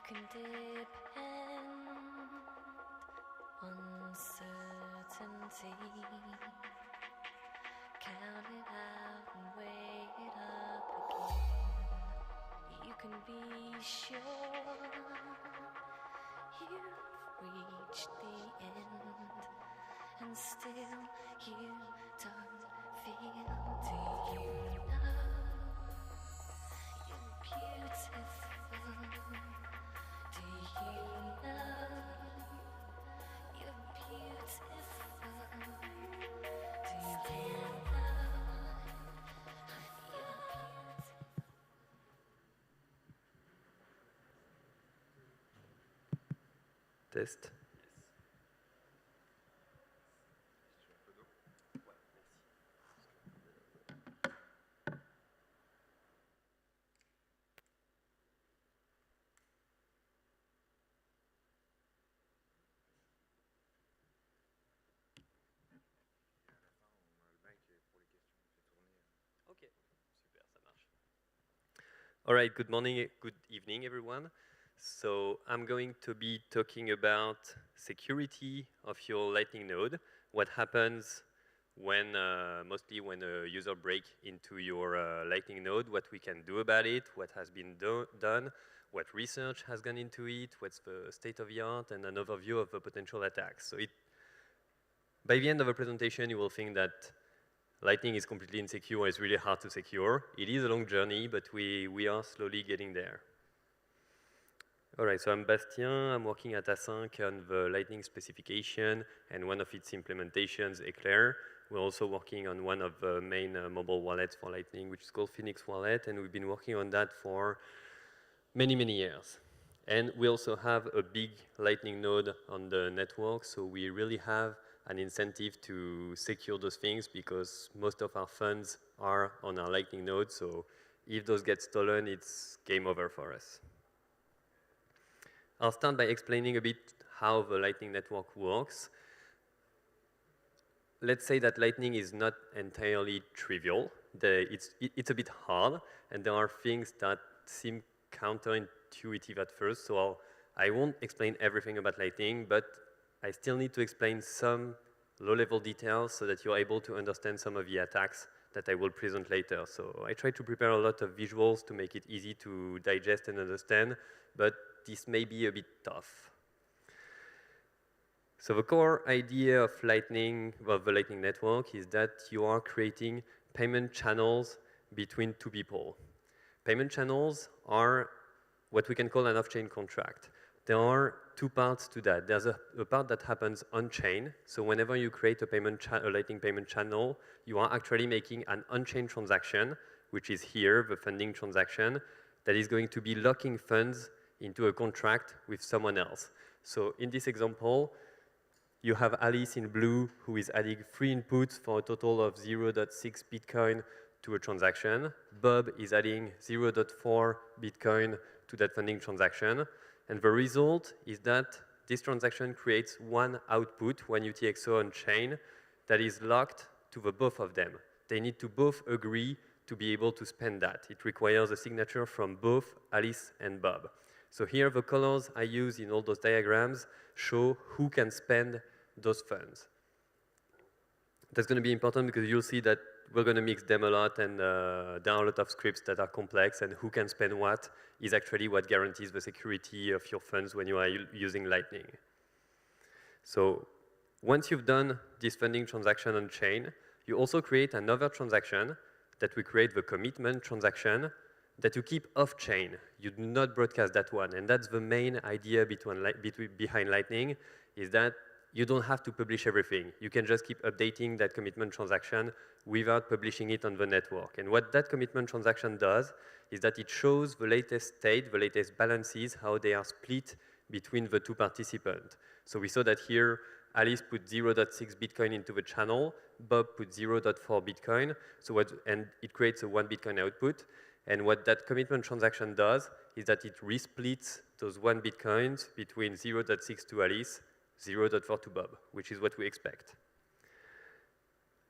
can depend on certainty. Count it out and weigh it up again. You can be sure you've reached the end, and still you don't feel. Do you know you're beautiful? Do you know you're beautiful? Do you know you're beautiful? Test. Ok, super, ça marche. All right, good morning, good evening, everyone. So I'm going to be talking about security of your Lightning node, what happens when, mostly when a user breaks into your Lightning node, what we can do about it, what has been done, what research has gone into it, what's the state of the art, and an overview of the potential attacks. So by the end of the presentation, you will think that Lightning is completely insecure, it's really hard to secure. It is a long journey, but we are slowly getting there. All right, so I'm Bastien, I'm working at Async on the Lightning specification and one of its implementations, Eclair. We're also working on one of the main mobile wallets for Lightning, which is called Phoenix Wallet, and we've been working on that for many, many years. And we also have a big Lightning node on the network, so we really have an incentive to secure those things because most of our funds are on our Lightning node, so if those get stolen, it's game over for us. I'll start by explaining a bit how the Lightning network works. Let's say that Lightning is not entirely trivial. It's a bit hard, and there are things that seem counterintuitive at first, so I won't explain everything about Lightning, but I still need to explain some low-level details so that you're able to understand some of the attacks that I will present later. So I try to prepare a lot of visuals to make it easy to digest and understand, but this may be a bit tough. So the core idea of Lightning, of the Lightning network, is that you are creating payment channels between two people. Payment channels are what we can call an off-chain contract. There are two parts to that. There's a part that happens on-chain. So whenever you create a Lightning payment channel, you are actually making an on-chain transaction, which is here, the funding transaction, that is going to be locking funds into a contract with someone else. So in this example, you have Alice in blue who is adding 3 inputs for a total of 0.6 Bitcoin to a transaction. Bob is adding 0.4 Bitcoin to that funding transaction. And the result is that this transaction creates one output, one UTXO on chain, that is locked to the both of them. They need to both agree to be able to spend that. It requires a signature from both Alice and Bob. So here the colors I use in all those diagrams show who can spend those funds. That's going to be important because you'll see that we're going to mix them a lot, and there are a lot of scripts that are complex, and who can spend what is actually what guarantees the security of your funds when you are using Lightning. So once you've done this funding transaction on chain, you also create another transaction that we create the commitment transaction that you keep off chain. You do not broadcast that one, and that's the main idea behind Lightning, is that you don't have to publish everything. You can just keep updating that commitment transaction without publishing it on the network. And what that commitment transaction does is that it shows the latest state, the latest balances, how they are split between the two participants. So we saw that here, Alice put 0.6 Bitcoin into the channel, Bob put 0.4 Bitcoin, and it creates a 1 Bitcoin output. And what that commitment transaction does is that it resplits those 1 Bitcoins between 0.6 to Alice, 0.4 to Bob, which is what we expect.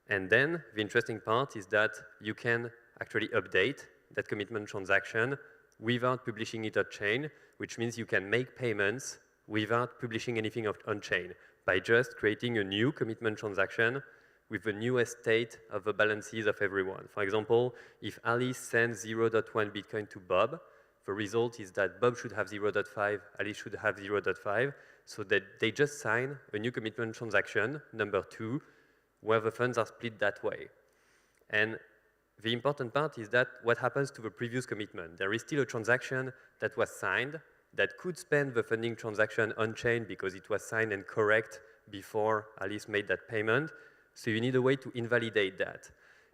And then the interesting part is that you can actually update that commitment transaction without publishing it on-chain, which means you can make payments without publishing anything on-chain by just creating a new commitment transaction with the newest state of the balances of everyone. For example, if Alice sends 0.1 Bitcoin to Bob, the result is that Bob should have 0.5, Alice should have 0.5, so that they just sign a new commitment transaction, number 2, where the funds are split that way. And the important part is that what happens to the previous commitment? There is still a transaction that was signed that could spend the funding transaction on-chain because it was signed and correct before Alice made that payment. So you need a way to invalidate that.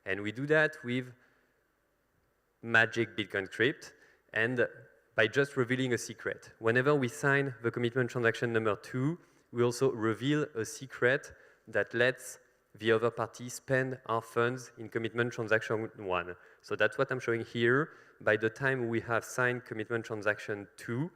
And we do that with magic Bitcoin crypt and by just revealing a secret. Whenever we sign the commitment transaction number 2, we also reveal a secret that lets the other party spend our funds in commitment transaction 1. So that's what I'm showing here. By the time we have signed commitment transaction 2,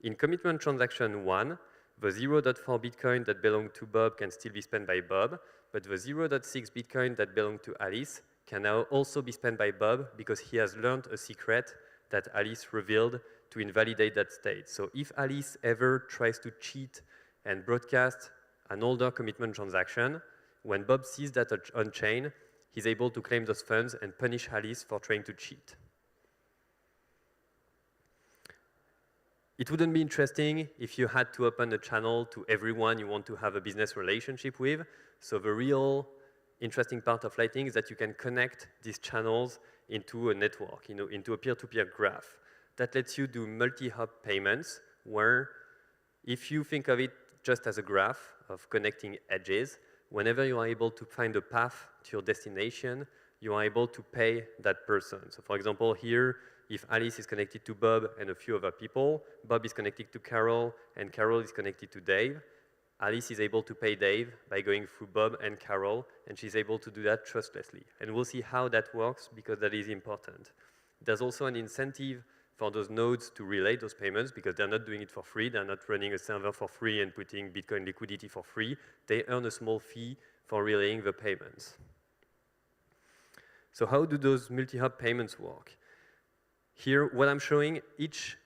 in commitment transaction 1, the 0.4 Bitcoin that belonged to Bob can still be spent by Bob, but the 0.6 Bitcoin that belonged to Alice can now also be spent by Bob because he has learned a secret that Alice revealed to invalidate that state. So if Alice ever tries to cheat and broadcast an older commitment transaction, when Bob sees that on-chain, he's able to claim those funds and punish Alice for trying to cheat. It wouldn't be interesting if you had to open a channel to everyone you want to have a business relationship with. So the real interesting part of Lightning is that you can connect these channels into a network, into a peer-to-peer graph. That lets you do multi-hop payments, where if you think of it just as a graph of connecting edges, whenever you are able to find a path to your destination, you are able to pay that person. So for example, here, if Alice is connected to Bob and a few other people, Bob is connected to Carol, and Carol is connected to Dave, Alice is able to pay Dave by going through Bob and Carol, and she's able to do that trustlessly. And we'll see how that works, because that is important. There's also an incentive for those nodes to relay those payments, because they're not doing it for free. They're not running a server for free and putting Bitcoin liquidity for free. They earn a small fee for relaying the payments. So how do those multi-hop payments work? Here, what I'm showing, each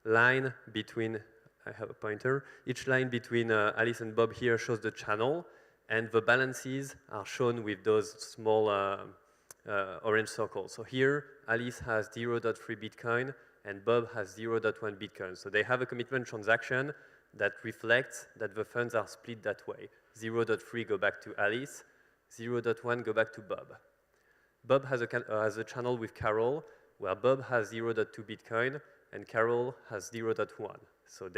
line between, I have a pointer, each line between Alice and Bob here shows the channel, and the balances are shown with those small orange circles. So here, Alice has 0.3 Bitcoin, and Bob has 0.1 Bitcoin. So they have a commitment transaction that reflects that the funds are split that way. 0.3 go back to Alice, 0.1 go back to Bob. Bob has a channel with Carol, where Bob has 0.2 Bitcoin, and Carol has 0.1. So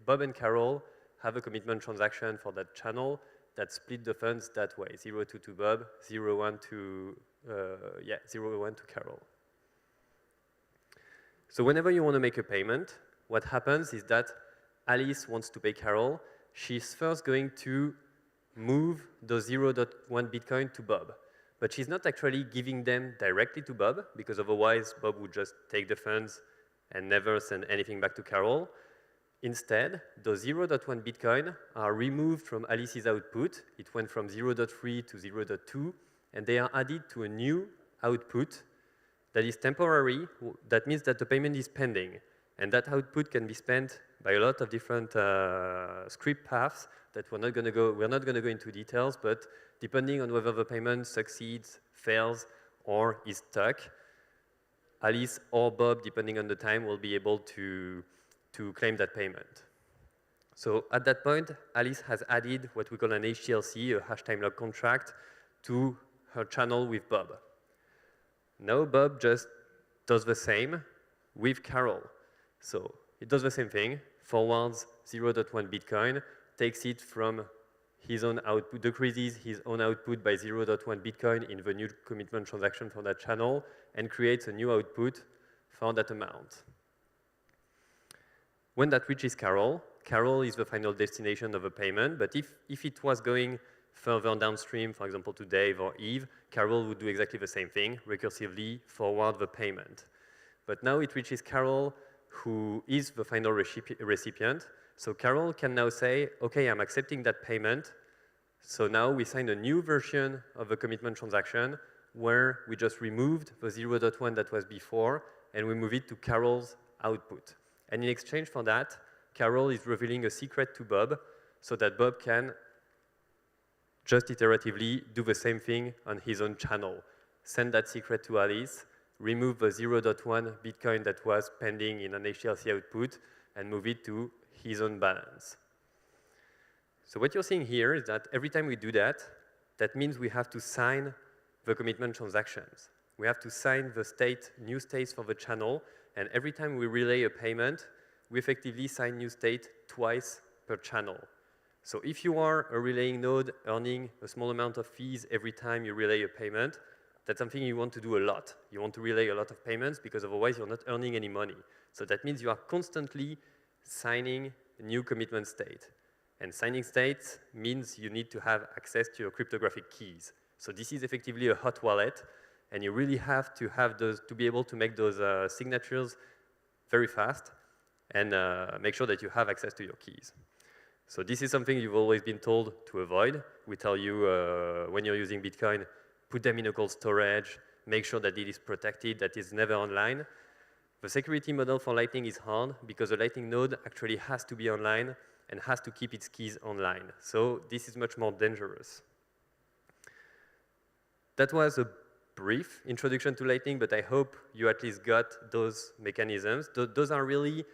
Bob and Carol have a commitment transaction for that channel that split the funds that way, 0.2 to Bob, 0.1 to Carol. So whenever you want to make a payment, what happens is that Alice wants to pay Carol. She's first going to move the 0.1 Bitcoin to Bob. But she's not actually giving them directly to Bob, because otherwise Bob would just take the funds and never send anything back to Carol. Instead, those 0.1 Bitcoin are removed from Alice's output. It went from 0.3 to 0.2, and they are added to a new output that is temporary. That means that the payment is pending, and that output can be spent by a lot of different script paths that we're not going to go into details, but depending on whether the payment succeeds, fails, or is stuck, Alice or Bob, depending on the time, will be able to claim that payment. So at that point, Alice has added what we call an HTLC, a hash time lock contract, to her channel with Bob. Now Bob just does the same with Carol. So it does the same thing, forwards 0.1 Bitcoin, takes it from his own output, decreases his own output by 0.1 Bitcoin in the new commitment transaction for that channel, and creates a new output for that amount. When that reaches Carol, Carol is the final destination of a payment, but if it was going further downstream, for example, to Dave or Eve, Carol would do exactly the same thing, recursively forward the payment. But now it reaches Carol, who is the final recipient. So Carol can now say, okay, I'm accepting that payment. So now we sign a new version of the commitment transaction where we just removed the 0.1 that was before and we move it to Carol's output. And in exchange for that, Carol is revealing a secret to Bob so that Bob can just iteratively do the same thing on his own channel. Send that secret to Alice, remove the 0.1 Bitcoin that was pending in an HTLC output, and move it to his own balance. So what you're seeing here is that every time we do that, that means we have to sign the commitment transactions. We have to sign the new states for the channel, and every time we relay a payment, we effectively sign new state twice per channel. So if you are a relaying node earning a small amount of fees every time you relay a payment, that's something you want to do a lot. You want to relay a lot of payments because otherwise you're not earning any money. So that means you are constantly signing a new commitment state. And signing states means you need to have access to your cryptographic keys. So this is effectively a hot wallet, and you really have those, to be able to make those signatures very fast and make sure that you have access to your keys. So this is something you've always been told to avoid. We tell you when you're using Bitcoin, put them in a cold storage, make sure that it is protected, that it's never online. The security model for Lightning is hard because the Lightning node actually has to be online and has to keep its keys online. So this is much more dangerous. That was a brief introduction to Lightning, but I hope you at least got those mechanisms. Those are really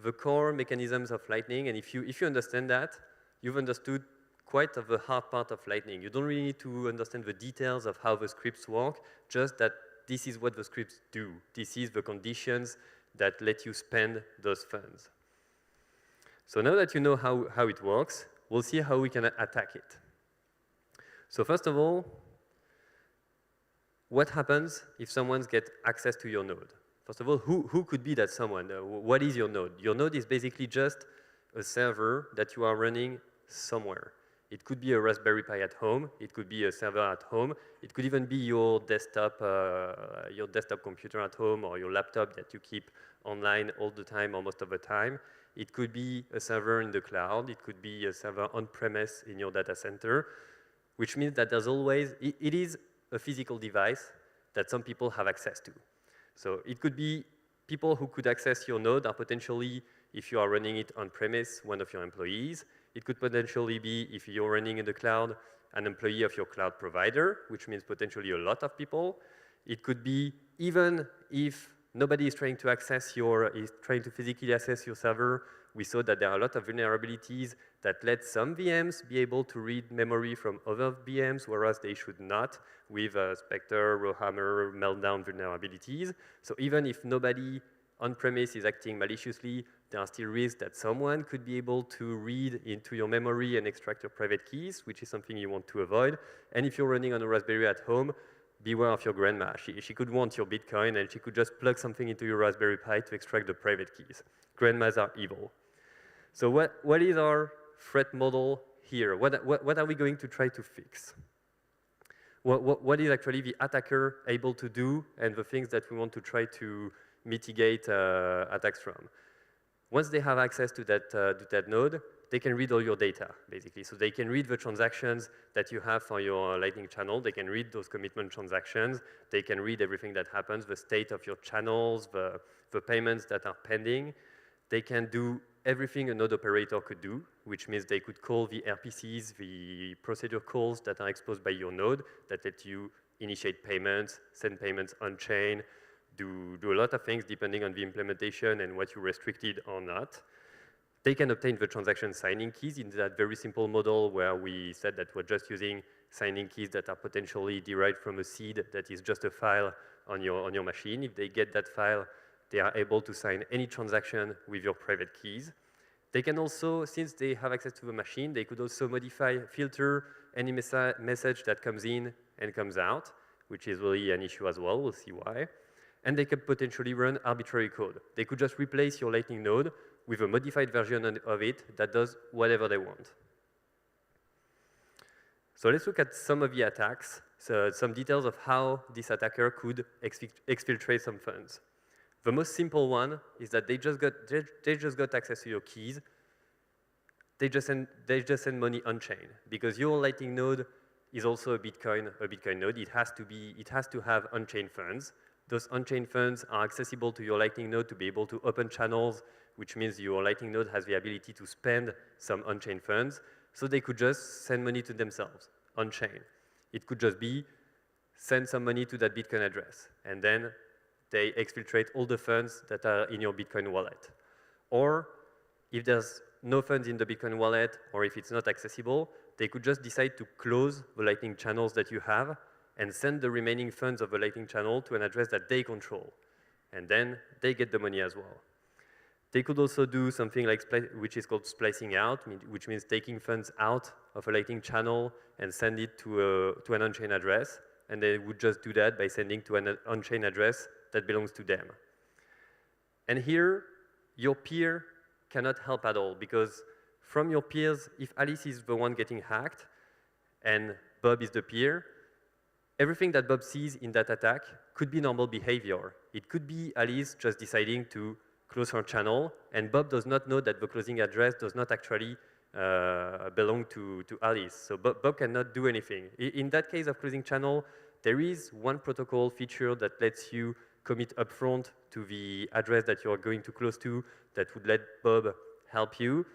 the core mechanisms of Lightning, and if you understand that, you've understood quite of the hard part of Lightning. You don't really need to understand the details of how the scripts work, just that this is what the scripts do. This is the conditions that let you spend those funds. So now that you know how it works, we'll see how we can attack it. So first of all, what happens if someone gets access to your node? First of all, who could be that someone? What is your node? Your node is basically just a server that you are running somewhere. It could be a Raspberry Pi at home. It could be a server at home. It could even be your desktop computer at home or your laptop that you keep online all the time or most of the time. It could be a server in the cloud. It could be a server on-premise in your data center, which means that there's always, it is a physical device that some people have access to. So it could be people who could access your node are potentially, if you are running it on-premise, one of your employees. It could potentially be, if you're running in the cloud, an employee of your cloud provider, which means potentially a lot of people. It could be, even if nobody is trying to physically access your server, we saw that there are a lot of vulnerabilities that let some VMs be able to read memory from other VMs, whereas they should not, with Spectre, Rowhammer, Meltdown vulnerabilities. So even if nobody on-premise is acting maliciously, there are still risks that someone could be able to read into your memory and extract your private keys, which is something you want to avoid. And if you're running on a Raspberry at home, beware of your grandma. She could want your Bitcoin, and she could just plug something into your Raspberry Pi to extract the private keys. Grandmas are evil. So what is our threat model here? What are we going to try to fix? What is actually the attacker able to do, and the things that we want to try to mitigate attacks from? Once they have access to that node, they can read all your data, basically. So they can read the transactions that you have for your Lightning channel. They can read those commitment transactions. They can read everything that happens, the state of your channels, the payments that are pending. They can do everything a node operator could do, which means they could call the RPCs, the procedure calls that are exposed by your node that let you initiate payments, send payments on-chain, do a lot of things depending on the implementation and what you restricted or not. They can obtain the transaction signing keys in that very simple model where we said that we're just using signing keys that are potentially derived from a seed that is just a file on your machine. If they get that file, they are able to sign any transaction with your private keys. They can also, since they have access to the machine, they could also filter any message that comes in and comes out, which is really an issue as well. We'll see why. And they could potentially run arbitrary code. They could just replace your Lightning node with a modified version of it that does whatever they want. So let's look at some of the attacks, so some details of how this attacker could exfiltrate some funds. The most simple one is that they just got access to your keys. They just send money on-chain because your Lightning node is also a Bitcoin node. It has to have on-chain funds. those on-chain funds are accessible to your Lightning node to be able to open channels, which means your Lightning node has the ability to spend some on-chain funds, so they could just send money to themselves on-chain. It could just be send some money to that Bitcoin address, and then they exfiltrate all the funds that are in your Bitcoin wallet. Or if there's no funds in the Bitcoin wallet, or if it's not accessible, they could just decide to close the Lightning channels that you have and send the remaining funds of the Lightning channel to an address that they control. And then they get the money as well. They could also do something like which is called splicing out, which means taking funds out of a Lightning channel and send it to an on-chain address. And they would just do that by sending to an on-chain address that belongs to them. And here, your peer cannot help at all, because from your peers, if Alice is the one getting hacked and Bob is the peer, everything that Bob sees in that attack could be normal behavior. It could be Alice just deciding to close her channel, and Bob does not know that the closing address does not actually belong to Alice. So Bob cannot do anything. In that case of closing channel, there is one protocol feature that lets you commit upfront to the address that you're going to close to that would let Bob help you,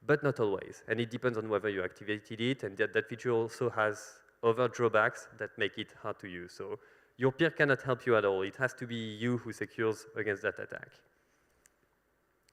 but not always. And it depends on whether you activated it, and that feature also has other drawbacks that make it hard to use. So your peer cannot help you at all. It has to be you who secures against that attack.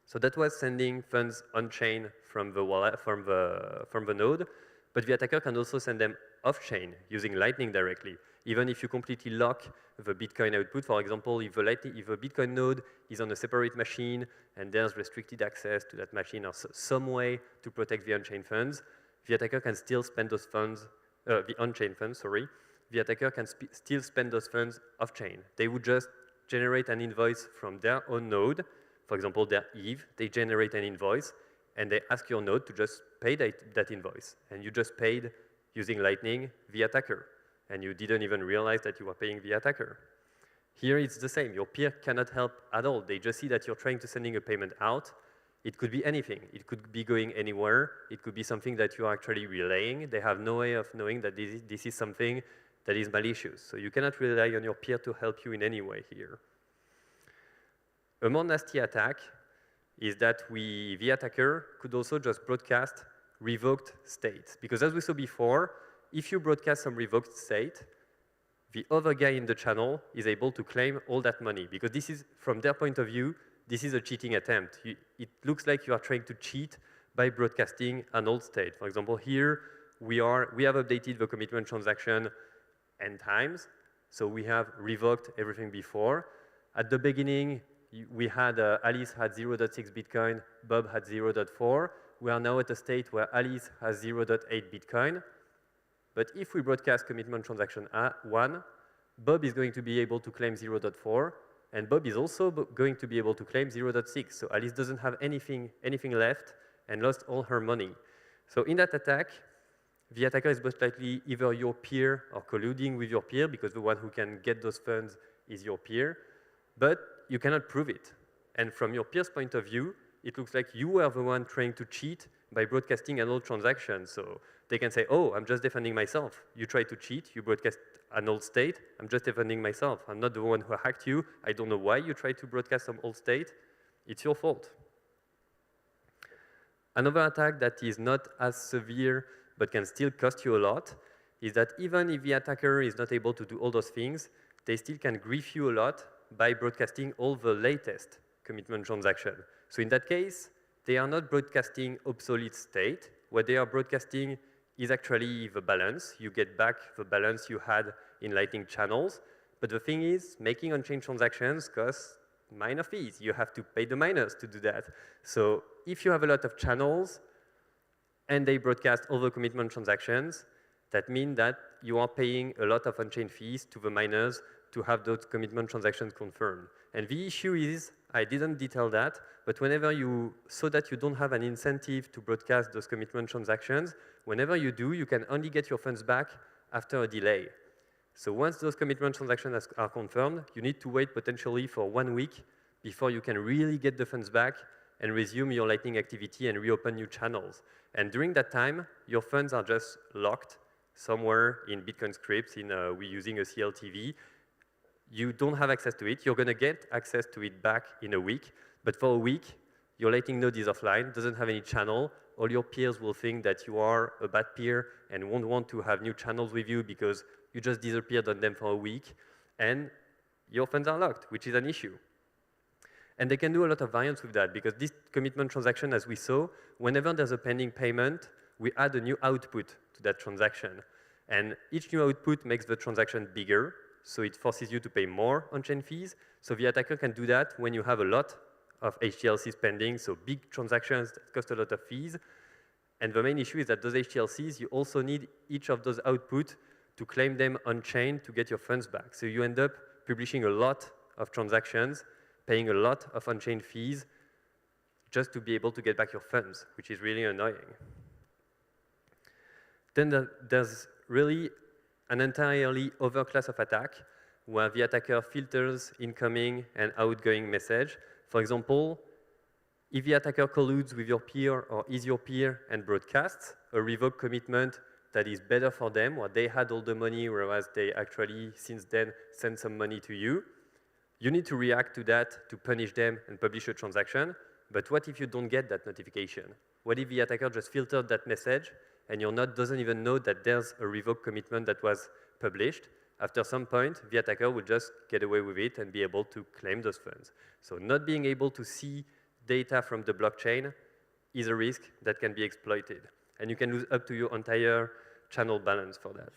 So that was sending funds on-chain from the wallet, from the node, but the attacker can also send them off-chain using Lightning directly. Even if you completely lock the Bitcoin output, for example, if a Bitcoin node is on a separate machine and there's restricted access to that machine or some way to protect the on-chain funds, the attacker can still spend those funds, the on-chain funds, sorry, the attacker can still spend those funds off-chain. They would just generate an invoice from their own node, for example, their Eve, they generate an invoice, and they ask your node to just pay that invoice. And you just paid using Lightning the attacker, and you didn't even realize that you were paying the attacker. Here it's the same. Your peer cannot help at all. They just see that you're trying to sending a payment out. It could be anything. It could be going anywhere. It could be something that you are actually relaying. They have no way of knowing that this is something that is malicious. So you cannot rely on your peer to help you in any way here. A more nasty attack is that the attacker could also just broadcast revoked states. Because as we saw before, if you broadcast some revoked state, the other guy in the channel is able to claim all that money. Because this is, from their point of view, this is a cheating attempt. It looks like you are trying to cheat by broadcasting an old state. For example, here we have updated the commitment transaction n times. So we have revoked everything before. At the beginning, we had Alice had 0.6 Bitcoin, Bob had 0.4. We are now at a state where Alice has 0.8 Bitcoin. But if we broadcast commitment transaction 1, Bob is going to be able to claim 0.4, and Bob is also going to be able to claim 0.6. So Alice doesn't have anything left and lost all her money. So in that attack, the attacker is most likely either your peer or colluding with your peer, because the one who can get those funds is your peer. But you cannot prove it. And from your peer's point of view, it looks like you were the one trying to cheat by broadcasting an old transaction. So they can say, oh, I'm just defending myself. You try to cheat, you broadcast an old state, I'm just defending myself. I'm not the one who hacked you. I don't know why you tried to broadcast some old state. It's your fault. Another attack that is not as severe but can still cost you a lot is that even if the attacker is not able to do all those things, they still can grief you a lot by broadcasting all the latest commitment transaction. So in that case, they are not broadcasting obsolete state. What they are broadcasting is actually the balance. You get back the balance you had in Lightning channels. But the thing is, making on-chain transactions costs miner fees. You have to pay the miners to do that. So if you have a lot of channels and they broadcast all the commitment transactions, that means that you are paying a lot of on-chain fees to the miners to have those commitment transactions confirmed. And the issue is, I didn't detail that, but whenever so that you don't have an incentive to broadcast those commitment transactions, whenever you do, you can only get your funds back after a delay. So once those commitment transactions are confirmed, you need to wait potentially for 1 week before you can really get the funds back and resume your Lightning activity and reopen new channels. And during that time, your funds are just locked somewhere in Bitcoin scripts, we're using a CLTV. you don't have access to it. You're going to get access to it back in a week. But for a week, your Lightning node is offline, doesn't have any channel. All your peers will think that you are a bad peer and won't want to have new channels with you because you just disappeared on them for a week. And your funds are locked, which is an issue. And they can do a lot of variance with that because this commitment transaction, as we saw, whenever there's a pending payment, we add a new output to that transaction. And each new output makes the transaction bigger, so it forces you to pay more on-chain fees. So the attacker can do that when you have a lot of HTLCs pending, so big transactions that cost a lot of fees. And the main issue is that those HTLCs, you also need each of those outputs to claim them on-chain to get your funds back. So you end up publishing a lot of transactions, paying a lot of on-chain fees just to be able to get back your funds, which is really annoying. Then there's really an entirely other class of attack where the attacker filters incoming and outgoing message. For example, if the attacker colludes with your peer or is your peer and broadcasts a revoked commitment that is better for them, or they had all the money, whereas they actually, since then, sent some money to you, you need to react to that to punish them and publish a transaction. But what if you don't get that notification? What if the attacker just filtered that message and your node doesn't even know that there's a revoked commitment that was published? After some point, the attacker will just get away with it and be able to claim those funds. So not being able to see data from the blockchain is a risk that can be exploited. And you can lose up to your entire channel balance for that.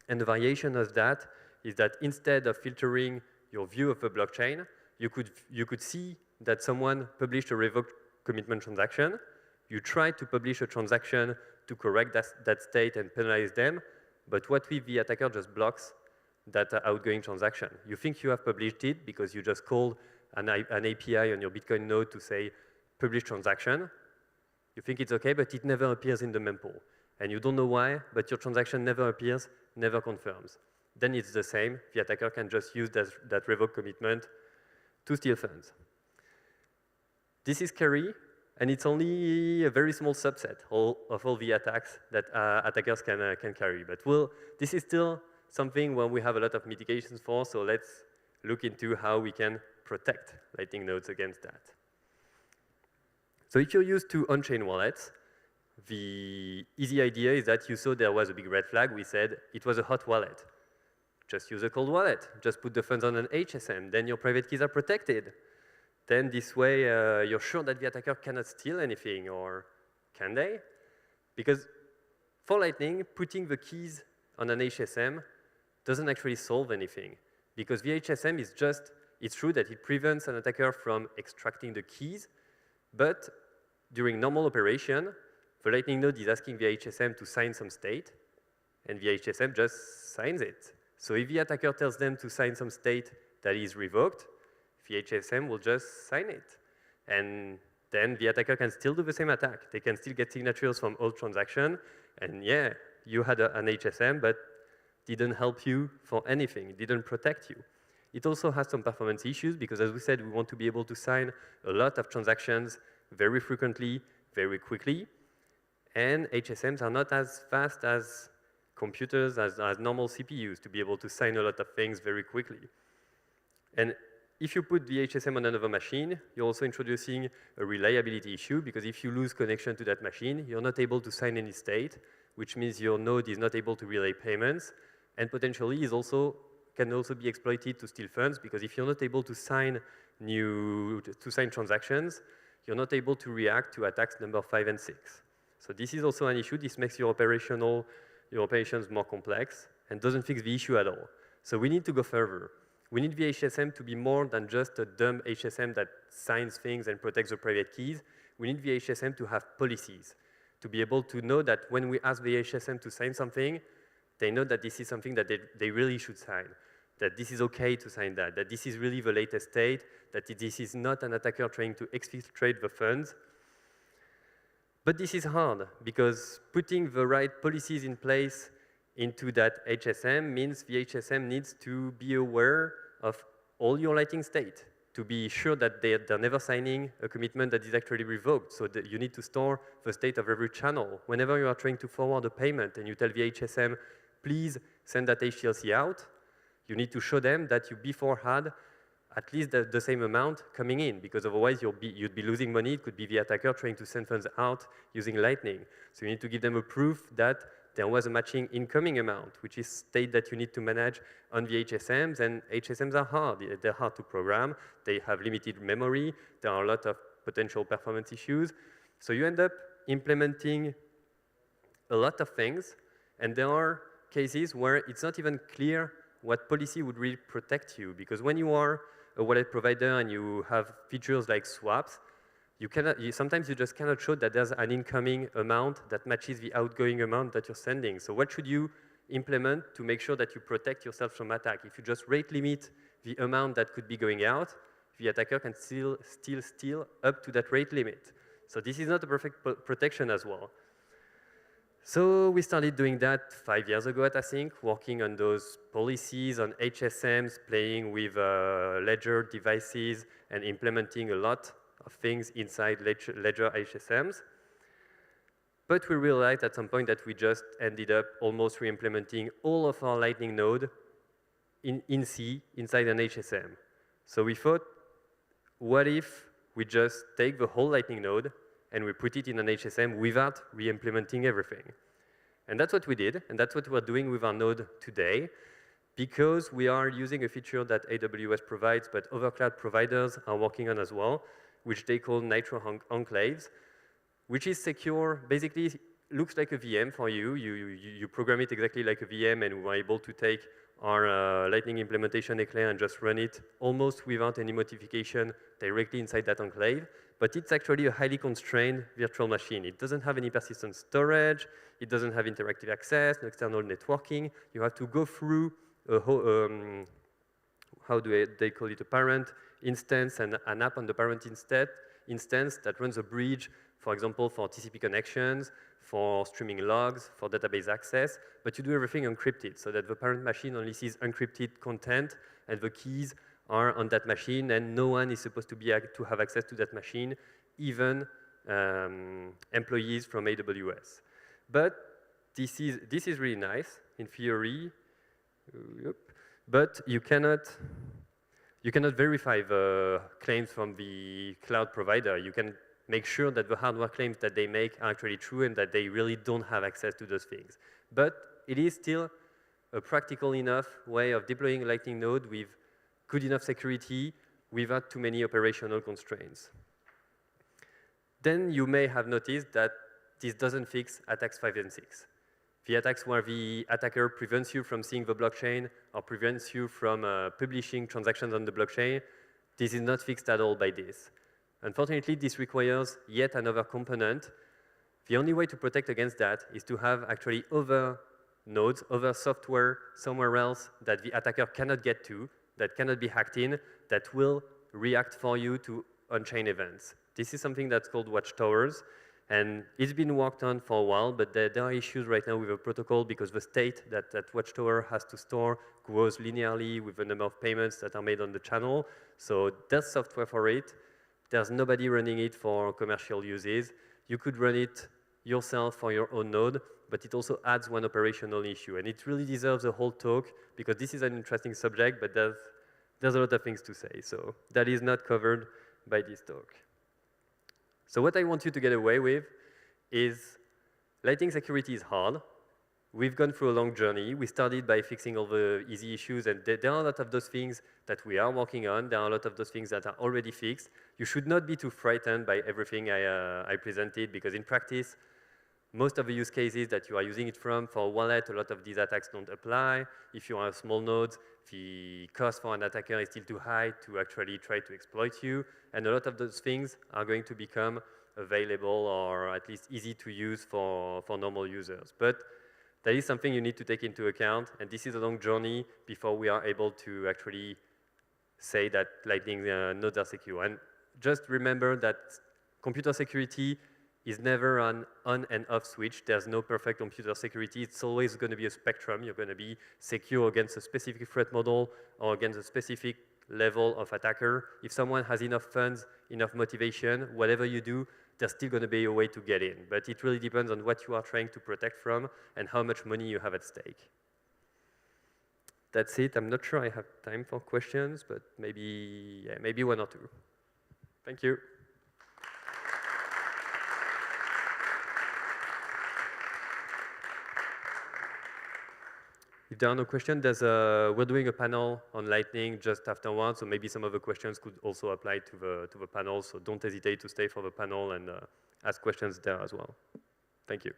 And the variation of that is that instead of filtering your view of the blockchain, you could see that someone published a revoked commitment transaction. You try to publish a transaction to correct that state and penalize them, but what if the attacker just blocks that outgoing transaction? You think you have published it because you just called an API on your Bitcoin node to say, publish transaction. You think it's okay, but it never appears in the mempool. And you don't know why, but your transaction never appears, never confirms. Then it's the same. The attacker can just use that revoked commitment to steal funds. This is scary, and it's only a very small subset of all the attacks that attackers can carry. But this is still something where we have a lot of mitigations for, so let's look into how we can protect Lightning nodes against that. So if you're used to on-chain wallets, the easy idea is that you saw there was a big red flag. We said it was a hot wallet. Just use a cold wallet. Just put the funds on an HSM. Then your private keys are protected. Then this way, you're sure that the attacker cannot steal anything, or can they? Because for Lightning, putting the keys on an HSM doesn't actually solve anything. Because the HSM is just, it's true that it prevents an attacker from extracting the keys, but during normal operation, the Lightning node is asking the HSM to sign some state, and the HSM just signs it. So if the attacker tells them to sign some state that is revoked, the HSM will just sign it. And then the attacker can still do the same attack. They can still get signatures from all transactions, and yeah, you had an HSM, but didn't help you for anything. It didn't protect you. It also has some performance issues because, as we said, we want to be able to sign a lot of transactions very frequently, very quickly. And HSMs are not as fast as computers, as normal CPUs to be able to sign a lot of things very quickly. And if you put the HSM on another machine, you're also introducing a reliability issue because if you lose connection to that machine, you're not able to sign any state, which means your node is not able to relay payments, and potentially can also be exploited to steal funds because if you're not able to sign transactions, you're not able to react to attacks number 5 and 6. So this is also an issue. This makes your operations more complex and doesn't fix the issue at all. So we need to go further. We need the HSM to be more than just a dumb HSM that signs things and protects the private keys. We need the HSM to have policies, to be able to know that when we ask the HSM to sign something, they know that this is something that they really should sign, that this is okay to sign that this is really the latest state, that this is not an attacker trying to exfiltrate the funds. But this is hard because putting the right policies in place into that HSM means the HSM needs to be aware of all your Lightning state, to be sure that they're never signing a commitment that is actually revoked. So that you need to store the state of every channel. Whenever you are trying to forward a payment and you tell the HSM, please send that HTLC out, You need to show them that you before had at least the same amount coming in, because otherwise you'd be losing money. It could be the attacker trying to send funds out using Lightning. So you need to give them a proof that there was a matching incoming amount, which is state that you need to manage on the HSMs, and HSMs are hard. They're hard to program. They have limited memory. There are a lot of potential performance issues. So you end up implementing a lot of things, and there are cases where it's not even clear what policy would really protect you, because when you are a wallet provider and you have features like swaps, sometimes you just cannot show that there's an incoming amount that matches the outgoing amount that you're sending. So what should you implement to make sure that you protect yourself from attack? If you just rate limit the amount that could be going out, the attacker can still steal up to that rate limit. So this is not a perfect protection as well. So we started doing that 5 years ago at Async, working on those policies, on HSMs, playing with ledger devices, and implementing a lot of things inside ledger HSMs. But we realized at some point that we just ended up almost re-implementing all of our Lightning node in C inside an HSM. So we thought, what if we just take the whole Lightning node and we put it in an HSM without re-implementing everything? And that's what we did, and that's what we're doing with our node today, because we are using a feature that AWS provides, but other cloud providers are working on as well, which they call Nitro Enclaves, which is secure. Basically, looks like a VM for you. You program it exactly like a VM, and we were able to take our Lightning implementation eclair and just run it almost without any modification directly inside that enclave. But it's actually a highly constrained virtual machine. It doesn't have any persistent storage. It doesn't have interactive access, no external networking. You have to go through a how do they call it, a parent instance and an app on the parent instance that runs a bridge, for example, for TCP connections, for streaming logs, for database access, but you do everything encrypted so that the parent machine only sees encrypted content and the keys are on that machine, and no one is supposed to have access to that machine, even employees from AWS. But this is really nice in theory, but you cannot verify the claims from the cloud provider. You can make sure that the hardware claims that they make are actually true and that they really don't have access to those things. But it is still a practical enough way of deploying a Lightning node with good enough security without too many operational constraints. Then you may have noticed that this doesn't fix attacks 5 and 6. The attacks where the attacker prevents you from seeing the blockchain or prevents you from publishing transactions on the blockchain, this is not fixed at all by this. Unfortunately, this requires yet another component. The only way to protect against that is to have actually other nodes, other software somewhere else that the attacker cannot get to, that cannot be hacked in, that will react for you to on-chain events. This is something that's called watchtowers, and it's been worked on for a while, but there are issues right now with the protocol because the state that watchtower has to store grows linearly with the number of payments that are made on the channel. So there's software for it. There's nobody running it for commercial uses. You could run it yourself for your own node, but it also adds one operational issue. And it really deserves a whole talk because this is an interesting subject, but there's a lot of things to say. So that is not covered by this talk. So what I want you to get away with is Lightning security is hard. We've gone through a long journey. We started by fixing all the easy issues, and there are a lot of those things that we are working on. There are a lot of those things that are already fixed. You should not be too frightened by everything I presented, because in practice, most of the use cases that you are using it from for a wallet, a lot of these attacks don't apply. If you are a small node, the cost for an attacker is still too high to actually try to exploit you. And a lot of those things are going to become available or at least easy to use for normal users. But that is something you need to take into account, and this is a long journey before we are able to actually say that Lightning nodes are secure. And just remember that computer security is never an on and off switch. There's no perfect computer security. It's always going to be a spectrum. You're going to be secure against a specific threat model or against a specific level of attacker. If someone has enough funds, enough motivation, whatever you do, there's still going to be a way to get in. But it really depends on what you are trying to protect from and how much money you have at stake. that's it. I'm not sure I have time for questions, but maybe, yeah, maybe one or two. Thank you. If there are no questions, we're doing a panel on Lightning just afterwards, so maybe some of the questions could also apply to the panel, so don't hesitate to stay for the panel and ask questions there as well. Thank you.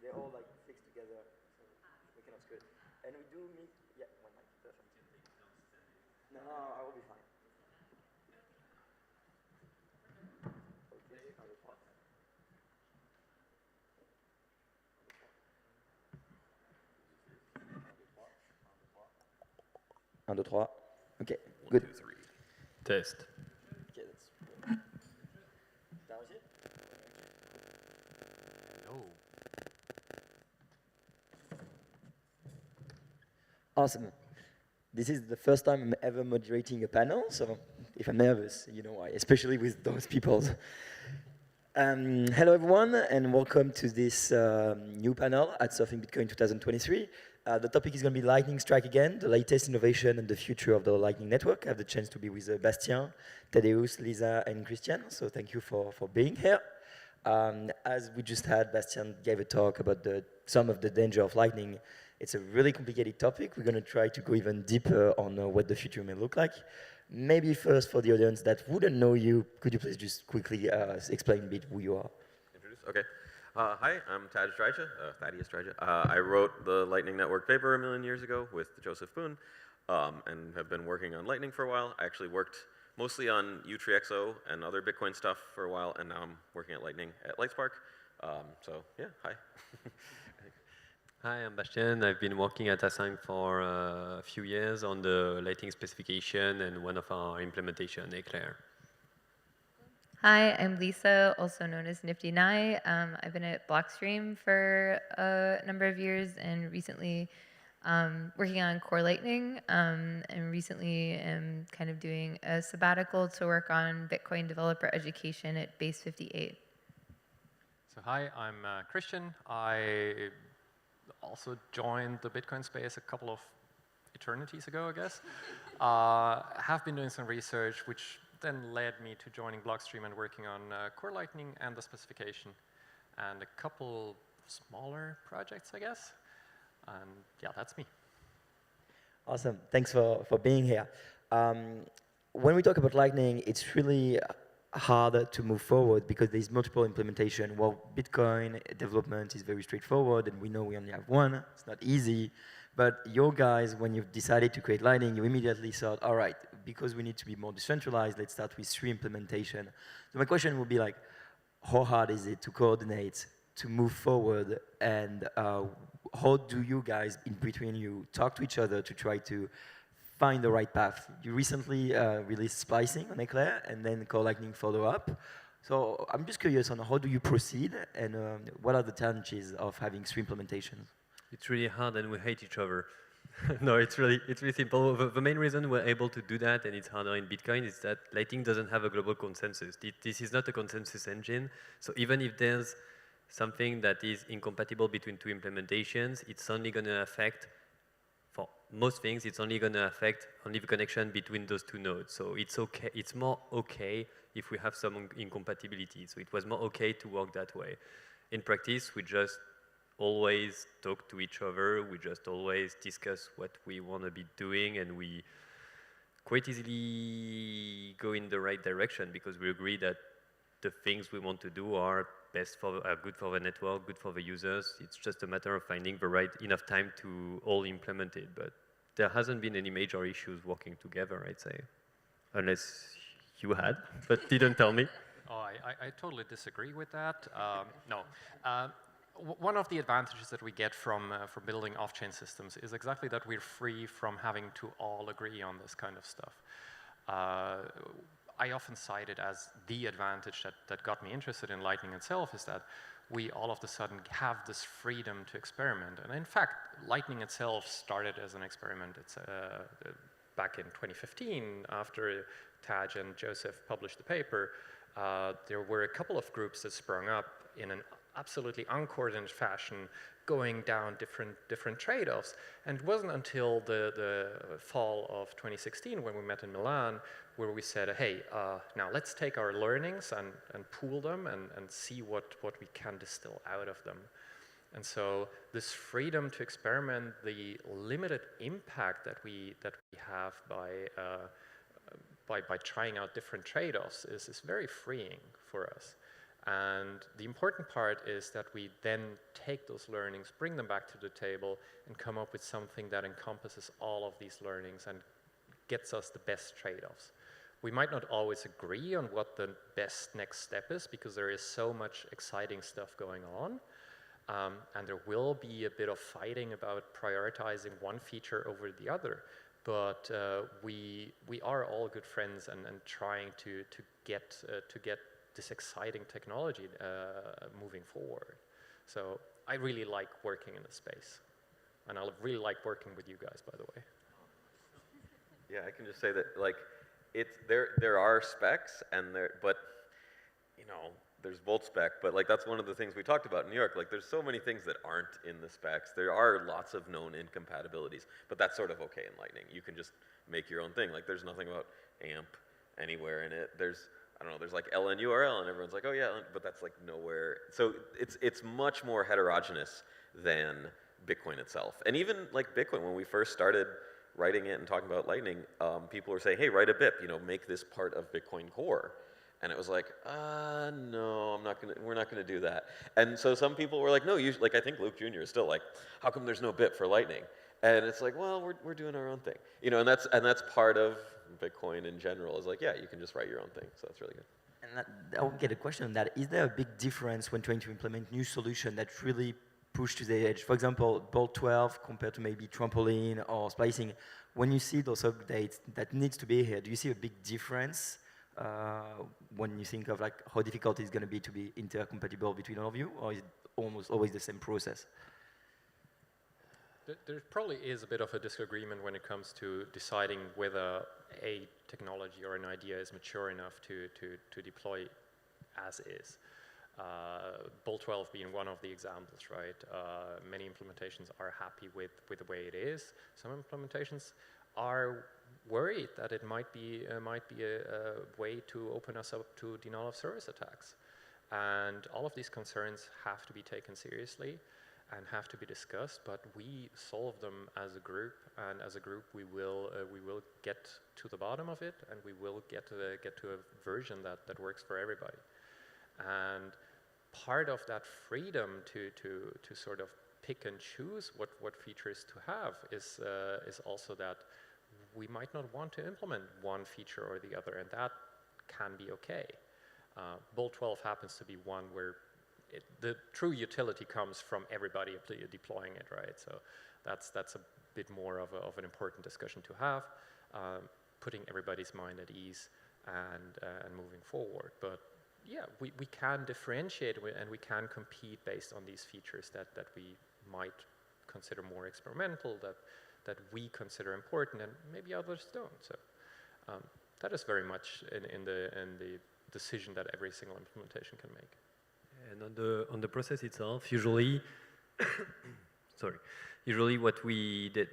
They're all like fixed together, so we cannot screw it. And we do meet, yeah, one mic, perfect. No, I will be fine. Okay, other part. 1, 2, 3. Okay, good. 1, 2, 3. Test. Okay, that's good. That was it? No. Awesome. This is the first time I'm ever moderating a panel, so if I'm nervous, you know why, especially with those people. Hello everyone, and welcome to this new panel at Surfing Bitcoin 2023. The topic is going to be Lightning Strike again, the latest innovation and the future of the Lightning Network. I have the chance to be with Bastien, Tadeusz, Lisa, and Christian, so thank you for being here. As we just had, Bastien gave a talk about some of the danger of Lightning. It's a really complicated topic. We're going to try to go even deeper on what the future may look like. Maybe first, for the audience that wouldn't know you, could you please just quickly explain a bit who you are? Introduce? Okay. Hi, I'm Thaddeus Dryja. I wrote the Lightning Network paper a million years ago with Joseph Poon, and have been working on Lightning for a while. I actually worked mostly on U3XO and other Bitcoin stuff for a while, and now I'm working at Lightning at Lightspark. So yeah, hi. Hi, I'm Bastien. I've been working at Assign for a few years on the Lightning specification and one of our implementation, Eclair. Hi, I'm Lisa, also known as Nifty Nye. I've been at Blockstream for a number of years and recently working on Core Lightning, and recently am kind of doing a sabbatical to work on Bitcoin developer education at Base 58. So hi, I'm Christian. I also joined the Bitcoin space a couple of eternities ago, I guess. Have been doing some research, which then led me to joining Blockstream and working on Core Lightning and the specification, and a couple smaller projects, I guess. And yeah, that's me. Awesome. Thanks for being here. When we talk about Lightning, it's really hard to move forward because there's multiple implementation. Well, Bitcoin development is very straightforward, and we know we only have one. It's not easy. But your guys, when you've decided to create Lightning, you immediately thought, all right, because we need to be more decentralized, let's start with 3 implementation. So my question would be like, how hard is it to coordinate, to move forward, and how do you guys, in between you, talk to each other to try to find the right path? You recently released splicing on Eclair, and then Core Lightning follow up. So I'm just curious on how do you proceed, and what are the challenges of having 3 implementations? It's really hard, and we hate each other. No, it's really simple. The main reason we're able to do that, and it's harder in Bitcoin, is that Lightning doesn't have a global consensus. This is not a consensus engine. So even if there's something that is incompatible between 2 implementations, it's only going to affect, for most things, it's only going to affect only the connection between those 2 nodes. So it's okay. It's more okay if we have some incompatibility. So it was more okay to work that way. In practice, we just always talk to each other. We just always discuss what we want to be doing, and we quite easily go in the right direction because we agree that the things we want to do are good for the network, good for the users. It's just a matter of finding the right enough time to all implement it. But there hasn't been any major issues working together, I'd say, unless you had, but didn't tell me. Oh, I totally disagree with that. No. One of the advantages that we get from building off-chain systems is exactly that we're free from having to all agree on this kind of stuff. I often cite it as the advantage that got me interested in Lightning itself is that we all of a sudden have this freedom to experiment. And in fact, Lightning itself started as an experiment. It's back in 2015, after Taj and Joseph published the paper, there were a couple of groups that sprung up in an absolutely uncoordinated fashion, going down different trade-offs. And it wasn't until the fall of 2016 when we met in Milan where we said, hey, now let's take our learnings and pool them and see what we can distill out of them. And so this freedom to experiment, the limited impact that we have by trying out different trade-offs is very freeing for us. And the important part is that we then take those learnings, bring them back to the table, and come up with something that encompasses all of these learnings and gets us the best trade-offs. We might not always agree on what the best next step is because there is so much exciting stuff going on. And there will be a bit of fighting about prioritizing one feature over the other. But we are all good friends and trying to get this exciting technology moving forward. So I really like working in this space. And I really like working with you guys, by the way. Yeah, I can just say that, like, there are specs, but you know, there's Volt spec, but like that's one of the things we talked about in New York. Like, there's so many things that aren't in the specs. There are lots of known incompatibilities, but that's sort of okay in Lightning. You can just make your own thing. Like, there's nothing about AMP anywhere in it. I don't know, there's like LN URL, and everyone's like, oh yeah, but that's like nowhere. So it's much more heterogeneous than Bitcoin itself. And even like Bitcoin, when we first started writing it and talking about Lightning, people were saying, hey, write a BIP, make this part of Bitcoin Core. And it was like, no, we're not gonna do that. And so some people were like, no, like I think Luke Jr. is still like, how come there's no BIP for Lightning? And it's like, well, we're doing our own thing. And that's part of Bitcoin in general is like, yeah, you can just write your own thing. So that's really good. And I will get a question on that. Is there a big difference when trying to implement new solution that really push to the edge? For example, Bolt 12 compared to maybe Trampoline or Splicing. When you see those updates that needs to be here, do you see a big difference when you think of like how difficult it's going to be intercompatible between all of you, or is it almost always the same process? There probably is a bit of a disagreement when it comes to deciding whether a technology or an idea is mature enough to deploy as is. Bolt 12 being one of the examples, right? Many implementations are happy with the way it is. Some implementations are worried that it might be a way to open us up to denial of service attacks. And all of these concerns have to be taken seriously and have to be discussed, but we solve them as a group, and as a group we will get to the bottom of it, and we will get to a version that works for everybody. And part of that freedom to sort of pick and choose what features to have is also that we might not want to implement one feature or the other, and that can be okay. Bolt 12 happens to be one where the true utility comes from everybody deploying it, right? So that's a bit more of an important discussion to have, putting everybody's mind at ease and moving forward. But yeah, we can differentiate and we can compete based on these features that we might consider more experimental, that we consider important, and maybe others don't. So that is very much in the decision that every single implementation can make. And on the process itself, usually, what we did,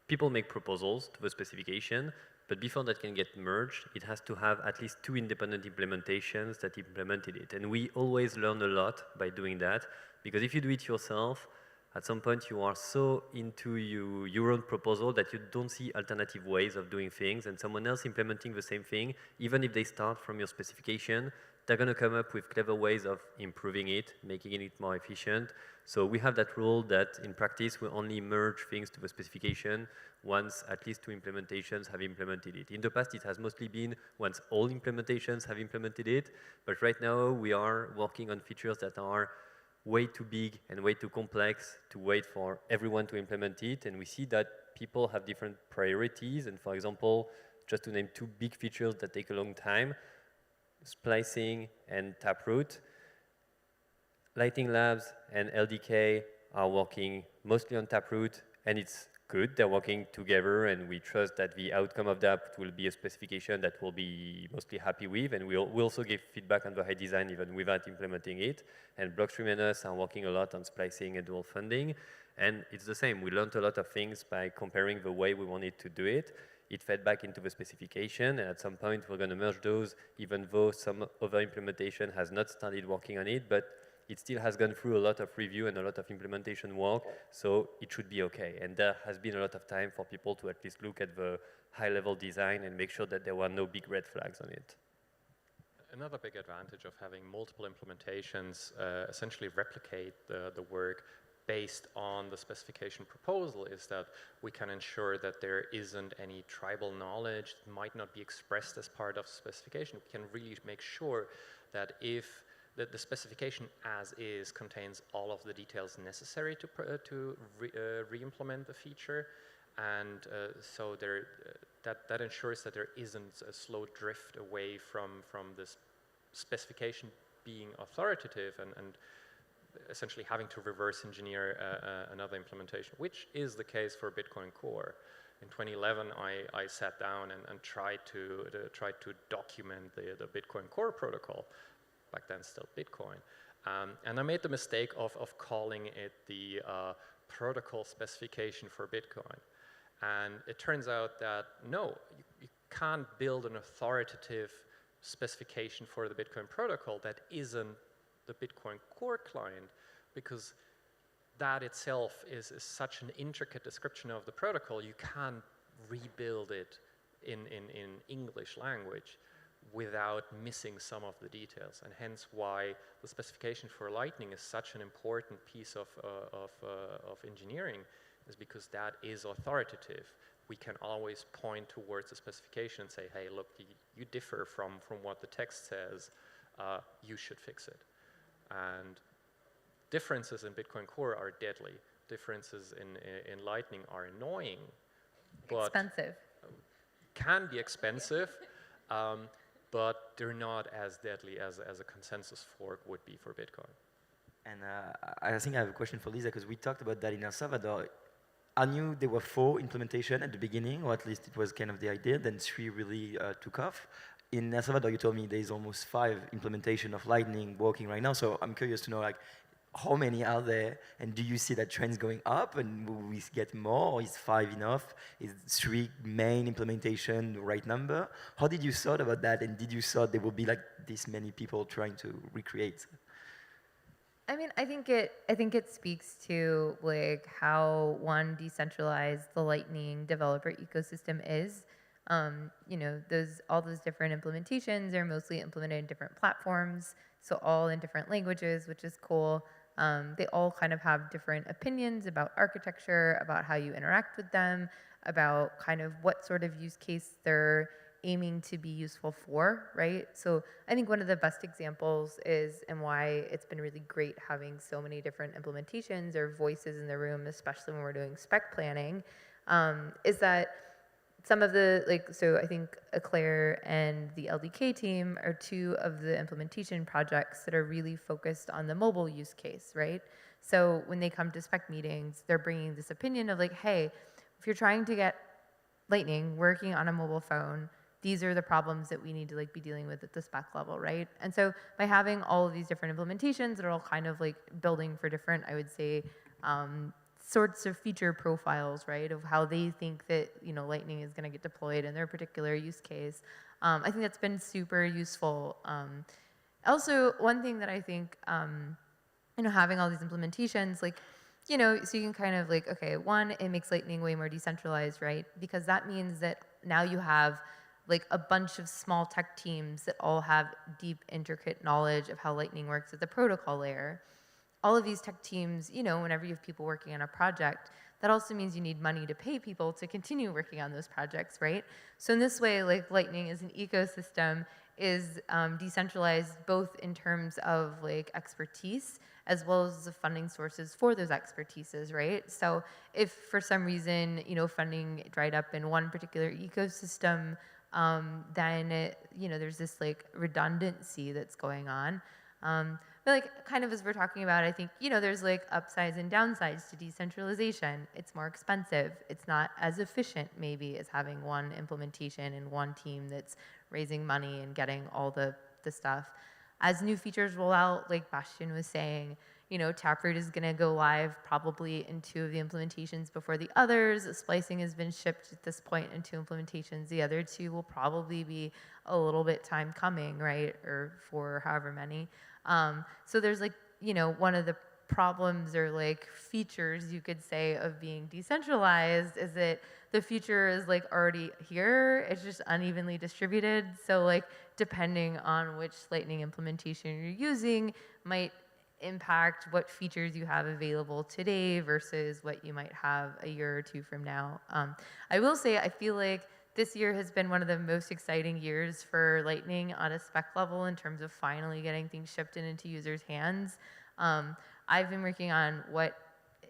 people make proposals to the specification, but before that can get merged, it has to have at least 2 independent implementations that implemented it. And we always learn a lot by doing that, Because if you do it yourself, at some point you are so into your own proposal that you don't see alternative ways of doing things, and someone else implementing the same thing, even if they start from your specification, they're going to come up with clever ways of improving it, making it more efficient. So we have that rule that in practice we only merge things to the specification once at least 2 implementations have implemented it. In the past it has mostly been once all implementations have implemented it, but right now we are working on features that are way too big and way too complex to wait for everyone to implement it, and we see that people have different priorities, and for example, just to name 2 big features that take a long time, splicing and Taproot. Lightning Labs and LDK are working mostly on Taproot, and it's good. They're working together, and we trust that the outcome of that will be a specification that we'll be mostly happy with, and we'll also give feedback on the high design even without implementing it. And Blockstream and us are working a lot on splicing and dual funding, and it's the same. We learned a lot of things by comparing the way we wanted to do it. It fed back into the specification, and at some point we're going to merge those, even though some other implementation has not started working on it, but it still has gone through a lot of review and a lot of implementation work, so it should be okay. And there has been a lot of time for people to at least look at the high-level design and make sure that there were no big red flags on it. Another big advantage of having multiple implementations essentially replicate the work based on the specification proposal is that we can ensure that there isn't any tribal knowledge that might not be expressed as part of specification. We can really make sure that if the specification as is contains all of the details necessary to re-implement the feature, and so that ensures that there isn't a slow drift away from this specification being authoritative and essentially having to reverse engineer another implementation, which is the case for Bitcoin Core. In 2011, I sat down and tried to document the Bitcoin Core protocol. Back then still Bitcoin. And I made the mistake of calling it the protocol specification for Bitcoin. And it turns out that no, you can't build an authoritative specification for the Bitcoin protocol that isn't the Bitcoin Core client, because that itself is such an intricate description of the protocol, you can't rebuild it in English language without missing some of the details, and hence why the specification for Lightning is such an important piece of engineering, is because that is authoritative. We can always point towards the specification and say, hey, look, you differ from what the text says, you should fix it. And differences in Bitcoin Core are deadly. Differences in Lightning are annoying, but expensive. Can be expensive. But they're not as deadly as a consensus fork would be for Bitcoin. And I think I have a question for Lisa, because we talked about that in El Salvador. I knew there were 4 implementations at the beginning, or at least it was kind of the idea, then 3 really took off. In El Salvador, you told me there's almost 5 implementation of Lightning working right now, so I'm curious to know, like, how many are there, and do you see that trends going up, and will we get more, or is 5 enough? Is 3 main implementation the right number? How did you thought about that, and did you thought there would be like this many people trying to recreate? I mean, I think it speaks to like how one decentralized the Lightning developer ecosystem is. You know, all those different implementations are mostly implemented in different platforms, so all in different languages, which is cool. They all kind of have different opinions about architecture, about how you interact with them, about kind of what sort of use case they're aiming to be useful for, right? So I think one of the best examples is, and why it's been really great having so many different implementations or voices in the room, especially when we're doing spec planning, is that some of the, so I think Eclair and the LDK team are 2 of the implementation projects that are really focused on the mobile use case, right? So when they come to spec meetings, they're bringing this opinion of like, hey, if you're trying to get Lightning working on a mobile phone, these are the problems that we need to be dealing with at the spec level, right? And so by having all of these different implementations that are all kind of building for different, I would say, sorts of feature profiles, right, of how they think that Lightning is going to get deployed in their particular use case. I think that's been super useful. Also, one thing that I think having all these implementations, like, so you can kind of like, okay, one, it makes Lightning way more decentralized, right? Because that means that now you have like a bunch of small tech teams that all have deep, intricate knowledge of how Lightning works at the protocol layer. All of these tech teams, whenever you have people working on a project, that also means you need money to pay people to continue working on those projects, right? So in this way, like Lightning as an ecosystem is decentralized both in terms of like expertise as well as the funding sources for those expertises, right? So if for some reason, funding dried up in one particular ecosystem, then there's this like redundancy that's going on. But like kind of as we're talking about, I think, there's like upsides and downsides to decentralization. It's more expensive. It's not as efficient maybe as having one implementation and one team that's raising money and getting all the stuff. As new features roll out, like Bastian was saying, Taproot is going to go live probably in 2 of the implementations before the others. Splicing has been shipped at this point in 2 implementations. The other 2 will probably be a little bit time coming, right? Or for however many. So there's like, one of the problems or like features you could say of being decentralized is that the feature is like already here. It's just unevenly distributed. So like depending on which Lightning implementation you're using might impact what features you have available today versus what you might have a year or 2 from now. I will say I feel like this year has been one of the most exciting years for Lightning on a spec level in terms of finally getting things shipped into users' hands. I've been working on what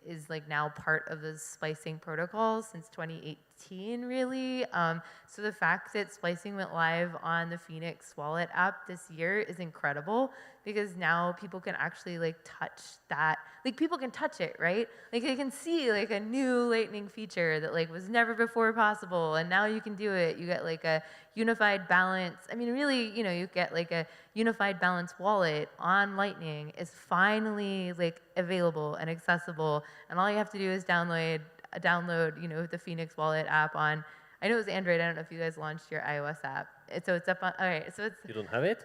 is like now part of the splicing protocol since 2018, really. So the fact that splicing went live on the Phoenix wallet app this year is incredible because now people can actually like touch that. Like people can touch it, right? Like they can see like a new Lightning feature that like was never before possible, and now you can do it. You get like a unified balance. I mean, really, you get like a unified balance wallet on Lightning is finally like available and accessible, and all you have to do is download the Phoenix wallet app on. I know it was Android. I don't know if you guys launched your iOS app. So it's up on. All right. So it's. You don't have it?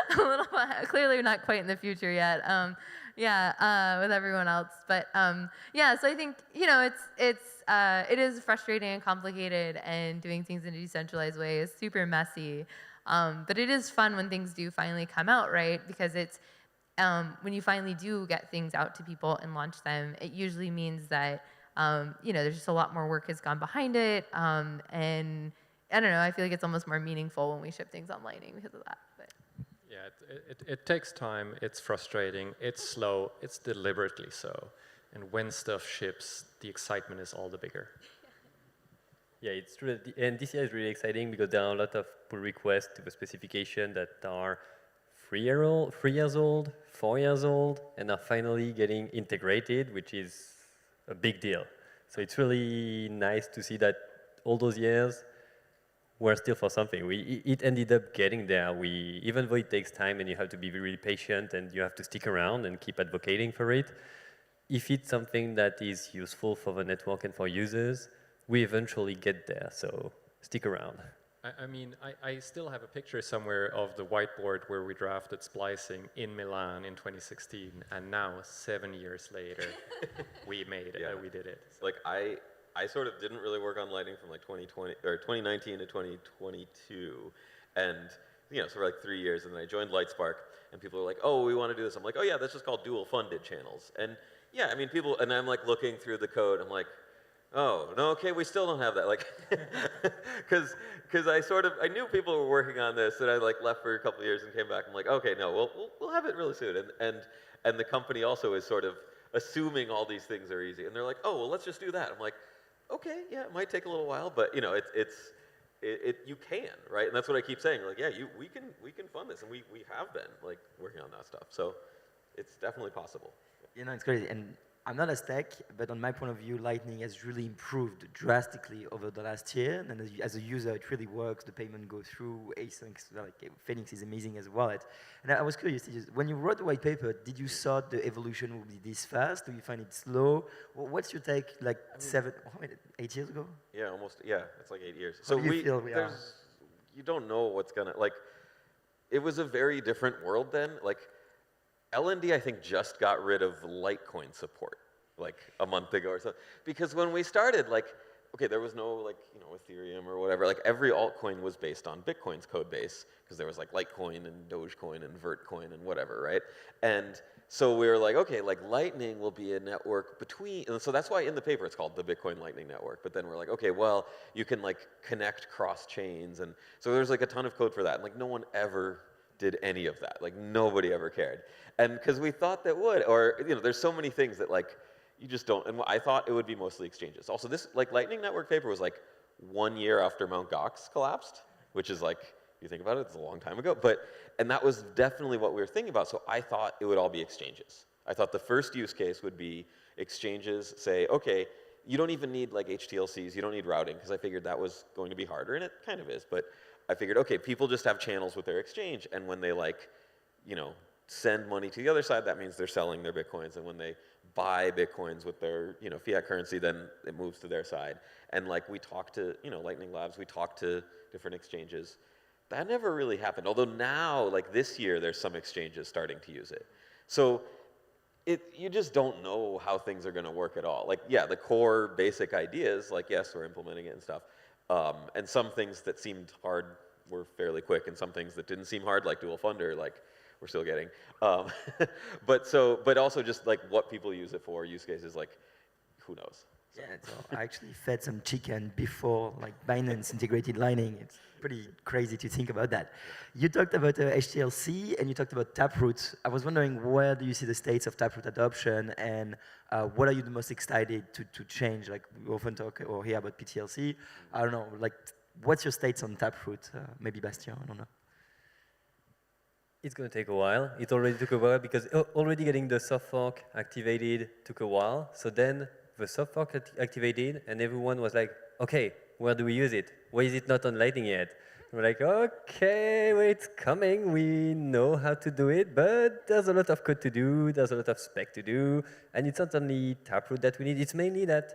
A little clearly not quite in the future yet. With everyone else, but so I think it is frustrating and complicated, and doing things in a decentralized way is super messy. But it is fun when things do finally come out, right? Because it's when you finally do get things out to people and launch them, it usually means that there's just a lot more work has gone behind it, and I don't know. I feel like it's almost more meaningful when we ship things on Lightning because of that. But. Yeah, it takes time, it's frustrating, it's slow, it's deliberately so. And when stuff ships, the excitement is all the bigger. Yeah, it's true. And this year is really exciting because there are a lot of pull requests to the specification that are 3 years old, 4 years old, and are finally getting integrated, which is a big deal. So it's really nice to see that all those years we're still for something. It ended up getting there. Even though it takes time and you have to be really patient and you have to stick around and keep advocating for it, if it's something that is useful for the network and for users, we eventually get there. So stick around. I still have a picture somewhere of the whiteboard where we drafted splicing in Milan in 2016, and now 7 years later, we made it. We did it. Like I sort of didn't really work on Lightning from like 2019 to 2022, and so for like 3 years, and then I joined Lightspark, and people were like, "Oh, we want to do this." I'm like, "Oh yeah, that's just called dual funded channels." And yeah, I mean, people, and I'm like looking through the code, I'm like, "Oh no, okay, we still don't have that," like, because I knew people were working on this, and I like left for a couple of years and came back. I'm like, "Okay, no, we'll have it really soon," and the company also is sort of assuming all these things are easy, and they're like, "Oh, well, let's just do that." I'm like, okay, yeah, it might take a little while, but you can, right? And that's what I keep saying. Like, yeah, we can fund this, and we have been like working on that stuff. So it's definitely possible. It's crazy. And I'm not as tech, but on my point of view, Lightning has really improved drastically over the last year. And as a user, it really works. The payment goes through async. Like Phoenix is amazing as a wallet. And I was curious, when you wrote the white paper, did you thought the evolution would be this fast? Do you find it slow? What's your take? Like 8 years ago? Yeah, almost. Yeah, it's like 8 years. How do you feel we are? You don't know what's gonna like. It was a very different world then. Like, LND, I think, just got rid of Litecoin support like a month ago or so. Because when we started, like, okay, there was no like, you know, Ethereum or whatever. Like every altcoin was based on Bitcoin's code base because there was like Litecoin and Dogecoin and Vertcoin and whatever, right? And so we were like, okay, like Lightning will be a network between, and so that's why in the paper it's called the Bitcoin Lightning Network. But then we're like, okay, well, you can like connect cross chains, and so there's like a ton of code for that. And like no one ever did any of that. Like nobody ever cared. And because we thought that would, or you know, there's so many things that like you just don't. And I thought it would be mostly exchanges. Also, this like Lightning Network paper was like 1 year after Mt. Gox collapsed, which is like, if you think about it, it's a long time ago. And that was definitely what we were thinking about. So I thought it would all be exchanges. I thought the first use case would be exchanges say, okay, you don't even need like HTLCs, you don't need routing, because I figured that was going to be harder, and it kind of is. But I figured, okay, people just have channels with their exchange, and when they like, you know, send money to the other side, that means they're selling their Bitcoins, and when they buy Bitcoins with their, you know, fiat currency, then it moves to their side. And like we talked to, you know, Lightning Labs, we talked to different exchanges. That never really happened. Although now, like this year, there's some exchanges starting to use it. So you just don't know how things are going to work at all. Like, yeah, the core basic ideas, like, yes, we're implementing it and stuff. And some things that seemed hard were fairly quick, and some things that didn't seem hard, like dual funder, like we're still getting. But also just like what people use it for, use cases, like who knows? So. Yeah, so I actually fed some chicken before like Binance integrated Lightning. It's pretty crazy to think about that. You talked about HTLC and you talked about Taproot. I was wondering, where do you see the states of Taproot adoption, and what are you the most excited to change? Like we often talk or hear about PTLC. I don't know, like what's your states on Taproot? Maybe Bastien, I don't know. It's going to take a while. It already took a while because already getting the soft fork activated took a while. So then the soft fork activated, and everyone was like, okay, where do we use it? Why is it not on Lightning yet? We're like, okay, well, it's coming. We know how to do it, but there's a lot of code to do. There's a lot of spec to do. And it's not only Taproot that we need. It's mainly that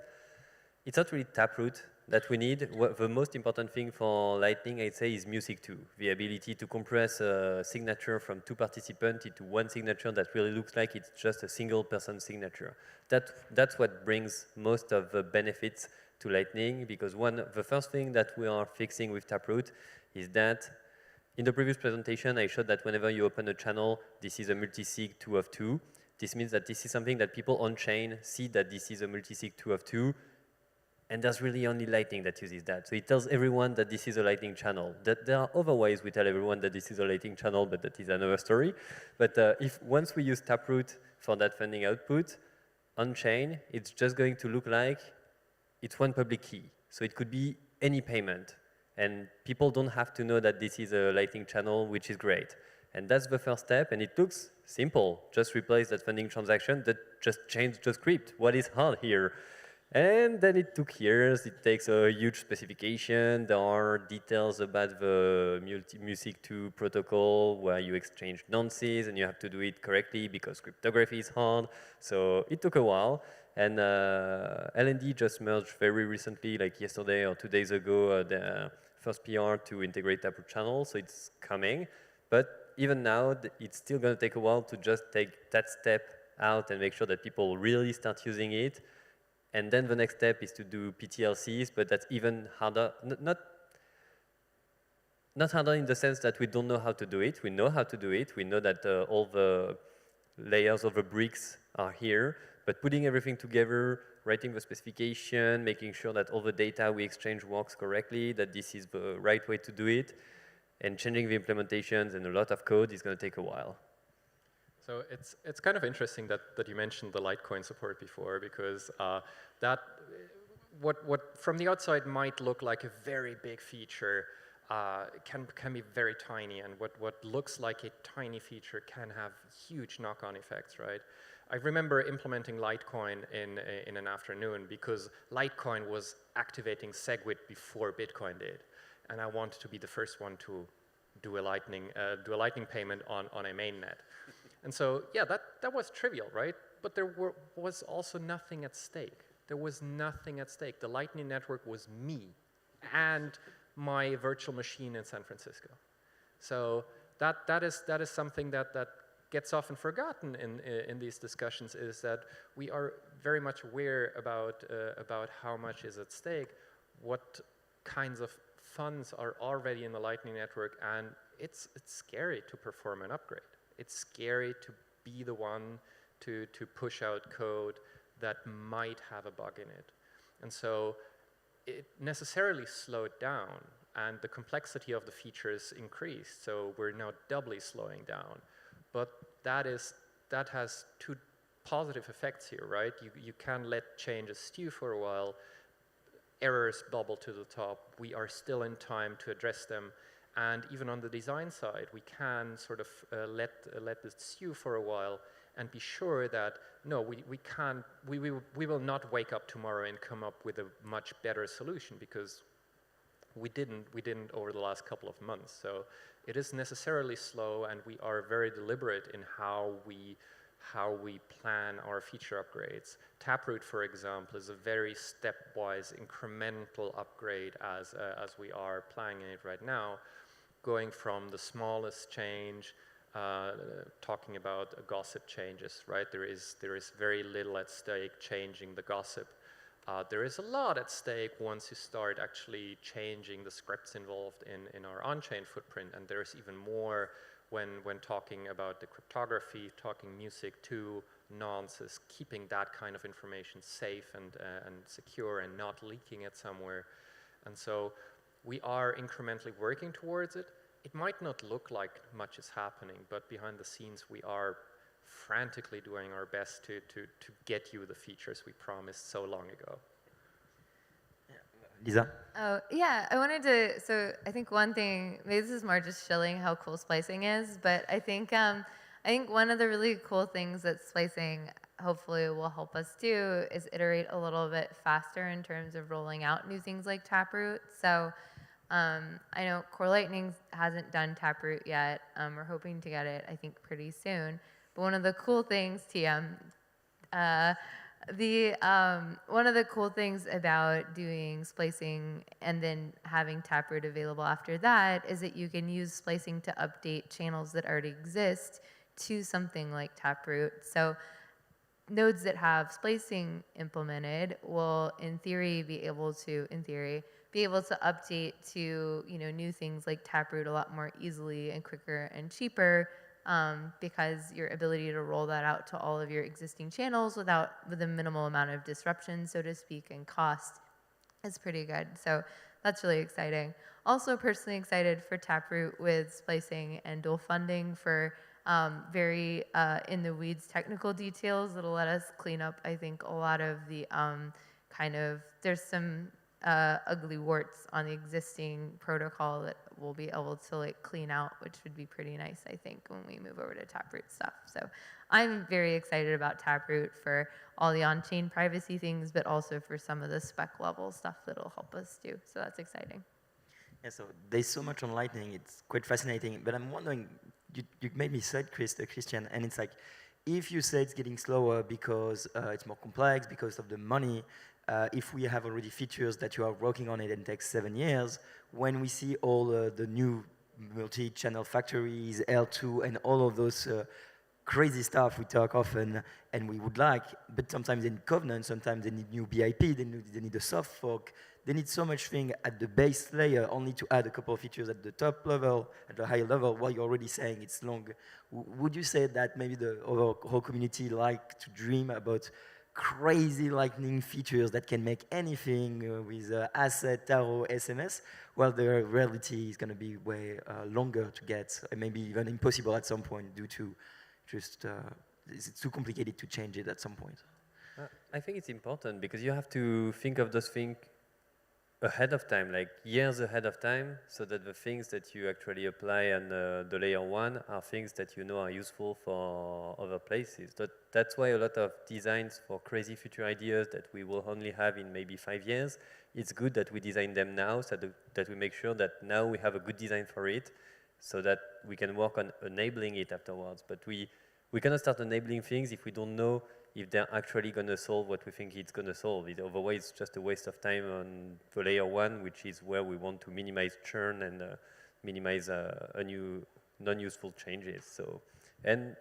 it's not really Taproot that we need. The most important thing for Lightning, I'd say, is music too. The ability to compress a signature from 2 participants into one signature that really looks like it's just a single person signature. That's what brings most of the benefits to Lightning, because the first thing that we are fixing with Taproot is that in the previous presentation, I showed that whenever you open a channel, this is a multisig 2 of 2. This means that this is something that people on-chain see that this is a multisig 2 of 2. And there's really only Lightning that uses that. So it tells everyone that this is a Lightning channel. That there are other ways we tell everyone that this is a Lightning channel, but that is another story. But once we use Taproot for that funding output, on-chain, it's just going to look like it's one public key. So it could be any payment. And people don't have to know that this is a Lightning channel, which is great. And that's the first step, and it looks simple. Just replace that funding transaction, that just change the script. What is hard here? And then it took years. It takes a huge specification. There are details about the MUSIC2 protocol where you exchange nonces and you have to do it correctly because cryptography is hard. So it took a while. And LND just merged very recently, like yesterday or 2 days ago, the first PR to integrate Taproot channel. So it's coming. But even now, it's still going to take a while to just take that step out and make sure that people really start using it. And then the next step is to do PTLCs, but that's even harder. Not harder in the sense that we don't know how to do it. We know how to do it. We know that all the layers of the bricks are here. But putting everything together, writing the specification, making sure that all the data we exchange works correctly, that this is the right way to do it, and changing the implementations and a lot of code is going to take a while. So it's kind of interesting that you mentioned the Litecoin support before, because what from the outside might look like a very big feature can be very tiny, and what looks like a tiny feature can have huge knock-on effects, right? I remember implementing Litecoin in an afternoon because Litecoin was activating SegWit before Bitcoin did, and I wanted to be the first one to do a Lightning payment on a mainnet. And so, yeah, that was trivial, right? But there was also nothing at stake. There was nothing at stake. The Lightning Network was me and my virtual machine in San Francisco. So that is something that gets often forgotten in these discussions is that we are very much aware about how much is at stake, what kinds of funds are already in the Lightning Network, and it's scary to perform an upgrade. It's scary to be the one to push out code that might have a bug in it. And so it necessarily slowed down, and the complexity of the features increased, so we're now doubly slowing down. But that has two positive effects here, right? You can let changes stew for a while, errors bubble to the top, we are still in time to address them, and even on the design side, we can sort of let this stew for a while and be sure that, no, we will not wake up tomorrow and come up with a much better solution, because we didn't over the last couple of months. So it is necessarily slow, and we are very deliberate in how we plan our feature upgrades. Taproot, for example, is a very stepwise, incremental upgrade as we are planning it right now, going from the smallest change, talking about gossip changes, right? There is very little at stake changing the gossip. There is a lot at stake once you start actually changing the scripts involved in our on-chain footprint, and there's even more when talking about the cryptography, talking music to nonces, keeping that kind of information safe and secure and not leaking it somewhere. And so we are incrementally working towards it. It might not look like much is happening, but behind the scenes we are frantically doing our best to get you the features we promised so long ago. Lisa? Oh, yeah, I wanted to, so I think one thing, maybe this is more just shilling how cool splicing is, but I think one of the really cool things that splicing hopefully will help us do is iterate a little bit faster in terms of rolling out new things like Taproot. So I know Core Lightning hasn't done Taproot yet. We're hoping to get it, I think, pretty soon. But one of the cool things, TM, one of the cool things about doing splicing and then having Taproot available after that is that you can use splicing to update channels that already exist to something like Taproot. So nodes that have splicing implemented will, in theory, be able to update to new things like Taproot a lot more easily and quicker and cheaper. Because your ability to roll that out to all of your existing channels with a minimal amount of disruption, so to speak, and cost is pretty good. So that's really exciting. Also personally excited for Taproot with splicing and dual funding for very in the weeds technical details that'll let us clean up, I think, a lot of the there's some ugly warts on the existing protocol that we'll be able to clean out, which would be pretty nice, I think, when we move over to Taproot stuff. So I'm very excited about Taproot for all the on-chain privacy things, but also for some of the spec level stuff that'll help us do. So that's exciting. Yeah, so there's so much on Lightning, it's quite fascinating, but I'm wondering, you made me say it, Christian, and it's like, if you say it's getting slower because it's more complex, because of the money, if we have already features that you are working on it and it takes 7 years, when we see all the new multi-channel factories, L2, and all of those crazy stuff we talk often and we would like, but sometimes they need covenants, sometimes they need new BIP, they need a soft fork, they need so much thing at the base layer only to add a couple of features at the top level, at the higher level, while you're already saying it's long. Would you say that maybe the whole community like to dream about crazy Lightning features that can make anything with asset, tarot, SMS, well, the reality is going to be way longer to get, and maybe even impossible at some point due to just, it's too complicated to change it at some point. I think it's important because you have to think of those things ahead of time, like years ahead of time, so that the things that you actually apply on the layer 1 are things that you know are useful for other places. That's why a lot of designs for crazy future ideas that we will only have in maybe 5 years, it's good that we design them now, so that we make sure that now we have a good design for it, so that we can work on enabling it afterwards. But we cannot start enabling things if we don't know if they're actually going to solve what we think it's going to solve. Otherwise, it's just a waste of time on the layer 1, which is where we want to minimize churn and minimize new non-useful changes. So, and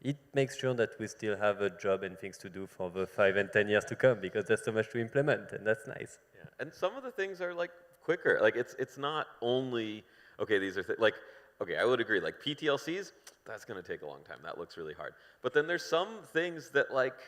it makes sure that we still have a job and things to do for the 5 and 10 years to come, because there's so much to implement, and that's nice. Yeah. And some of the things are like quicker. Like it's not only, okay, these are like, okay, I would agree, like PTLCs, that's gonna take a long time. That looks really hard. But then there's some things that like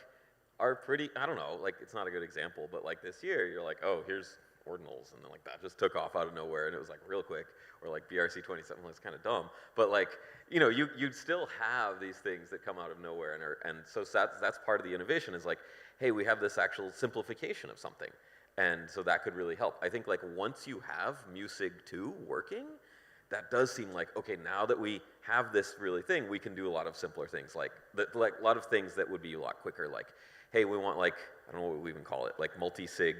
are pretty, I don't know, like it's not a good example, but like this year, you're like, oh, here's ordinals, and then like that just took off out of nowhere, and it was like real quick, or like BRC27 was kind of dumb, but like, you know, you'd still have these things that come out of nowhere, and so that's part of the innovation is like, hey, we have this actual simplification of something, and so that could really help. I think like once you have Musig 2 working, that does seem like, okay, now that we have this really thing, we can do a lot of simpler things, like a lot of things that would be a lot quicker, like, hey, we want like, I don't know what we even call it, like multi-sig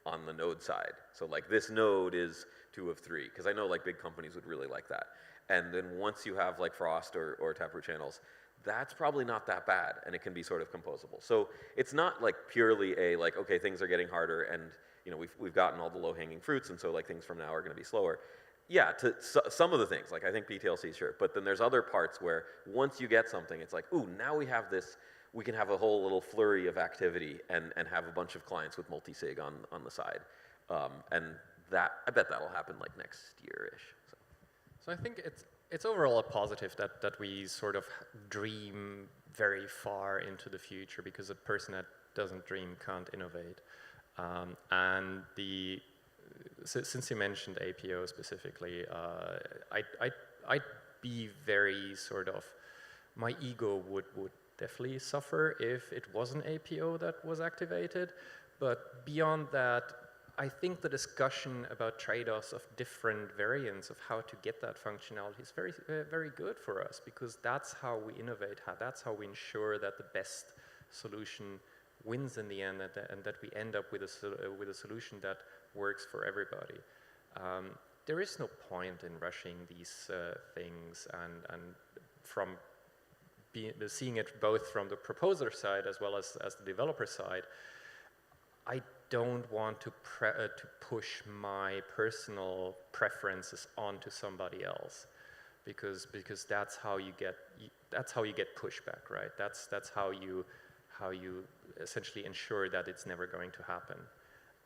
on the node side. So like this node is 2 of 3, because I know like big companies would really like that. And then once you have like Frost or Taproot channels, that's probably not that bad, and it can be sort of composable. So it's not like purely a like, okay, things are getting harder, and you know we've gotten all the low-hanging fruits, and so like things from now are going to be slower. Yeah, to some of the things, like I think PTLC, sure, but then there's other parts where once you get something, it's like, ooh, now we have this, we can have a whole little flurry of activity and have a bunch of clients with multi-sig on the side. And that, I bet that'll happen like next year-ish. So I think it's overall a positive that we sort of dream very far into the future, because a person that doesn't dream can't innovate. And since you mentioned APO specifically, I'd be very sort of, my ego would definitely suffer if it was an APO that was activated. But beyond that, I think the discussion about trade-offs of different variants of how to get that functionality is very, very good for us, because that's how we innovate, that's how we ensure that the best solution wins in the end, and that we end up with a solution that works for everybody. There is no point in rushing these things, and from seeing it both from the proposer side as well as the developer side, I don't want to push my personal preferences onto somebody else, because that's how you get pushback, right? That's how you essentially ensure that it's never going to happen.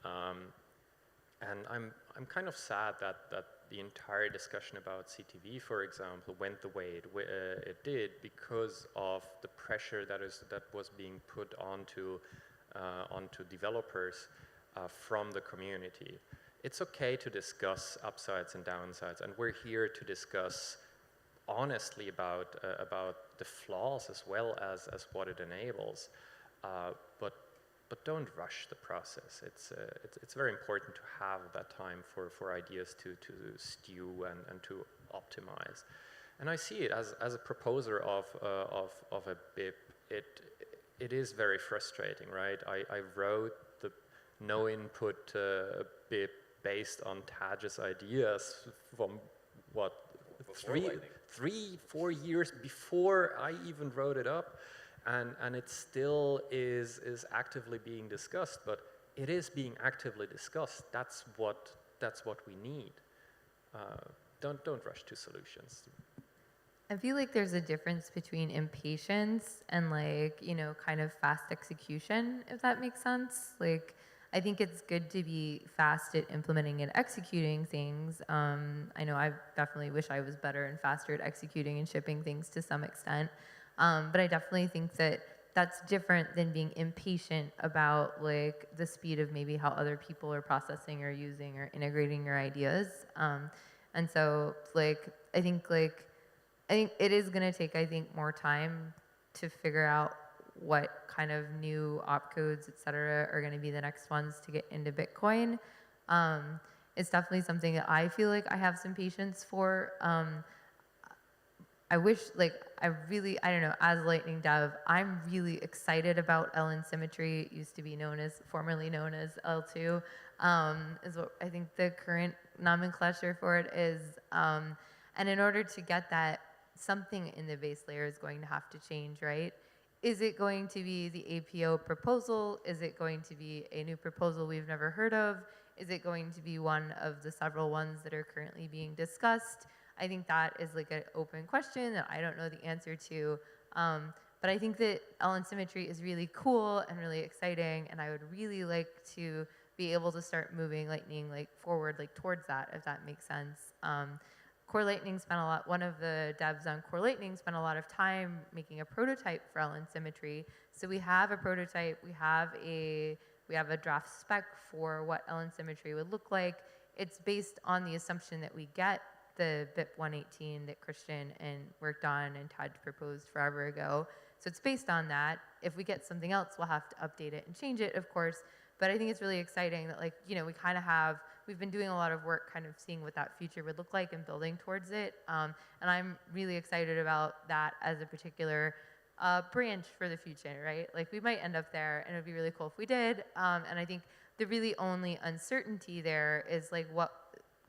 And I'm kind of sad that the entire discussion about CTV, for example, went the way it did, because of the pressure that was being put onto developers from the community. It's okay to discuss upsides and downsides, and we're here to discuss honestly about the flaws as well as what it enables. But don't rush the process. It's very important to have that time for ideas to stew and to optimize. And I see it as a proposer of a BIP. It is very frustrating, right? I wrote the no input BIP based on Taj's ideas from what, 3-4 years before I even wrote it up. And it still is actively being discussed, but it is being actively discussed. That's what we need. Don't rush to solutions. I feel like there's a difference between impatience and kind of fast execution, if that makes sense. Like, I think it's good to be fast at implementing and executing things. I know I definitely wish I was better and faster at executing and shipping things to some extent. But I definitely think that that's different than being impatient about the speed of maybe how other people are processing or using or integrating your ideas. And so I think it is going to take more time to figure out what kind of new opcodes, et cetera, are going to be the next ones to get into Bitcoin. It's definitely something that I feel like I have some patience for. I wish, I don't know, as a Lightning dev, I'm really excited about LN symmetry. It used to be formerly known as L2, is what I think the current nomenclature for it is. And in order to get that, something in the base layer is going to have to change, right? Is it going to be the APO proposal? Is it going to be a new proposal we've never heard of? Is it going to be one of the several ones that are currently being discussed? I think that is an open question that I don't know the answer to. But I think that LN symmetry is really cool and really exciting, and I would really like to be able to start moving Lightning forward towards that, if that makes sense. Core Lightning spent a lot, one of the devs on Core Lightning spent a lot of time making a prototype for LN symmetry. So we have a prototype, we have a draft spec for what LN symmetry would look like. It's based on the assumption that we get the BIP 118 that Christian worked on and Tad proposed forever ago. So it's based on that. If we get something else, we'll have to update it and change it, of course. But I think it's really exciting that, we've been doing a lot of work kind of seeing what that future would look like and building towards it. And I'm really excited about that as a particular branch for the future, right? We might end up there, and it would be really cool if we did. And I think the really only uncertainty there is what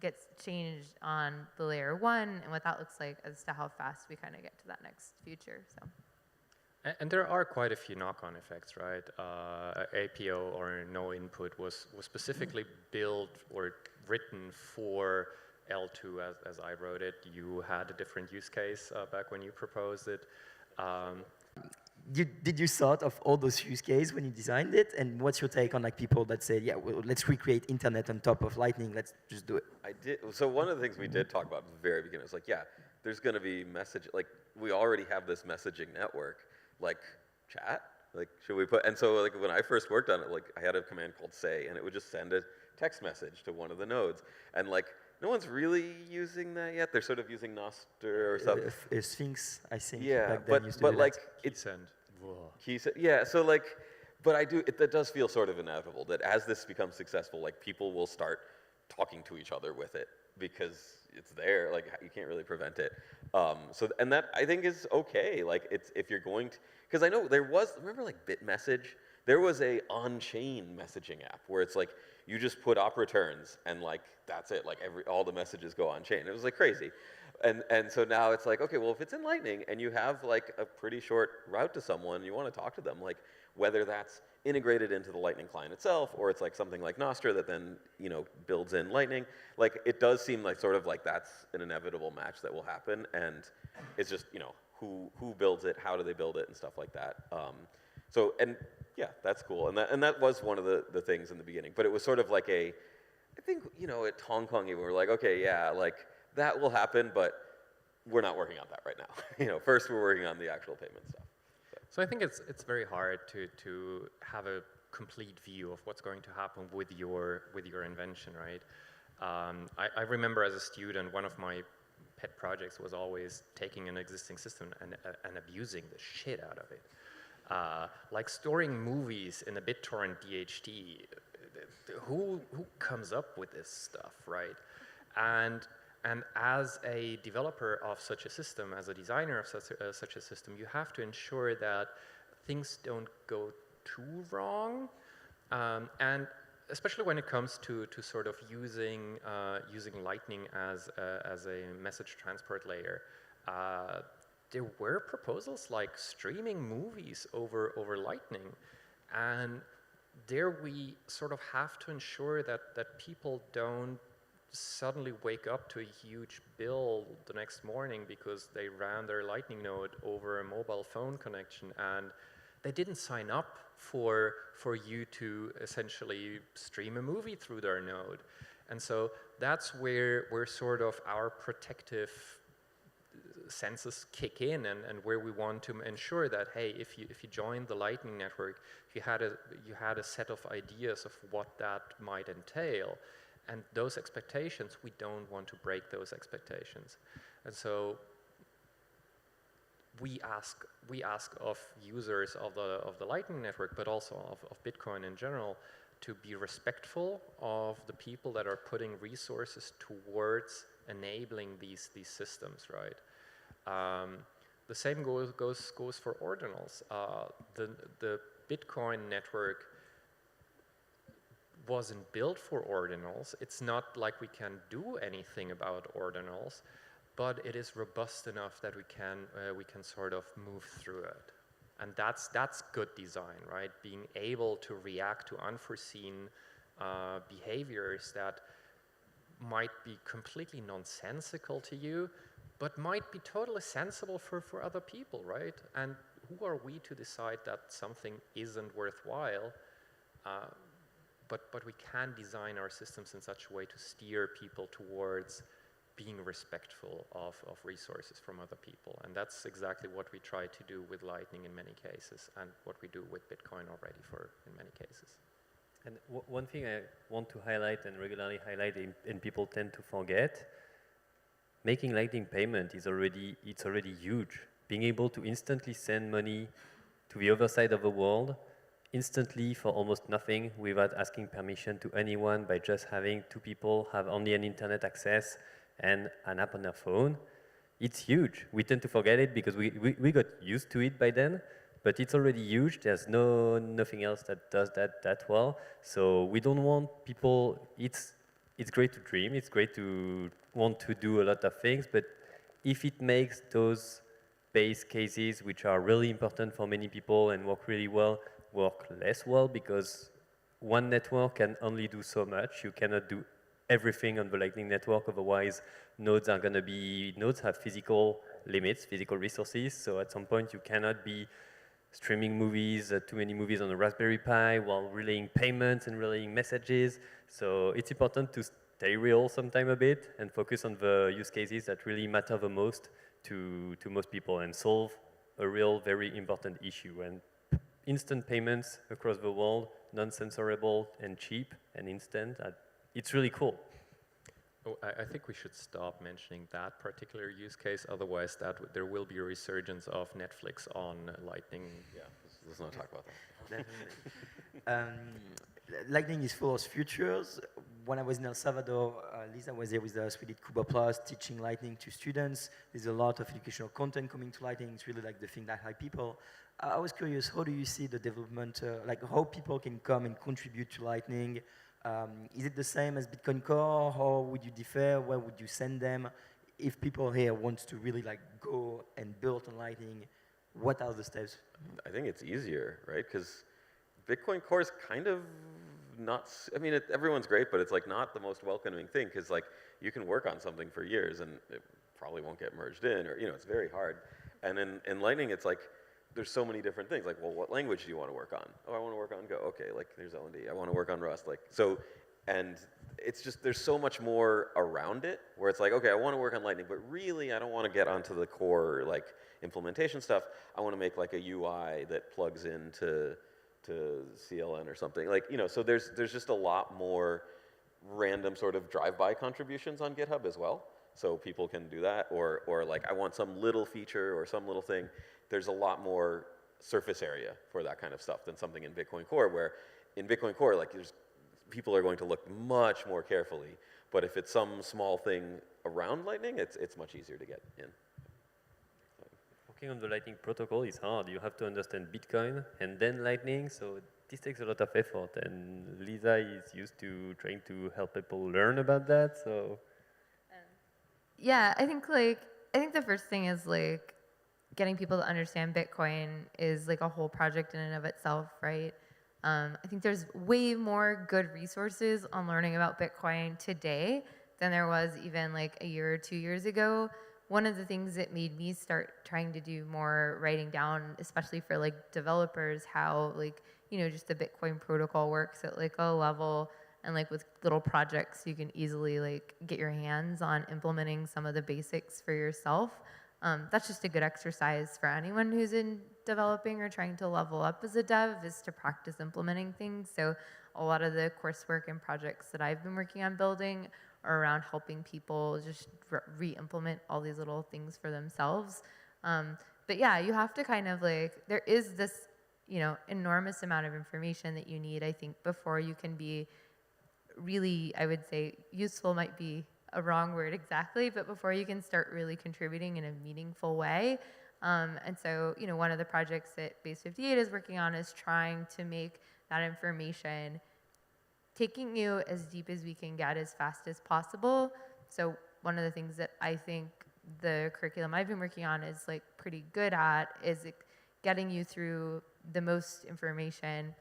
gets changed on the layer 1 and what that looks like as to how fast we kind of get to that next future. So. And there are quite a few knock-on effects, right? APO, or no input, was specifically built or written for L2 as I wrote it. You had a different use case back when you proposed it. Did you thought of all those use cases when you designed it? And what's your take on people that say, yeah, well, let's recreate internet on top of Lightning, let's just do it? I did. So one of the things we did talk about at the very beginning was yeah, there's going to be we already have this messaging network. Chat, should we put, and so when I first worked on it, I had a command called say, and it would just send a text message to one of the nodes, and no one's really using that yet. They're sort of using Nostr or something. Sphinx, I think. Yeah, back then used to do but that. Key send. Key send, yeah. So but that does feel sort of inevitable that as this becomes successful, people will start talking to each other with it because it's there. You can't really prevent it. And that I think is okay. It's if you're going to, because I know remember BitMessage? There was a on-chain messaging app where it's you just put op returns and that's it. All the messages go on chain. It was crazy. And so now it's okay, well, if it's in Lightning and you have a pretty short route to someone, you want to talk to them, whether that's integrated into the Lightning client itself, or it's something like Nostr that then builds in Lightning. It does seem sort of that's an inevitable match that will happen, and it's just who builds it, how do they build it, and stuff like that. And yeah, that's cool, and that was one of the things in the beginning, but it was sort of I think at Hong Kong we were okay, yeah, that will happen, but we're not working on that right now. First we're working on the actual payment stuff. So I think it's very hard to have a complete view of what's going to happen with your invention, right? I remember as a student, one of my pet projects was always taking an existing system and abusing the shit out of it. Storing movies in a BitTorrent DHT. Who comes up with this stuff, right? And as a developer of such a system, as a designer of such a system, you have to ensure that things don't go too wrong, and especially when it comes to sort of using Lightning as a message transport layer. There were proposals like streaming movies over Lightning, and there we sort of have to ensure that people don't suddenly wake up to a huge bill the next morning because they ran their Lightning node over a mobile phone connection and they didn't sign up for you to essentially stream a movie through their node. And so that's where sort of our protective senses kick in, and where we want to ensure that, hey, if you join the Lightning network, you had a set of ideas of what that might entail. And those expectations, we don't want to break those expectations. And so we ask of users of the Lightning network, but also of Bitcoin in general, to be respectful of the people that are putting resources towards enabling these systems, right? The same goes for ordinals. The Bitcoin network wasn't built for ordinals. It's not like we can do anything about ordinals, but it is robust enough that we can sort of move through it. And that's good design, right? Being able to react to unforeseen behaviors that might be completely nonsensical to you, but might be totally sensible for other people, right? And who are we to decide that something isn't worthwhile? But we can design our systems in such a way to steer people towards being respectful of resources from other people. And that's exactly what we try to do with Lightning in many cases, and what we do with Bitcoin already in many cases. And one thing I want to highlight and regularly highlight, and people tend to forget, making Lightning payment it's already huge. Being able to instantly send money to the other side of the world, instantly for almost nothing, without asking permission to anyone, by just having two people have only an internet access and an app on their phone, it's huge. We tend to forget it because we got used to it by then, but it's already huge. There's nothing else that does that well. So we don't want people, it's great to dream, it's great to want to do a lot of things, but if it makes those base cases, which are really important for many people and work really well, work less well, because one network can only do so much. You cannot do everything on the Lightning Network, otherwise nodes have physical limits, physical resources, so at some point you cannot be streaming movies, too many movies on a Raspberry Pi while relaying payments and relaying messages. So it's important to stay real sometime a bit and focus on the use cases that really matter the most to most people and solve a real, very important issue. And instant payments across the world, non-censorable and cheap and instant, it's really cool. Oh, I think we should stop mentioning that particular use case, otherwise there will be a resurgence of Netflix on Lightning. Yeah, let's not talk about that. Lightning is full of futures. When I was in El Salvador, Lisa was there with us. We did Cuba Plus, teaching Lightning to students. There's a lot of educational content coming to Lightning. It's really like the thing that hype people. I was curious, how do you see the development, like how people can come and contribute to Lightning? Is it the same as Bitcoin Core? How would you differ? Where would you send them? If people here want to really like go and build on Lightning, what are the steps? I think it's easier, right? Because Bitcoin Core is kind of not, I mean, everyone's great, but it's like not the most welcoming thing, because like you can work on something for years and it probably won't get merged in, or, you know, it's very hard. And in Lightning, it's like, there's so many different things. Like, well, what language do you want to work on? Oh, I want to work on Go. Okay, like there's L&D. I want to work on Rust. Like, so, and it's just, there's so much more around it where it's like, okay, I want to work on Lightning, but really I don't want to get onto the core like implementation stuff. I want to make like a UI that plugs into CLN or something. Like, you know, so there's just a lot more random sort of drive-by contributions on GitHub as well. So people can do that, or like I want some little feature or some little thing. There's a lot more surface area for that kind of stuff than something in Bitcoin Core, where in Bitcoin Core, like people are going to look much more carefully. But if it's some small thing around Lightning, it's much easier to get in. Working on the Lightning protocol is hard. You have to understand Bitcoin and then Lightning, so this takes a lot of effort. And Lisa is used to trying to help people learn about that, so. Yeah, I think the first thing is like getting people to understand Bitcoin is like a whole project in and of itself, right? I think there's way more good resources on learning about Bitcoin today than there was even like a year or 2 years ago. One of the things that made me start trying to do more writing down, especially for like developers, how like, you know, just the Bitcoin protocol works at like a level, and like with little projects, you can easily like get your hands on implementing some of the basics for yourself. That's just a good exercise for anyone who's in developing or trying to level up as a dev, is to practice implementing things. So a lot of the coursework and projects that I've been working on building are around helping people just re-implement all these little things for themselves. But yeah, you have to kind of like, there is this, you know, enormous amount of information that you need, I think, before you can be really, I would say, useful might be a wrong word exactly, but before you can start really contributing in a meaningful way. And so, you know, one of the projects that Base 58 is working on is trying to make that information, taking you as deep as we can get as fast as possible. So one of the things that I think the curriculum I've been working on is like pretty good at is getting you through the most information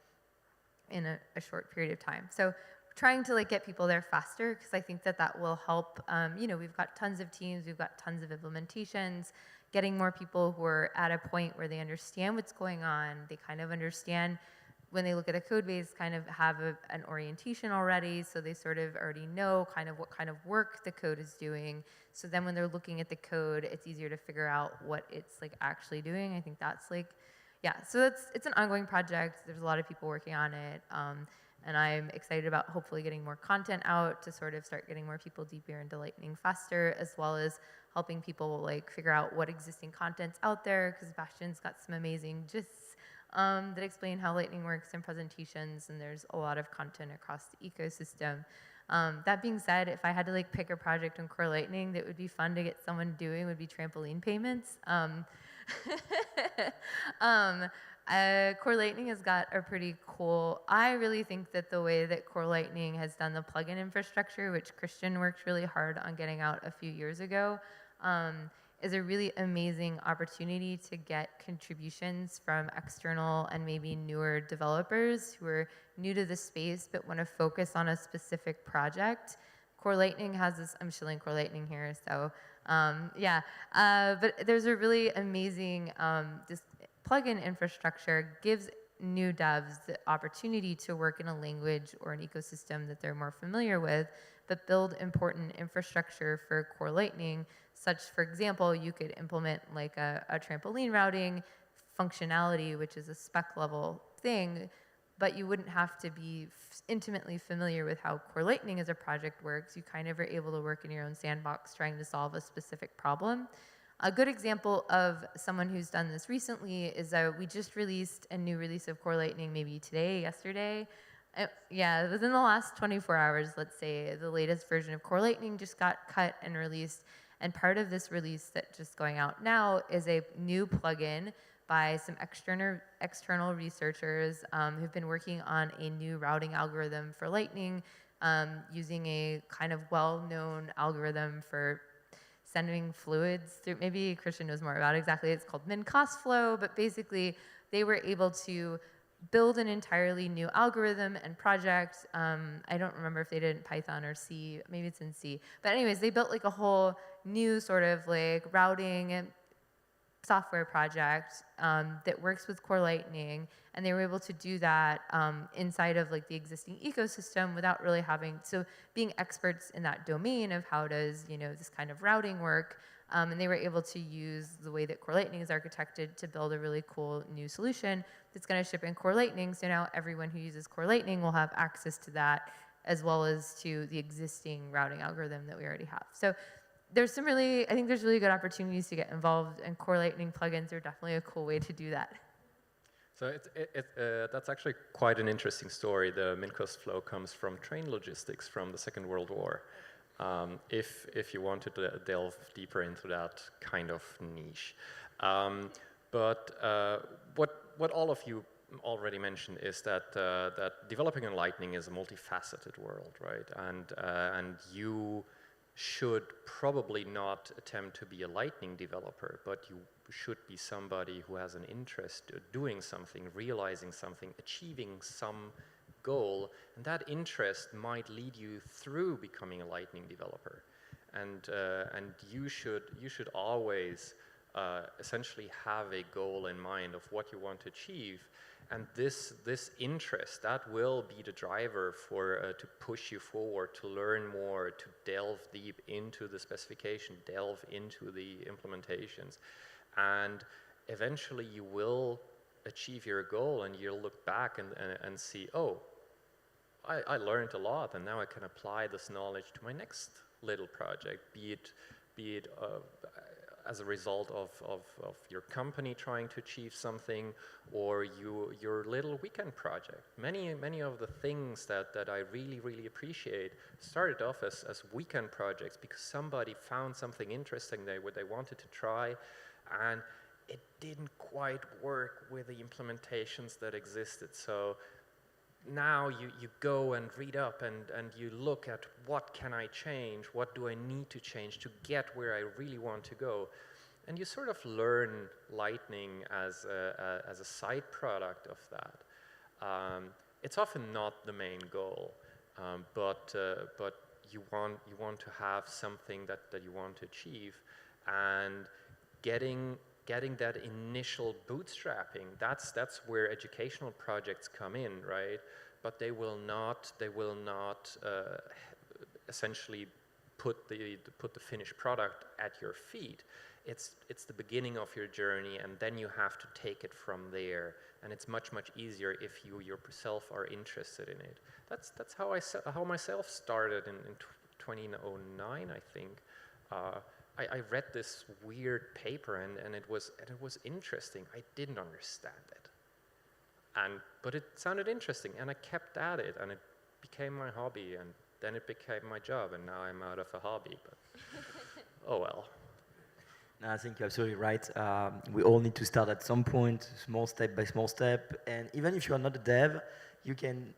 in a short period of time. So trying to like get people there faster, because I think that will help. You know, we've got tons of teams, we've got tons of implementations. getting more people who are at a point where they understand what's going on, they kind of understand when they look at the code base, kind of have an orientation already, so they sort of already know kind of what kind of work the code is doing. So then when they're looking at the code, it's easier to figure out what it's like actually doing. I think that's like, yeah, so it's an ongoing project. There's a lot of people working on it. And I'm excited about hopefully getting more content out to sort of start getting more people deeper into Lightning faster, as well as helping people like figure out what existing content's out there, because Bastian's got some amazing gists that explain how Lightning works in presentations, and there's a lot of content across the ecosystem. That being said, if I had to like pick a project on Core Lightning that would be fun to get someone doing, would be trampoline payments. Core Lightning has got a pretty cool, I really think that the way that Core Lightning has done the plugin infrastructure, which Christian worked really hard on getting out a few years ago, is a really amazing opportunity to get contributions from external and maybe newer developers who are new to the space but want to focus on a specific project. Core Lightning has this, I'm shilling Core Lightning here, so yeah. But there's a really amazing, this plugin infrastructure gives new devs the opportunity to work in a language or an ecosystem that they're more familiar with, but build important infrastructure for Core Lightning, such, for example, you could implement like a trampoline routing functionality, which is a spec level thing, but you wouldn't have to be intimately familiar with how Core Lightning as a project works. You kind of are able to work in your own sandbox trying to solve a specific problem. A good example of someone who's done this recently is we just released a new release of Core Lightning maybe today, yesterday. Yeah, within the last 24 hours, let's say, the latest version of Core Lightning just got cut and released. And part of this release that's just going out now is a new plugin by some external researchers who've been working on a new routing algorithm for Lightning using a kind of well-known algorithm for sending fluids through. Maybe Christian knows more about it exactly. It's called min cost flow, but basically they were able to build an entirely new algorithm and project. I don't remember if they did it in Python or C, maybe it's in C. But anyways, they built like a whole new sort of like routing software project that works with Core Lightning, and they were able to do that inside of like the existing ecosystem without really having, so being experts in that domain of how does, you know, this kind of routing work, and they were able to use the way that Core Lightning is architected to build a really cool new solution that's going to ship in Core Lightning, so now everyone who uses Core Lightning will have access to that as well as to the existing routing algorithm that we already have. So there's some really, I think there's really good opportunities to get involved, and Core Lightning plugins are definitely a cool way to do that. So that's actually quite an interesting story. The min cost flow comes from train logistics from the Second World War. If you wanted to delve deeper into that kind of niche. What all of you already mentioned is that that developing in Lightning is a multifaceted world, right? And you should probably not attempt to be a Lightning developer, but you should be somebody who has an interest in doing something, realizing something, achieving some goal, and that interest might lead you through becoming a Lightning developer. And you should always essentially have a goal in mind of what you want to achieve, and this interest, that will be the driver for to push you forward, to learn more, to delve deep into the specification, delve into the implementations, and eventually you will achieve your goal, and you'll look back and see, oh, I learned a lot, and now I can apply this knowledge to my next little project, be it as a result of your company trying to achieve something, or your little weekend project. Many of the things that I really appreciate started off as weekend projects because somebody found something interesting they wanted to try, and it didn't quite work with the implementations that existed. So now you go and read up and you look at what can I change, what do I need to change to get where I really want to go. And you sort of learn Lightning as a side product of that. It's often not the main goal, but you want to have something that you want to achieve. And getting that initial bootstrapping, that's where educational projects come in, right? But they will not essentially put the finished product at your feet. It's the beginning of your journey, and then you have to take it from there. And it's much easier if you yourself are interested in it. That's how myself started in 2009, I think. I read this weird paper, and it was interesting. I didn't understand it, but it sounded interesting, and I kept at it, and it became my hobby, and then it became my job, and now I'm out of a hobby. But oh well. No, I think you're absolutely right. We all need to start at some point, small step by small step. And even if you are not a dev, you can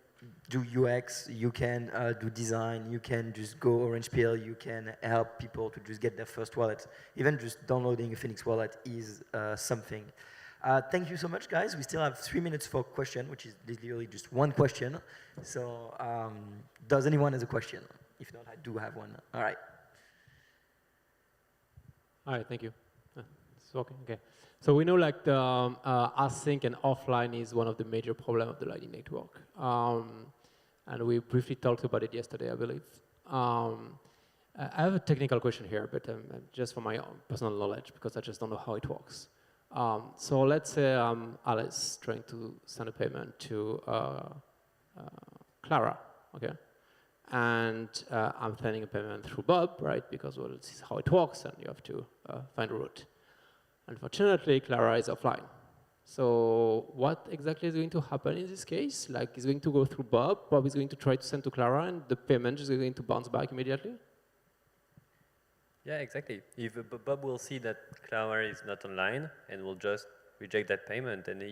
do UX, you can do design, you can just go orange pill, you can help people to just get their first wallet. Even just downloading a Phoenix wallet is something. Thank you so much, guys. We still have 3 minutes for question, which is literally just one question. So does anyone have a question? If not, I do have one. All right. All right, thank you. It's working, okay. So we know like the async and offline is one of the major problems of the Lightning Network. And we briefly talked about it yesterday, I believe. I have a technical question here, but just for my own personal knowledge, because I just don't know how it works. So let's say I'm Alice trying to send a payment to Clara, okay? And I'm sending a payment through Bob, right? Because, well, this is how it works, and you have to find a route. Unfortunately, Clara is offline. So what exactly is going to happen in this case? Like, it's going to go through Bob. Bob is going to try to send to Clara, and the payment is going to bounce back immediately? Yeah, exactly. If Bob will see that Clara is not online and will just reject that payment, and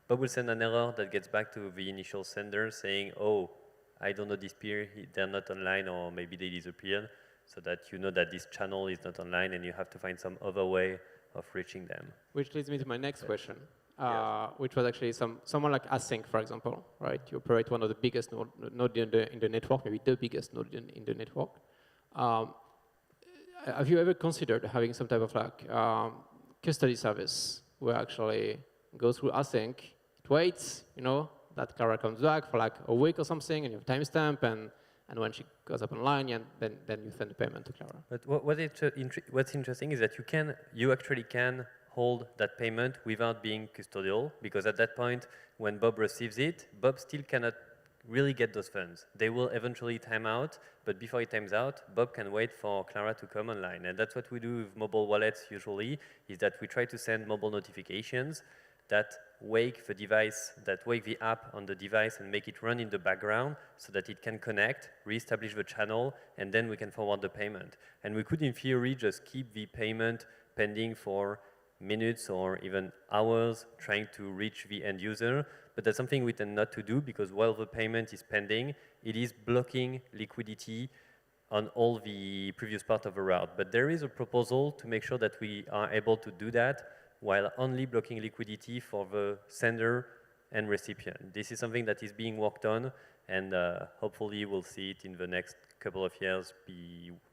Bob will send an error that gets back to the initial sender saying, oh, I don't know this peer, they're not online, or maybe they disappeared, so that you know that this channel is not online and you have to find some other way of reaching them. Which leads me to my next question, which was actually someone like Async, for example, right? You operate one of the biggest node in the network, maybe the biggest node in the network. Have you ever considered having some type of like custody service where actually goes through Async, it waits, you know, that Clara comes back for like a week or something, and you have a timestamp, and when she goes up online, and then you send the payment to Clara. But what's interesting is that you actually can hold that payment without being custodial, because at that point, when Bob receives it, Bob still cannot really get those funds. They will eventually time out, but before it times out, Bob can wait for Clara to come online. And that's what we do with mobile wallets usually, is that we try to send mobile notifications that wake the device, that wake the app on the device and make it run in the background so that it can connect, reestablish the channel, and then we can forward the payment. And we could, in theory, just keep the payment pending for minutes or even hours trying to reach the end user, but that's something we tend not to do because while the payment is pending, it is blocking liquidity on all the previous part of the route. But there is a proposal to make sure that we are able to do that while only blocking liquidity for the sender and recipient. This is something that is being worked on, and hopefully we'll see it in the next couple of years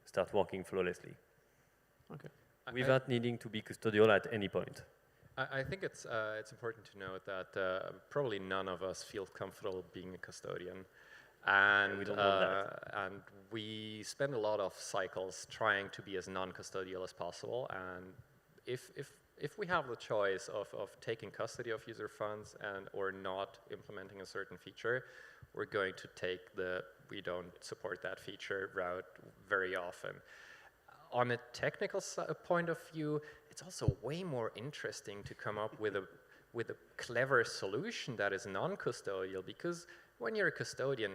start working flawlessly. Okay. Without needing to be custodial at any point. I think it's important to note that probably none of us feel comfortable being a custodian. And we don't want that. And we spend a lot of cycles trying to be as non-custodial as possible. And if we have the choice of taking custody of user funds or not implementing a certain feature, we're going to take the we don't support that feature route very often. On a technical point of view, it's also way more interesting to come up with a clever solution that is non-custodial, because when you're a custodian,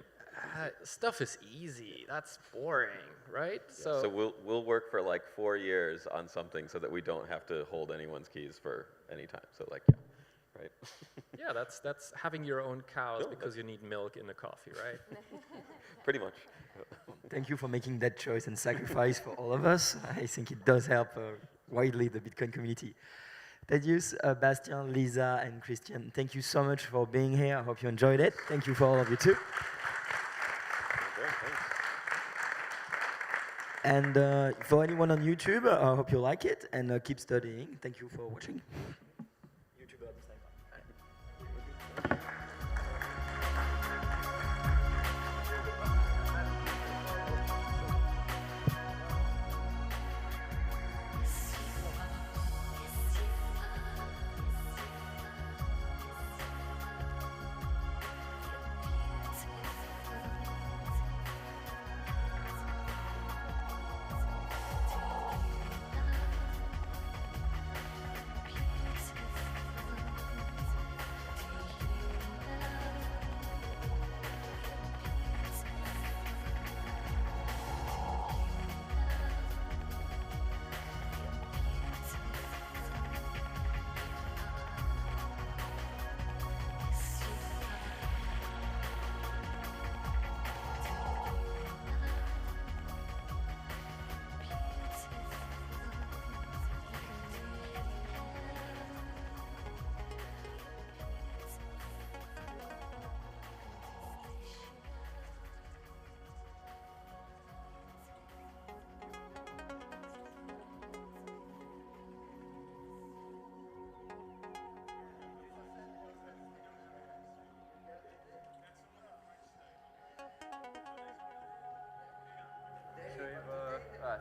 stuff is easy. That's boring, right? Yeah, so we'll work for like 4 years on something so that we don't have to hold anyone's keys for any time. So like, yeah, right? Yeah, that's having your own cows because you need milk in the coffee, right? Pretty much. Thank you for making that choice and sacrifice for all of us. I think it does help widely the Bitcoin community. Thaddeus, Bastien, Lisa, and Christian, thank you so much for being here. I hope you enjoyed it. Thank you for all of you too. And for anyone on YouTube, I hope you like it, and keep studying. Thank you for watching.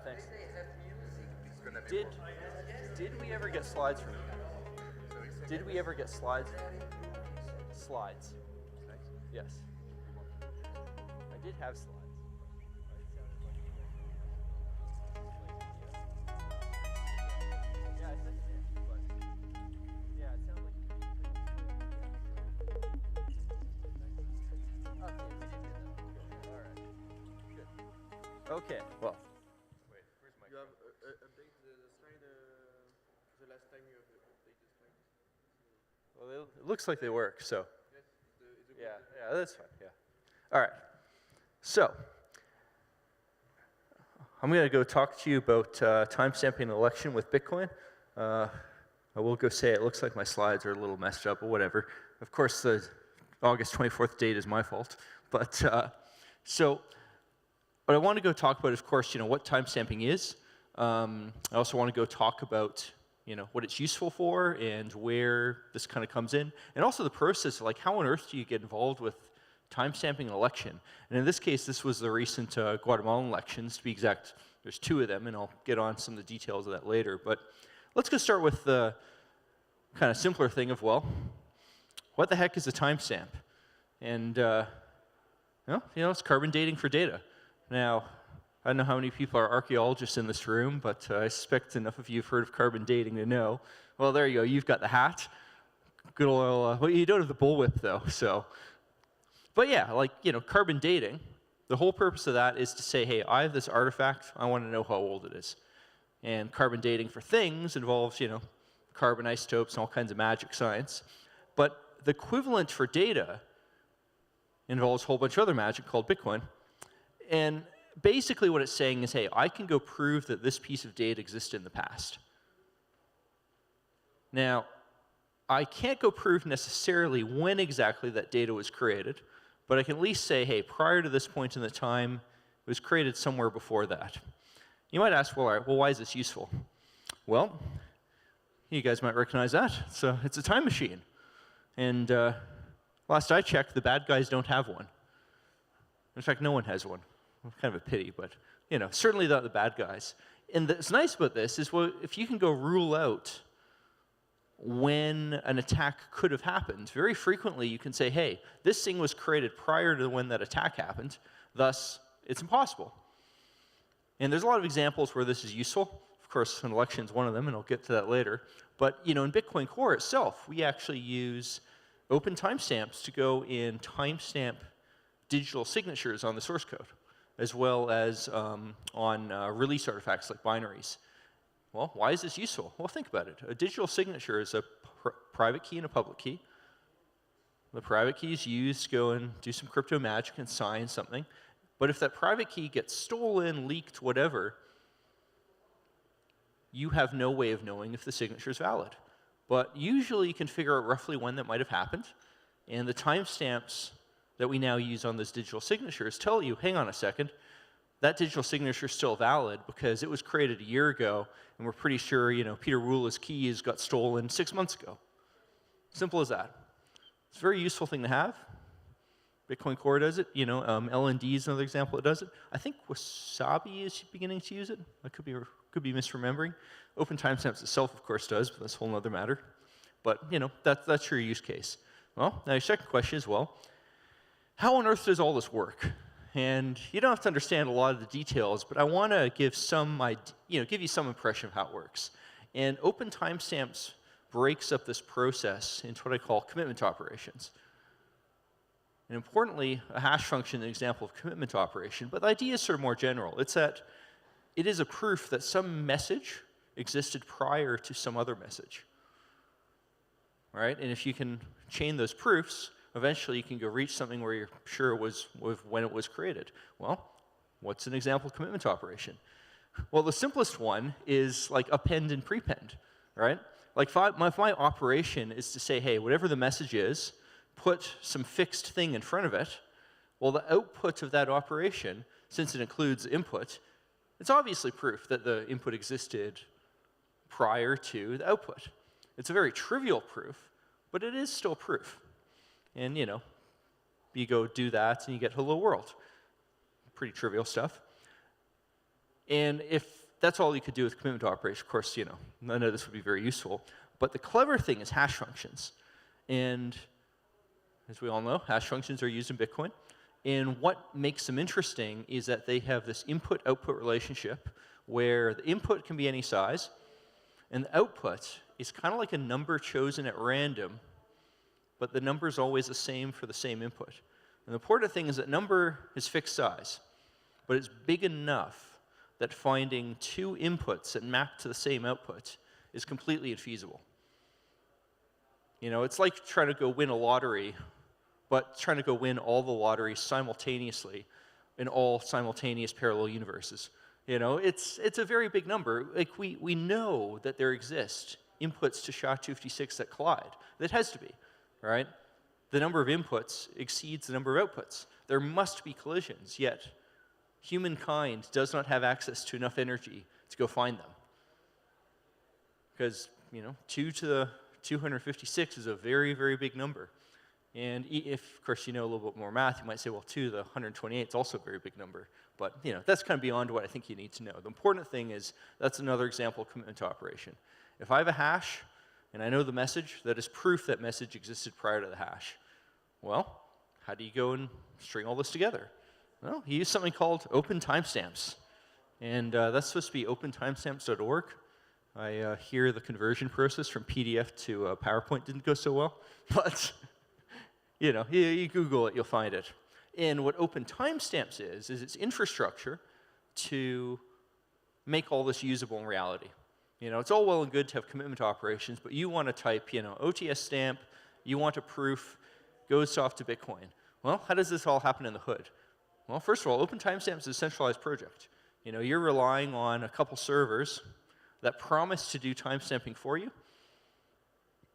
Thanks. Did we ever get slides from you? Did we ever get slides? Slides. Yes. I did have slides. Yeah, I said it did, but yeah, it sounded like okay, we did get that. All right. Good. Okay. Well. You have update the slide the last time you have updated the slide. Well, it looks like they work, so. Yes, yeah, that's fine, yeah. All right, so I'm going to go talk to you about timestamping an election with Bitcoin. I will go say it looks like my slides are a little messed up, but whatever. Of course, the August 24th date is my fault. But so what I want to go talk about is, of course, what timestamping is. I also want to go talk about what it's useful for and where this kind of comes in, and also the process, like how on earth do you get involved with timestamping an election? And in this case, this was the recent Guatemalan elections. To be exact, there's 2 of them, and I'll get on some of the details of that later. But let's go start with the kind of simpler thing of, well, what the heck is a timestamp? And it's carbon dating for data. Now, I don't know how many people are archaeologists in this room, but I suspect enough of you have heard of carbon dating to know. Well, there you go. You've got the hat. Good old, well, you don't have the bullwhip, though. So, but yeah, carbon dating, the whole purpose of that is to say, hey, I have this artifact. I want to know how old it is. And carbon dating for things involves, carbon isotopes and all kinds of magic science. But the equivalent for data involves a whole bunch of other magic called Bitcoin. And basically what it's saying is, hey, I can go prove that this piece of data existed in the past. Now, I can't go prove necessarily when exactly that data was created, but I can at least say, hey, prior to this point in the time, it was created somewhere before that. You might ask, well, all right, well, why is this useful? Well, you guys might recognize that. So it's a time machine. And last I checked, the bad guys don't have one. In fact, no one has one. Kind of a pity, but certainly not the bad guys. And what's nice about this is, well, if you can go rule out when an attack could have happened, very frequently you can say, hey, this thing was created prior to when that attack happened, thus it's impossible. And there's a lot of examples where this is useful. Of course, an election is one of them, and I'll get to that later. But in Bitcoin Core itself, we actually use open timestamps to go in timestamp digital signatures on the source code, as well as on release artifacts like binaries. Well, why is this useful? Well, think about it. A digital signature is a private key and a public key. The private key is used to go and do some crypto magic and sign something. But if that private key gets stolen, leaked, whatever, you have no way of knowing if the signature is valid. But usually you can figure out roughly when that might have happened. And the timestamps that we now use on those digital signatures tell you, hang on a second, that digital signature is still valid because it was created a year ago, and we're pretty sure, Peter Rula's keys got stolen 6 months ago. Simple as that. It's a very useful thing to have. Bitcoin Core does it. LND is another example that does it. I think Wasabi is beginning to use it. I could be misremembering. Open timestamps itself, of course, does, but that's a whole other matter. But that's your use case. Well, now your second question is, well, how on earth does all this work? And you don't have to understand a lot of the details, but I want to give give you some impression of how it works. And open timestamps breaks up this process into what I call commitment operations. And importantly, a hash function is an example of commitment operation, but the idea is sort of more general. It's that it is a proof that some message existed prior to some other message. Right? And if you can chain those proofs, eventually you can go reach something where you're sure it was when it was created. Well, what's an example of commitment operation? Well, the simplest one is like append and prepend, right? Like if my operation is to say, hey, whatever the message is, put some fixed thing in front of it, well, the output of that operation, since it includes input, it's obviously proof that the input existed prior to the output. It's a very trivial proof, but it is still proof. And, you go do that and you get hello world. Pretty trivial stuff. And if that's all you could do with commitment operation, of course, none of this would be very useful. But the clever thing is hash functions. And as we all know, hash functions are used in Bitcoin. And what makes them interesting is that they have this input-output relationship where the input can be any size, and the output is kind of like a number chosen at random, but the number is always the same for the same input. And the important thing is that number is fixed size, but it's big enough that finding two inputs that map to the same output is completely infeasible. It's like trying to go win a lottery, but trying to go win all the lotteries simultaneously in all simultaneous parallel universes. It's a very big number. Like we know that there exist inputs to SHA-256 that collide. That has to be, right? The number of inputs exceeds the number of outputs. There must be collisions, yet humankind does not have access to enough energy to go find them. Because, 2 to the 256 is a very, very big number. And if, of course, you know a little bit more math, you might say, well, 2 to the 128 is also a very big number. But, that's kind of beyond what I think you need to know. The important thing is that's another example of commitment to operation. If I have a hash, and I know the message, that is proof that message existed prior to the hash. Well, how do you go and string all this together? Well, you use something called open timestamps. And that's supposed to be opentimestamps.org. I hear the conversion process from PDF to PowerPoint didn't go so well. But, you Google it, you'll find it. And what open timestamps is it's infrastructure to make all this usable in reality. It's all well and good to have commitment operations, but you want to type, OTS stamp, you want a proof, goes off to Bitcoin. Well, how does this all happen in the hood? Well, first of all, open timestamps is a centralized project. You're relying on a couple servers that promise to do timestamping for you,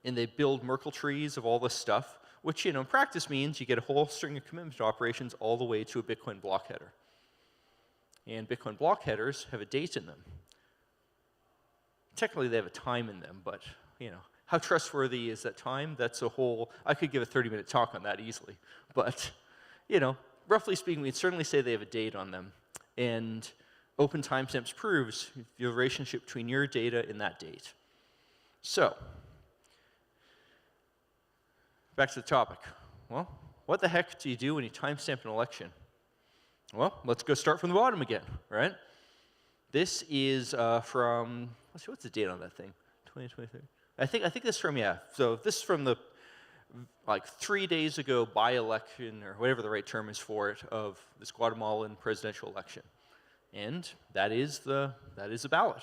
and they build Merkle trees of all this stuff, which, in practice means you get a whole string of commitment operations all the way to a Bitcoin block header. And Bitcoin block headers have a date in them. Technically, they have a time in them, but, how trustworthy is that time? That's a whole, I could give a 30-minute talk on that easily. But, roughly speaking, we'd certainly say they have a date on them. And open timestamps proves the relationship between your data and that date. So, back to the topic. Well, what the heck do you do when you timestamp an election? Well, let's go start from the bottom again, right? This is from, let's see, what's the date on that thing? 2023? I think this is from, yeah. So this is from the, 3 days ago by-election, or whatever the right term is for it, of this Guatemalan presidential election. And that is the ballot.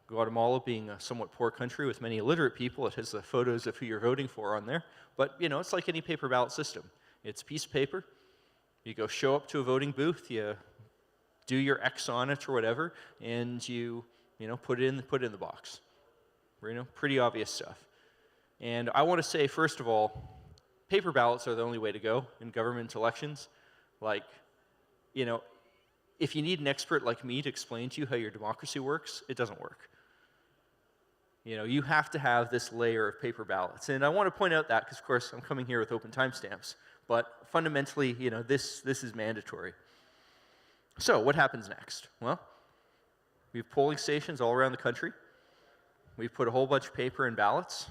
Guatemala being a somewhat poor country with many illiterate people, it has the photos of who you're voting for on there. But, it's like any paper ballot system. It's a piece of paper. You go show up to a voting booth, you do your X on it or whatever, and you put it in the box. Pretty obvious stuff. And I want to say, first of all, paper ballots are the only way to go in government elections. if you need an expert like me to explain to you how your democracy works, it doesn't work. You know, you have to have this layer of paper ballots. And I want to point out that because, of course, I'm coming here with open timestamps. But fundamentally, you know, this is mandatory. So what happens next? Well, we have polling stations all around the country. We put a whole bunch of paper in ballots.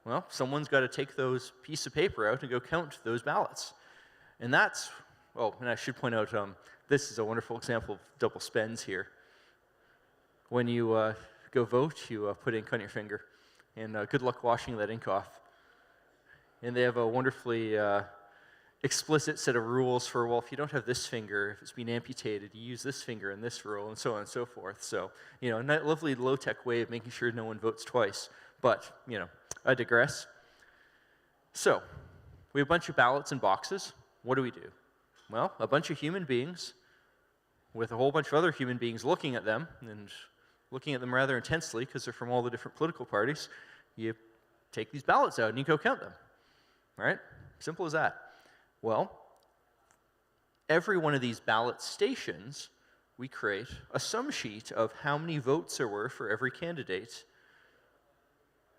Well, someone's got to take those pieces of paper out and go count those ballots. And that's, oh, and I should point out, this is a wonderful example of double spends here. When you go vote, you put ink on your finger. And good luck washing that ink off. And they have a wonderfully explicit set of rules for, well, if you don't have this finger, if it's been amputated, you use this finger in this rule, and so on and so forth. So, you know, a lovely low-tech way of making sure no one votes twice. But, you know, I digress. So, we have a bunch of ballots and boxes. What do? Well, a bunch of human beings with a whole bunch of other human beings looking at them, and looking at them rather intensely because they're from all the different political parties. You take these ballots out and you go count them. All right? Simple as that. Well, every one of these ballot stations, we create a sum sheet of how many votes there were for every candidate.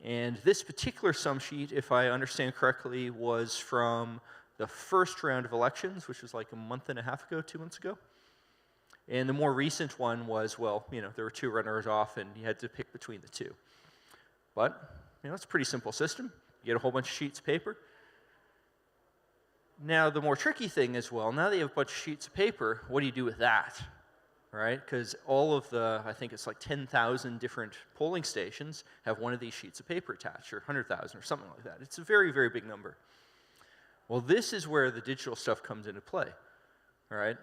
And this particular sum sheet, if I understand correctly, was from the first round of elections, which was like a month and a half ago, 2 months ago. And the more recent one was, well, you know, there were 2 runners off and you had to pick between the 2. But, you know, it's a pretty simple system. You get a whole bunch of sheets of paper. Now, the more tricky thing is, well, now that you have a bunch of sheets of paper, what do you do with that? Right? Because all of the, I think it's like 10,000 different polling stations have one of these sheets of paper attached, or 100,000 or something like that. It's a very, very big number. Well, this is where the digital stuff comes into play. All right?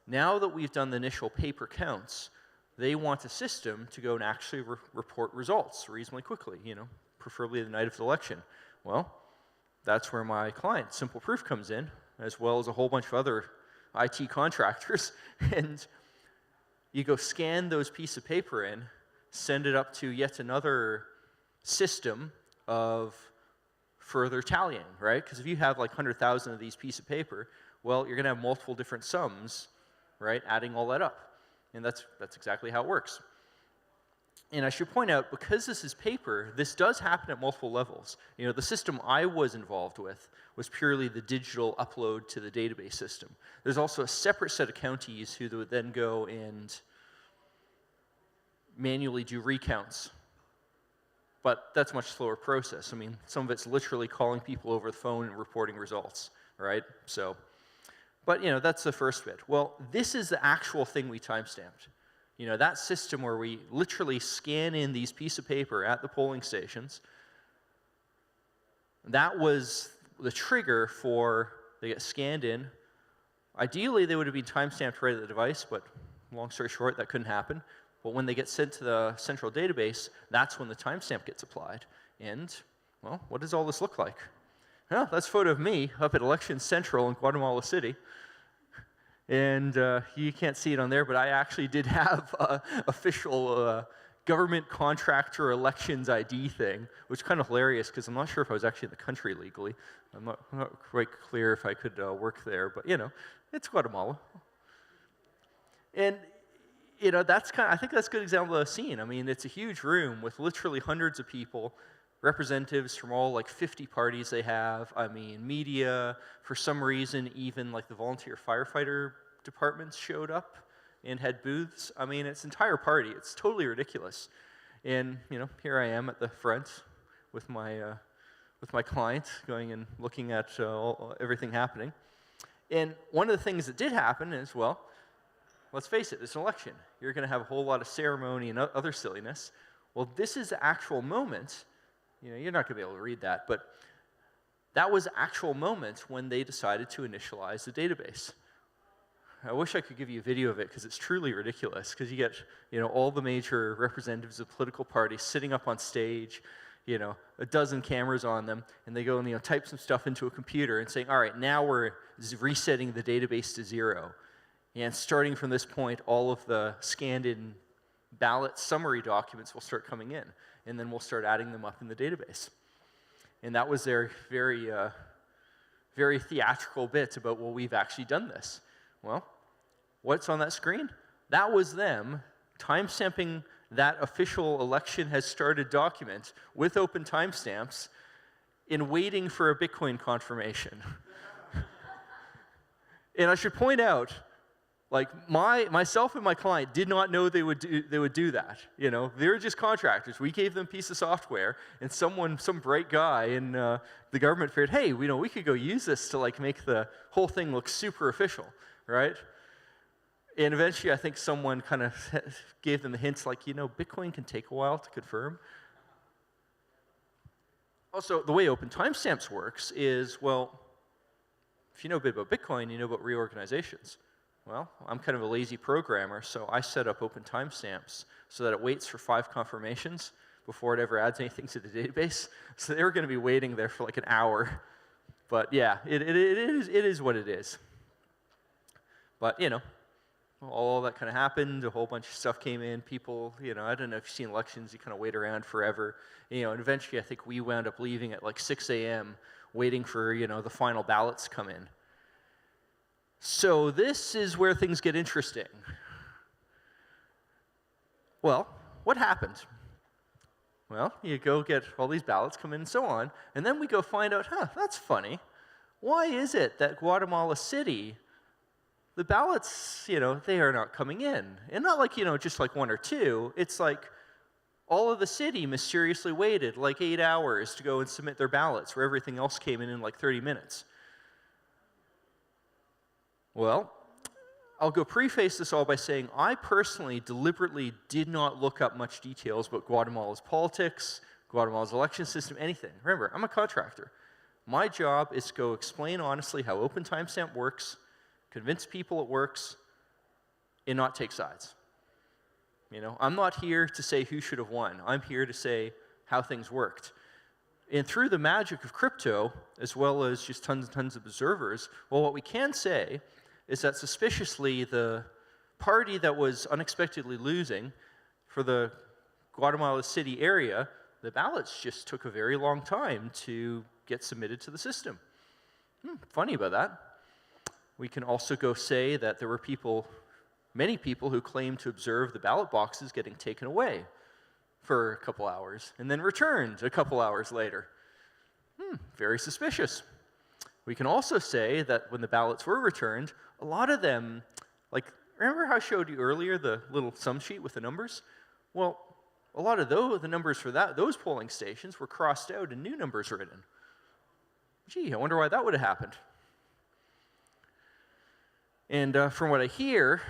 Now that we've done the initial paper counts, they want a system to go and actually report results reasonably quickly, you know, preferably the night of the election. Well, that's where my client, Simple Proof, comes in, as well as a whole bunch of other IT contractors. And you go scan those pieces of paper in, send it up to yet another system of further tallying, right? Because if you have like 100,000 of these pieces of paper, well, you're going to have multiple different sums, right, adding all that up. And that's exactly how it works. And I should point out, because this is paper, this does happen at multiple levels. You know, the system I was involved with was purely the digital upload to the database system. There's also a separate set of counties who would then go and manually do recounts. But that's a much slower process. I mean, some of it's literally calling people over the phone and reporting results, right? So, but, you know, that's the first bit. Well, this is the actual thing we timestamped. You know, that system where we literally scan in these pieces of paper at the polling stations, that was the trigger for they get scanned in. Ideally, they would have been timestamped right at the device, but long story short, that couldn't happen. But when they get sent to the central database, that's when the timestamp gets applied. And, well, what does all this look like? Well, that's a photo of me up at Election Central in Guatemala City. And you can't see it on there, but I actually did have an official government contractor elections ID thing, which is kind of hilarious because I'm not sure if I was actually in the country legally. I'm not quite clear if I could work there, but, you know, it's Guatemala. And, you know, I think that's a good example of a scene. I mean, it's a huge room with literally hundreds of people, representatives from all like 50 parties they have. I mean, media, for some reason, even like the volunteer firefighter departments showed up and had booths. I mean, it's an entire party. It's totally ridiculous. And, you know, here I am at the front with my client going and looking at everything happening. And one of the things that did happen is, well, let's face it, it's an election. You're going to have a whole lot of ceremony and other silliness. Well, this is the actual moment. You know, you're not going to be able to read that, but that was the actual moment when they decided to initialize the database. I wish I could give you a video of it because it's truly ridiculous. Because you get, you know, all the major representatives of political parties sitting up on stage, you know, a dozen cameras on them, and they go and, you know, type some stuff into a computer and saying, all right, now we're resetting the database to 0. And starting from this point, all of the scanned-in ballot summary documents will start coming in, and then we'll start adding them up in the database. And that was their very theatrical bit about, well, we've actually done this. Well, What's on that screen? That was them timestamping that official election has started document with open timestamps in waiting for a Bitcoin confirmation. And I should point out, like myself and my client did not know they would do that. You know, they were just contractors. We gave them a piece of software, and some bright guy in the government figured, hey, we could go use this to like make the whole thing look super official, right? And eventually, I think someone kind of gave them the hints, like, Bitcoin can take a while to confirm. Also, the way open timestamps works is, well, if you know a bit about Bitcoin, you know about reorganizations. Well, I'm kind of a lazy programmer, so I set up open timestamps so that it waits for 5 confirmations before it ever adds anything to the database. So they were going to be waiting there for like an hour. But yeah, it is what it is. But, all that kind of happened. A whole bunch of stuff came in. People, I don't know if you've seen elections, you kind of wait around forever. And eventually I think we wound up leaving at like 6 a.m. waiting for, the final ballots to come in. So this is where things get interesting. Well, what happened? Well, you go get all these ballots come in and so on, and then we go find out, that's funny. Why is it that Guatemala City, the ballots, they are not coming in? And not like, just like 1 or 2. It's like all of the city mysteriously waited like 8 hours to go and submit their ballots, where everything else came in like 30 minutes. Well, I'll go preface this all by saying I personally deliberately did not look up much details about Guatemala's politics, Guatemala's election system, anything. Remember, I'm a contractor. My job is to go explain honestly how open timestamp works, convince people it works, and not take sides. I'm not here to say who should have won. I'm here to say how things worked. And through the magic of crypto, as well as just tons and tons of observers, well, what we can say is that suspiciously the party that was unexpectedly losing for the Guatemala City area, the ballots just took a very long time to get submitted to the system. Funny about that. We can also go say that there were many people who claimed to observe the ballot boxes getting taken away for a couple hours and then returned a couple hours later. Very suspicious. We can also say that when the ballots were returned, a lot of them, like, remember how I showed you earlier the little sum sheet with the numbers? Well, a lot of the numbers for those polling stations were crossed out and new numbers written. Gee, I wonder why that would have happened. And from what I hear,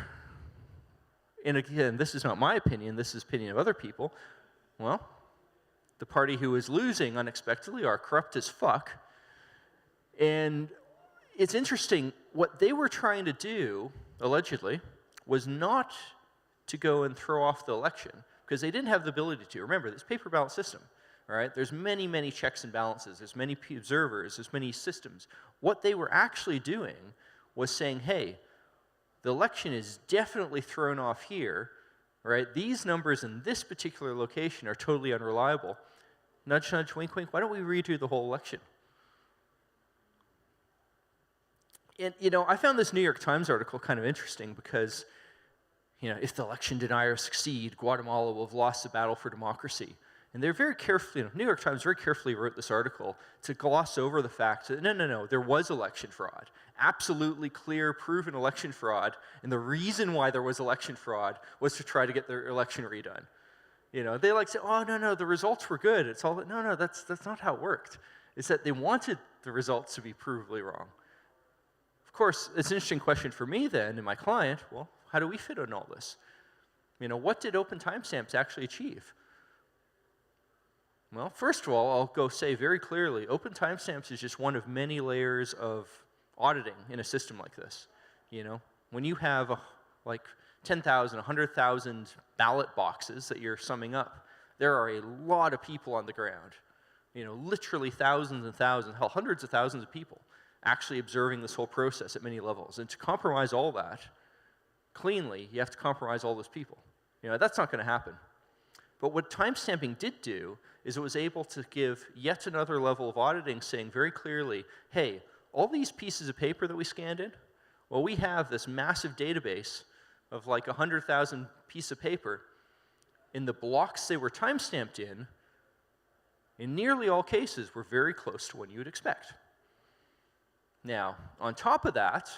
and again, this is not my opinion, this is the opinion of other people, well, the party who is losing unexpectedly are corrupt as fuck. And it's interesting, what they were trying to do, allegedly, was not to go and throw off the election, because they didn't have the ability to. Remember, this paper ballot system, all right? There's many, many checks and balances. There's many observers. There's many systems. What they were actually doing was saying, hey, the election is definitely thrown off here, right? These numbers in this particular location are totally unreliable. Nudge, nudge, wink, wink. Why don't we redo the whole election? And, I found this New York Times article kind of interesting because, if the election deniers succeed, Guatemala will have lost the battle for democracy. And they're very carefully, New York Times very carefully wrote this article to gloss over the fact that, no, there was election fraud. Absolutely clear, proven election fraud. And the reason why there was election fraud was to try to get their election redone. They like say, oh, no, the results were good. It's all, no, that's not how it worked. It's that they wanted the results to be provably wrong. Of course, it's an interesting question for me then and my client. Well, how do we fit in all this? What did open timestamps actually achieve? Well, first of all, I'll go say very clearly, open timestamps is just one of many layers of auditing in a system like this. When you have like 10,000, 100,000 ballot boxes that you're summing up, there are a lot of people on the ground. Literally thousands and thousands, hell, hundreds of thousands of people actually observing this whole process at many levels. And to compromise all that cleanly, you have to compromise all those people. That's not going to happen. But what timestamping did do is it was able to give yet another level of auditing saying very clearly, hey, all these pieces of paper that we scanned in, Well, we have this massive database of like 100,000 pieces of paper. In the blocks they were timestamped in nearly all cases, were very close to what you would expect. Now, on top of that,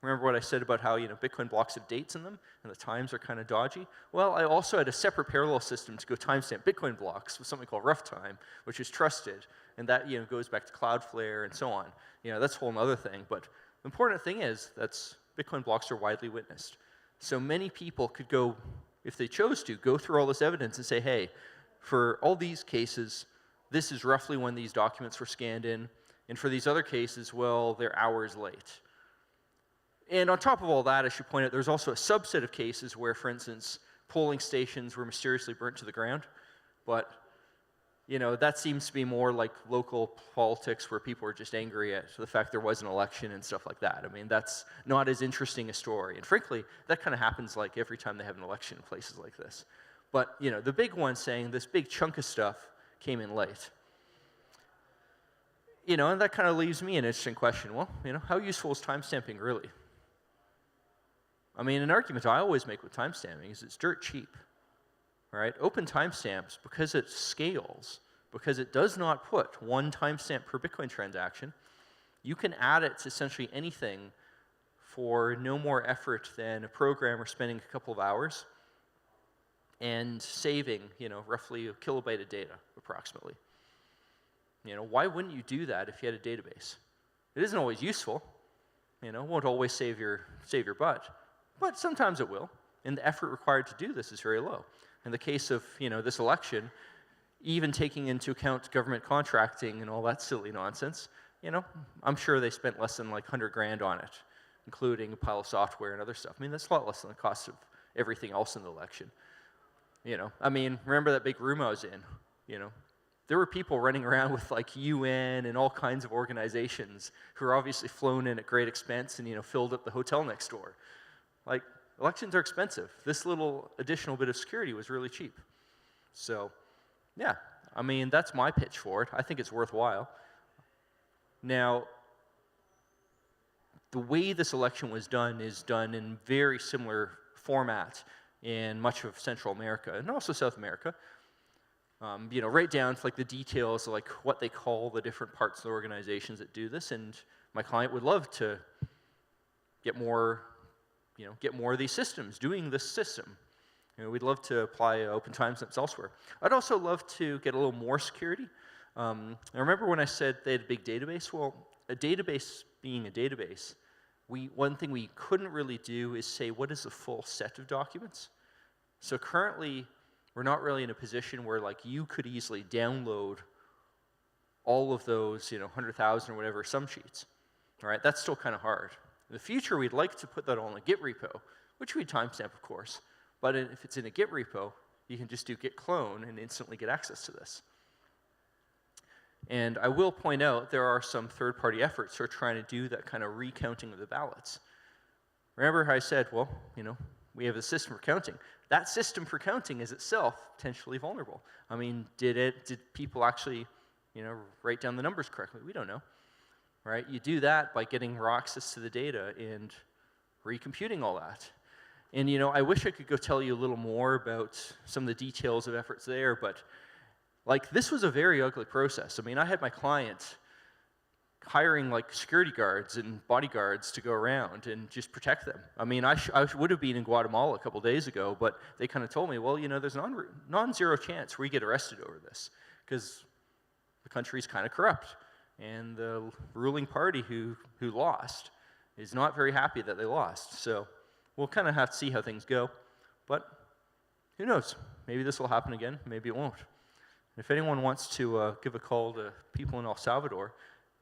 remember what I said about how Bitcoin blocks have dates in them and the times are kind of dodgy? Well, I also had a separate parallel system to go timestamp Bitcoin blocks with something called rough time, which is trusted, and that goes back to Cloudflare and so on. That's a whole other thing. But the important thing is that Bitcoin blocks are widely witnessed. So many people could go, if they chose to, go through all this evidence and say, hey, for all these cases, this is roughly when these documents were scanned in. And for these other cases, well, they're hours late. And on top of all that, I should point out there's also a subset of cases where, for instance, polling stations were mysteriously burnt to the ground. But that seems to be more like local politics where people are just angry at the fact there was an election and stuff like that. I mean, that's not as interesting a story. And frankly, that kind of happens like every time they have an election in places like this. But, the big one saying this big chunk of stuff came in late. And that kind of leaves me an interesting question. Well, how useful is timestamping really? I mean, an argument I always make with timestamping is it's dirt cheap. Right? Open timestamps, because it scales, because it does not put one timestamp per Bitcoin transaction, you can add it to essentially anything for no more effort than a programmer spending a couple of hours and saving, roughly a kilobyte of data, approximately. Why wouldn't you do that if you had a database? It isn't always useful. It won't always save your butt, but sometimes it will. And the effort required to do this is very low. In the case of this election, even taking into account government contracting and all that silly nonsense, I'm sure they spent less than like 100 grand on it, including a pile of software and other stuff. I mean, that's a lot less than the cost of everything else in the election. I mean, remember that big room I was in? There were people running around with like UN and all kinds of organizations who are obviously flown in at great expense and filled up the hotel next door. Like, elections are expensive. This little additional bit of security was really cheap. So, yeah, I mean, that's my pitch for it. I think it's worthwhile. Now, the way this election was done is done in very similar format in much of Central America and also South America. Right down to like the details of like what they call the different parts of the organizations that do this. And my client would love to get more of these systems doing this system. We'd love to apply open timestamps elsewhere. I'd also love to get a little more security. I remember when I said they had a big database. Well, a database being a database, one thing we couldn't really do is say what is the full set of documents. So currently, we're not really in a position where like you could easily download all of those 100,000 or whatever sum sheets. All right, that's still kind of hard. In the future, we'd like to put that all in a Git repo, which we'd timestamp, of course. But if it's in a Git repo, you can just do git clone and instantly get access to this. And I will point out there are some third-party efforts that are trying to do that kind of recounting of the ballots. Remember how I said, well, we have a system for counting. That system for counting is itself potentially vulnerable. I mean, did people actually, write down the numbers correctly? We don't know. Right? You do that by getting raw access to the data and recomputing all that. And I wish I could go tell you a little more about some of the details of efforts there, but like this was a very ugly process. I mean, I had my client hiring like security guards and bodyguards to go around and just protect them. I mean, I would have been in Guatemala a couple days ago, but they kind of told me, well, there's non-zero chance we get arrested over this because the country's kind of corrupt. And the ruling party who lost is not very happy that they lost. So we'll kind of have to see how things go. But who knows? Maybe this will happen again. Maybe it won't. If anyone wants to give a call to people in El Salvador,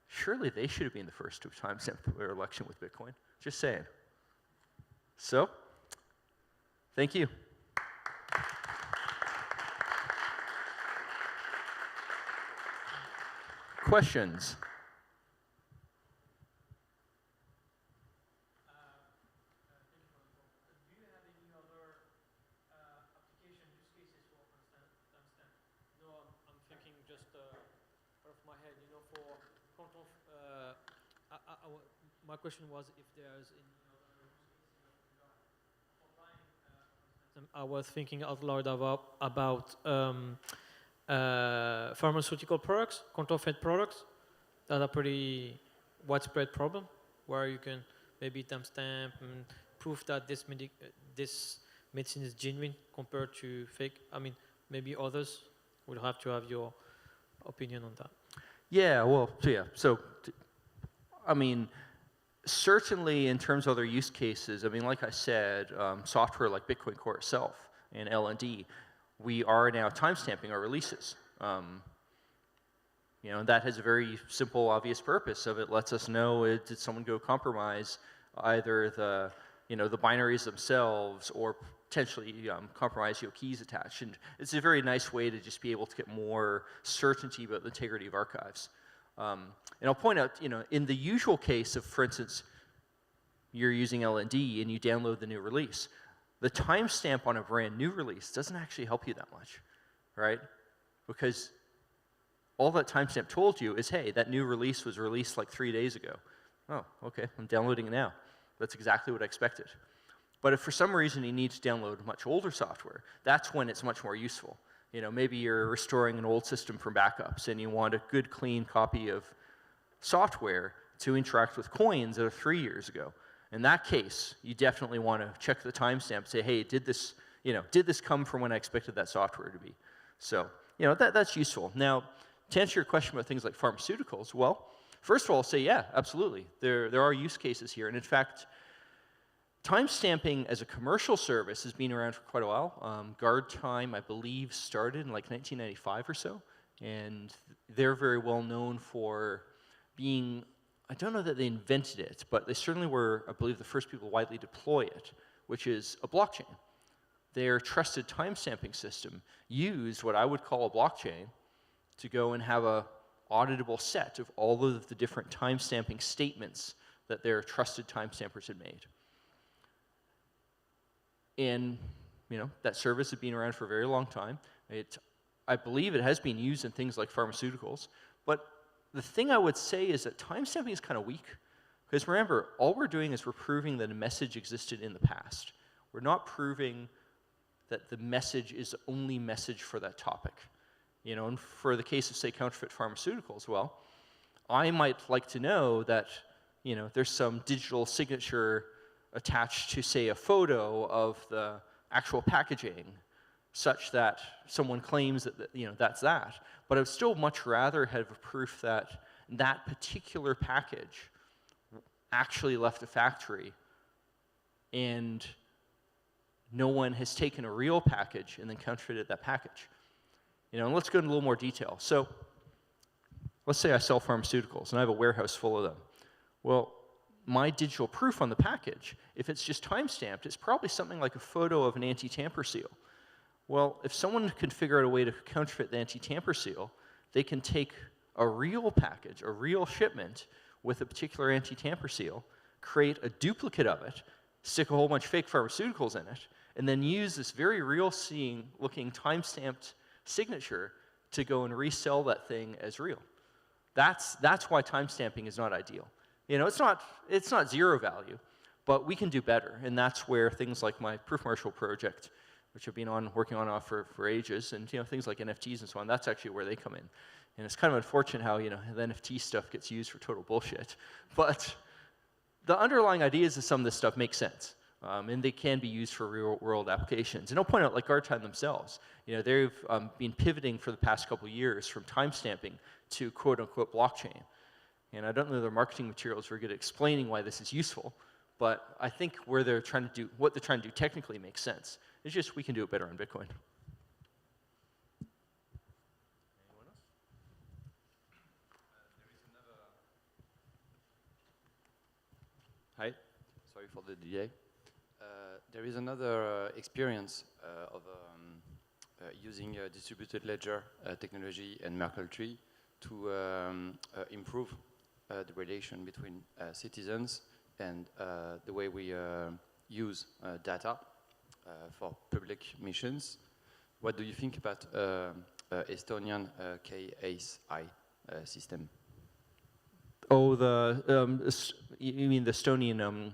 surely they should have been the first to timestamp their election with Bitcoin. Just saying. So, thank you. Questions? Do you have any other application use cases for timestamp? No, I'm thinking just out of my head, for control. my question was if there's any I was thinking out loud about pharmaceutical products, counterfeit products, that are pretty widespread problem, where you can maybe timestamp and prove that this medicine is genuine compared to fake. I mean, maybe others would have to have your opinion on that. Yeah, well, I mean, certainly in terms of other use cases, I mean, like I said, software like Bitcoin Core itself and LND, we are now timestamping our releases. You know, and that has a very simple, obvious purpose of it lets us know did someone go compromise either the, you know, the binaries themselves or potentially compromise keys attached. And it's a very nice way to just be able to get more certainty about the integrity of archives. And I'll point out, you know, in the usual case of, for instance, you're using LND and you download the new release, the timestamp on a brand new release doesn't actually help you that much, right? Because all that timestamp told you is, hey, that new release was released like 3 days ago. Oh, okay, I'm downloading it now. That's exactly what I expected. But if for some reason you need to download much older software, that's when it's much more useful. You know, maybe you're restoring an old system from backups and you want a good, clean copy of software to interact with coins that are 3 years ago. In that case, you definitely want to check the timestamp, say, hey, did this come from when I expected that software to be? So, you know, that's useful. Now, to answer your question about things like pharmaceuticals, well, first of all, I'll say, yeah, absolutely. There are use cases here. And in fact, timestamping as a commercial service has been around for quite a while. Guard Time, I believe, started in like 1995 or so. And they're very well known for being, I don't know that they invented it, but they certainly were, I believe, the first people to widely deploy it, which is a blockchain. Their trusted timestamping system used what I would call a blockchain to go and have a auditable set of all of the different timestamping statements that their trusted timestampers had made. And, you know, that service had been around for a very long time. I believe it has been used in things like pharmaceuticals. But the thing I would say is that timestamping is kind of weak. Because remember, all we're doing is we're proving that a message existed in the past. We're not proving that the message is the only message for that topic. You know, and for the case of, say, counterfeit pharmaceuticals, well, I might like to know that, you know, there's some digital signature attached to, say, a photo of the actual packaging, such that someone claims that, you know, that's that. But I would still much rather have a proof that that particular package actually left the factory and no one has taken a real package and then counterfeited that package. You know, and let's go into a little more detail. So let's say I sell pharmaceuticals and I have a warehouse full of them. Well, my digital proof on the package, if it's just timestamped, it's probably something like a photo of an anti-tamper seal. Well, if someone can figure out a way to counterfeit the anti-tamper seal, they can take a real package, a real shipment with a particular anti-tamper seal, create a duplicate of it, stick a whole bunch of fake pharmaceuticals in it, and then use this very real-looking time-stamped signature to go and resell that thing as real. That's why timestamping is not ideal. You know, it's not zero value, but we can do better, and that's where things like my Proof Marshal project, which I've been working on for ages, and you know, things like NFTs and so on, that's actually where they come in. And it's kind of unfortunate how, you know, the NFT stuff gets used for total bullshit, but the underlying ideas of some of this stuff make sense. And they can be used for real-world applications. And I'll point out, like Guard Time themselves, you know, they've been pivoting for the past couple of years from timestamping to quote-unquote blockchain. And I don't know their marketing materials are good at explaining why this is useful, but I think what they're trying to do technically makes sense. It's just we can do it better on Bitcoin. Anyone else? Hi, sorry for the delay. There is another experience of using distributed ledger technology and Merkle tree to improve the relation between citizens and the way we use data for public missions. What do you think about Estonian KSI system? Oh, you mean the Estonian,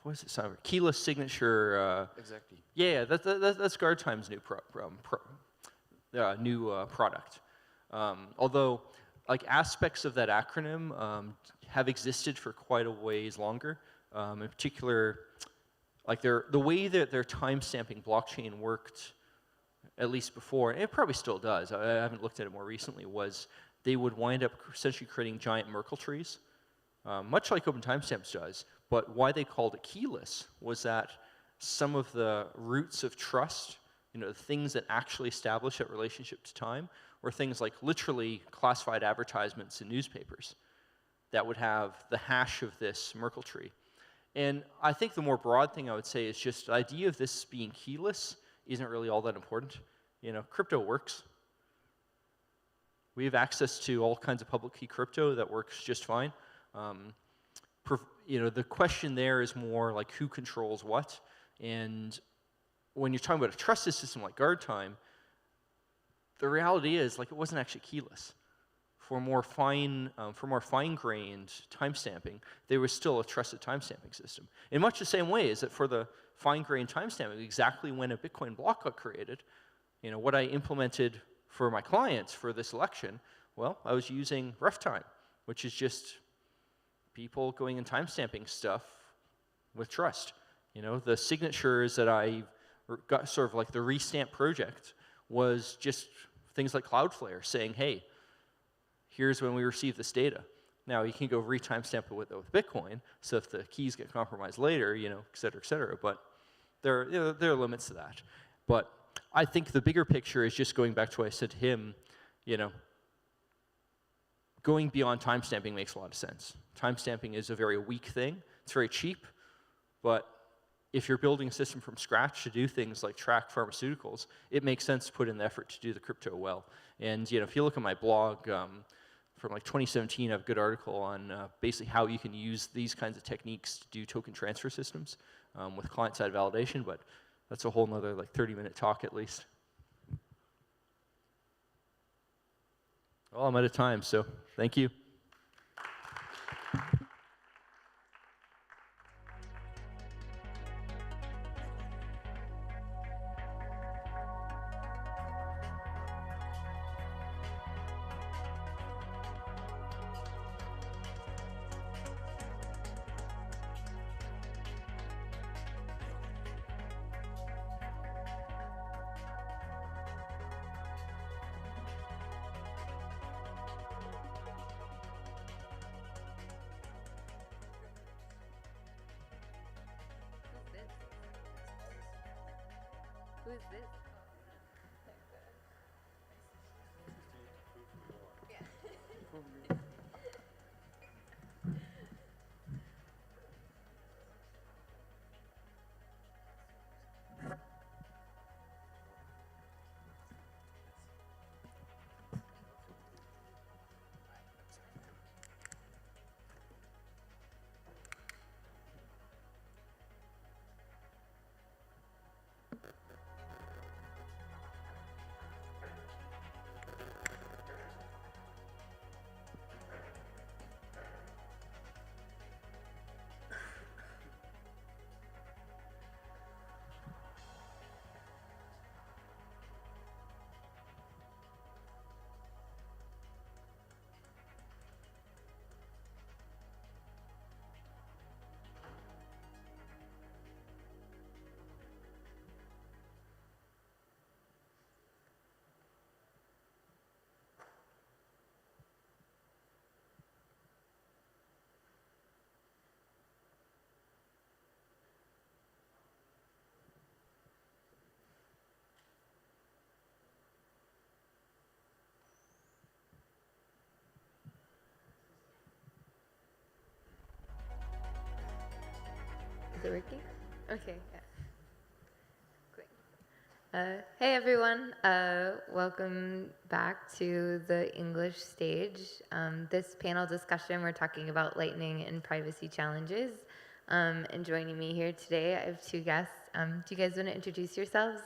what is it, sorry, keyless signature? Exactly. Yeah, that's GuardTime's new product. Although, like aspects of that acronym have existed for quite a ways longer. In particular, like the way that their timestamping blockchain worked, at least before, and it probably still does, I haven't looked at it more recently, was they would wind up essentially creating giant Merkle trees, much like Open Timestamps does. But why they called it keyless was that some of the roots of trust, the things that actually establish that relationship to time, were things like literally classified advertisements in newspapers that would have the hash of this Merkle tree. And I think the more broad thing I would say is just the idea of this being keyless isn't really all that important. Crypto works. We have access to all kinds of public key crypto that works just fine. The question there is more like who controls what. And when you're talking about a trusted system like GuardTime, the reality is like it wasn't actually keyless. For more fine-grained timestamping, there was still a trusted timestamping system. In much the same way as that for the fine-grained timestamping, exactly when a Bitcoin block got created, what I implemented for my clients for this election, well, I was using rough time, which is just people going and timestamping stuff with trust. The signatures that I got, sort of like the restamp project, was just things like Cloudflare saying, hey, here's when we received this data. Now, you can go re-timestamp it with Bitcoin, so if the keys get compromised later, et cetera, but there are limits to that. But I think the bigger picture is just going back to what I said to him, going beyond timestamping makes a lot of sense. Timestamping is a very weak thing. It's very cheap, but if you're building a system from scratch to do things like track pharmaceuticals, it makes sense to put in the effort to do the crypto well. And if you look at my blog from like 2017, I have a good article on basically how you can use these kinds of techniques to do token transfer systems with client-side validation, but that's a whole nother like 30-minute talk at least. Well, I'm out of time, so thank you. Who is this? Is it working? Okay, yeah. Great. Hey everyone, welcome back to the English stage. This panel discussion, we're talking about Lightning and privacy challenges. And joining me here today, I have two guests. Do you guys want to introduce yourselves?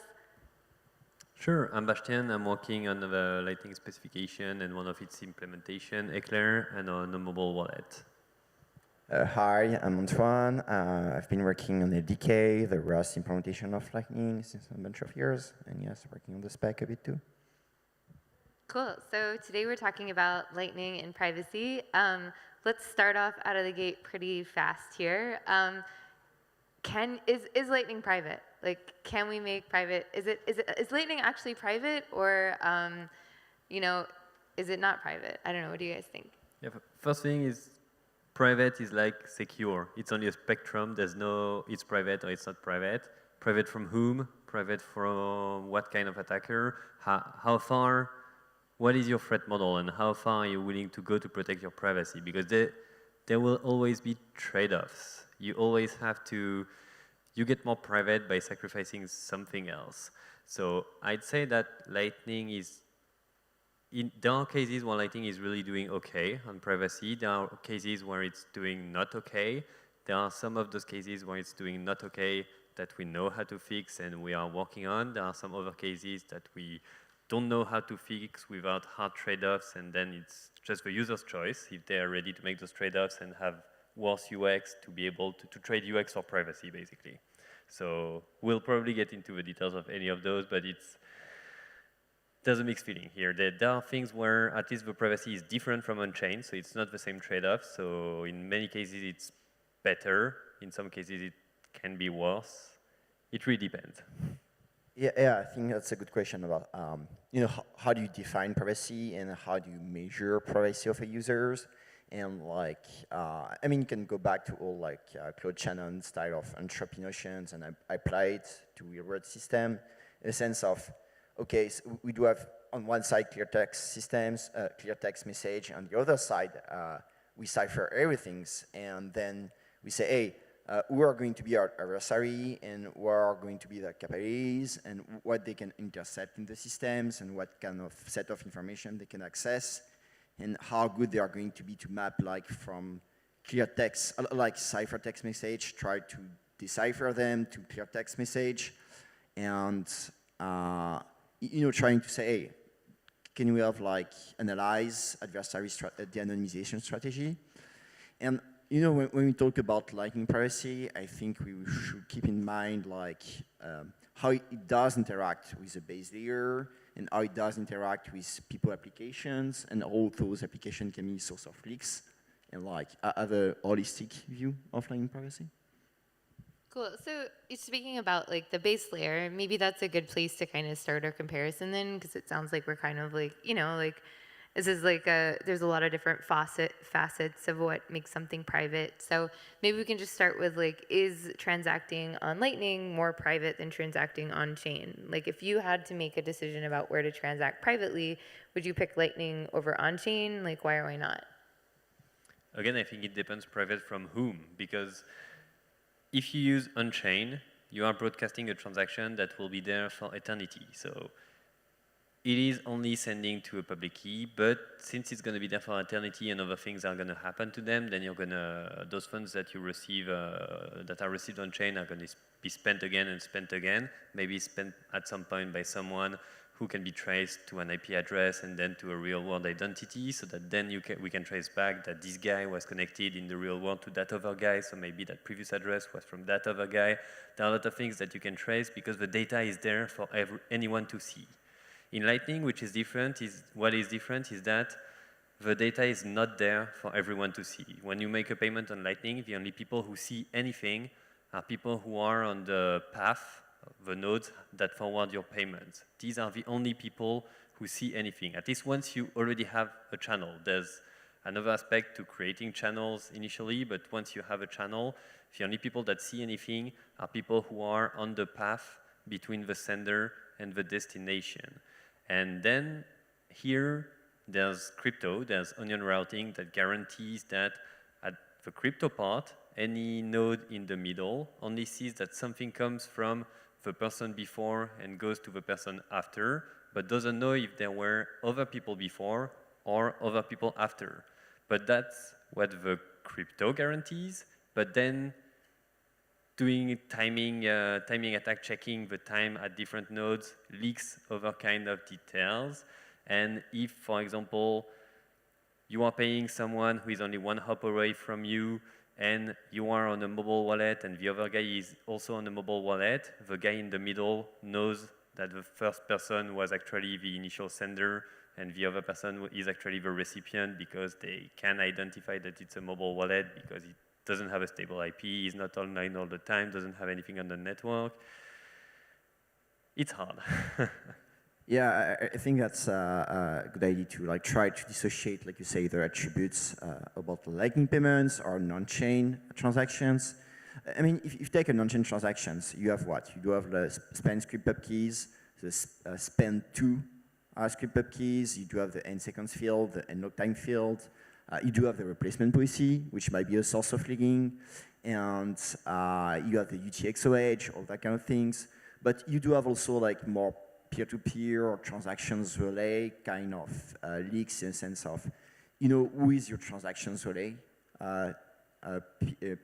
Sure, I'm Bastien. I'm working on the Lightning specification and one of its implementation, Eclair, and on a mobile wallet. Hi, I'm Antoine. I've been working on the DK, the Rust implementation of Lightning since a bunch of years, and yes, working on the spec a bit too. Cool. So today we're talking about Lightning and privacy. Let's start off out of the gate pretty fast here. Is Lightning private? Like, can we make private? Is Lightning actually private, or is it not private? I don't know. What do you guys think? Yeah, first thing is private is like secure. It's only a spectrum. There's no it's private or it's not private. Private from whom? Private from what kind of attacker? How far? What is your threat model and how far are you willing to go to protect your privacy? Because there will always be trade-offs. You always have to, you get more private by sacrificing something else. So I'd say that Lightning is, there are cases where Lightning is really doing okay on privacy. There are cases where it's doing not okay. There are some of those cases where it's doing not okay that we know how to fix and we are working on. There are some other cases that we don't know how to fix without hard trade-offs, and then it's just the user's choice if they are ready to make those trade-offs and have worse UX to be able to trade UX for privacy, basically. So we'll probably get into the details of any of those, but there's a mixed feeling here. There are things where at least the privacy is different from on-chain, so it's not the same trade-off. So in many cases, it's better. In some cases, it can be worse. It really depends. Yeah, I think that's a good question about, how do you define privacy and how do you measure privacy of a users? And like, you can go back to all like Claude Shannon style of entropy notions, and I apply it to real-world system in the sense of, okay, so we do have on one side clear text systems, clear text message. On the other side, we cipher everything, and then we say, hey, who are going to be our adversary, and where are going to be their capabilities, and what they can intercept in the systems, and what kind of set of information they can access, and how good they are going to be to map like from clear text, like cipher text message, try to decipher them to clear text message, and trying to say, hey, can we have like analyze adversary the anonymization strategy? And when we talk about Lightning privacy, I think we should keep in mind like how it does interact with the base layer and how it does interact with people applications, and all those applications can be source of leaks, and like have a holistic view of Lightning privacy. Cool. So speaking about like the base layer, maybe that's a good place to kind of start our comparison then, because it sounds like we're kind of like, this is like there's a lot of different facets of what makes something private. So maybe we can just start with like, is transacting on Lightning more private than transacting on chain? Like if you had to make a decision about where to transact privately, would you pick Lightning over on chain? Like why or why not? Again, I think it depends private from whom, because if you use on-chain, you are broadcasting a transaction that will be there for eternity. So it is only sending to a public key, but since it's going to be there for eternity and other things are going to happen to them, then you're going to, those funds that you receive, that are received on chain are going to be spent again and spent again, maybe spent at some point by someone who can be traced to an IP address and then to a real world identity, so that then we can trace back that this guy was connected in the real world to that other guy, so maybe that previous address was from that other guy. There are a lot of things that you can trace because the data is there for anyone to see. In Lightning, which is different, what is different is that the data is not there for everyone to see. When you make a payment on Lightning, the only people who see anything are people who are on the path, the nodes that forward your payments. These are the only people who see anything. At least once you already have a channel. There's another aspect to creating channels initially, but once you have a channel, the only people that see anything are people who are on the path between the sender and the destination. And then here, there's crypto, there's onion routing that guarantees that at the crypto part, any node in the middle only sees that something comes from the person before and goes to the person after, but doesn't know if there were other people before or other people after. But that's what the crypto guarantees. But then doing timing attack, checking the time at different nodes, leaks other kind of details. And if, for example, you are paying someone who is only one hop away from you, and you are on a mobile wallet, and the other guy is also on a mobile wallet, the guy in the middle knows that the first person was actually the initial sender, and the other person is actually the recipient because they can identify that it's a mobile wallet because it doesn't have a stable IP, is not online all the time, doesn't have anything on the network. It's hard. Yeah, I think that's a good idea to like try to dissociate, like you say, the attributes about the Lightning payments or non-chain transactions. I mean, if you take a non-chain transactions, you have what? You do have the spend script pub keys, the spend to script pub keys. You do have the end seconds field, the end log time field. You do have the replacement policy, which might be a source of leaking, and you have the UTXOH, all that kind of things. But you do have also like more peer-to-peer or transactions relay kind of leaks in the sense of, you know, who is your transactions relay,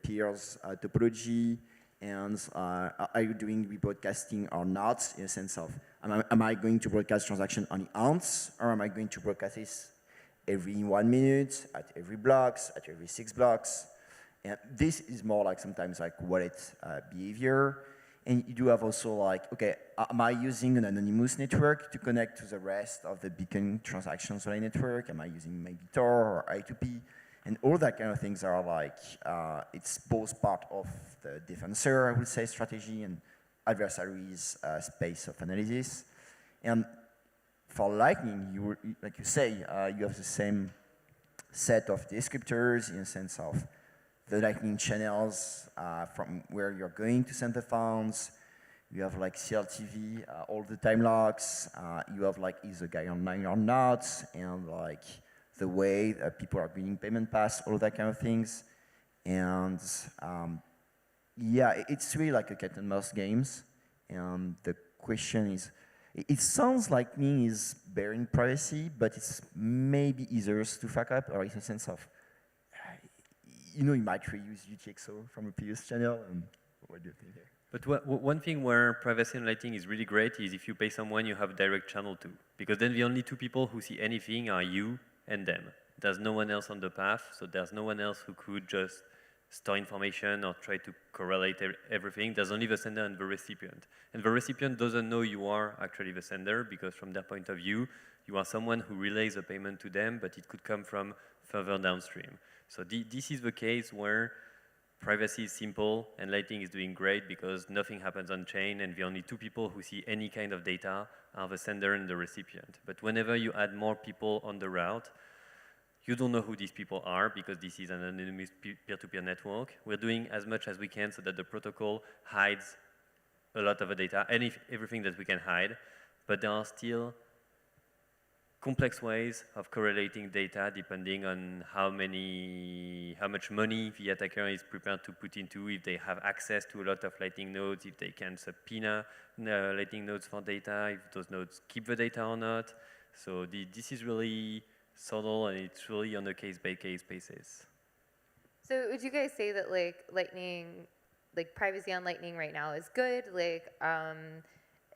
peers topology, and are you doing rebroadcasting or not in the sense of, am I going to broadcast transaction only once, or am I going to broadcast this every 1 minute, at every blocks, at every 6 blocks? And this is more like sometimes like wallet behavior. And you do have also like, okay, am I using an anonymous network to connect to the rest of the Bitcoin transactions relay network? Am I using maybe Tor or I2P? And all that kind of things are like, it's both part of the defensor, I would say, strategy and adversaries' space of analysis. And for Lightning, like you say, you have the same set of descriptors in the sense of the Lightning channels from where you're going to send the funds. You have like CLTV, all the time logs. You have like, is the guy online or not? And like the way that people are reading payment paths, all that kind of things. And yeah, it's really like a cat and mouse games. And the question is, it sounds like Lightning is bearing privacy, but it's maybe easier to fuck up, or in the sense of, you know, you might reuse UTXO from a previous channel. And what do you think here? But one thing where privacy and Lightning is really great is if you pay someone you have a direct channel to. Because then the only two people who see anything are you and them. There's no one else on the path, so there's no one else who could just store information or try to correlate everything. There's only the sender and the recipient. And the recipient doesn't know you are actually the sender because from their point of view, you are someone who relays a payment to them, but it could come from further downstream. So this is the case where privacy is simple and Lightning is doing great because nothing happens on chain and the only two people who see any kind of data are the sender and the recipient. But whenever you add more people on the route, you don't know who these people are because this is an anonymous peer-to-peer network. We're doing as much as we can so that the protocol hides a lot of the data and everything that we can hide, but there are still complex ways of correlating data depending on how much money the attacker is prepared to put into, if they have access to a lot of Lightning nodes, if they can subpoena Lightning nodes for data, if those nodes keep the data or not. So this is really subtle and it's really on a case-by-case basis. So would you guys say that like Lightning, like privacy on Lightning right now is good? Like,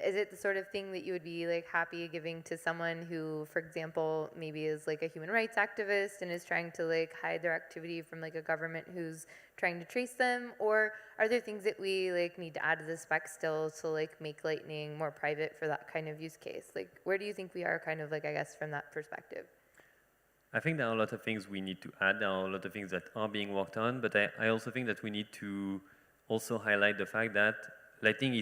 is it the sort of thing that you would be like happy giving to someone who, for example, maybe is like a human rights activist and is trying to like hide their activity from like a government who's trying to trace them? Or are there things that we like need to add to the spec still to like make Lightning more private for that kind of use case? Like, where do you think we are kind of like, I guess, from that perspective? I think there are a lot of things we need to add. There are a lot of things that are being worked on, but I also think that we need to also highlight the fact that Lightning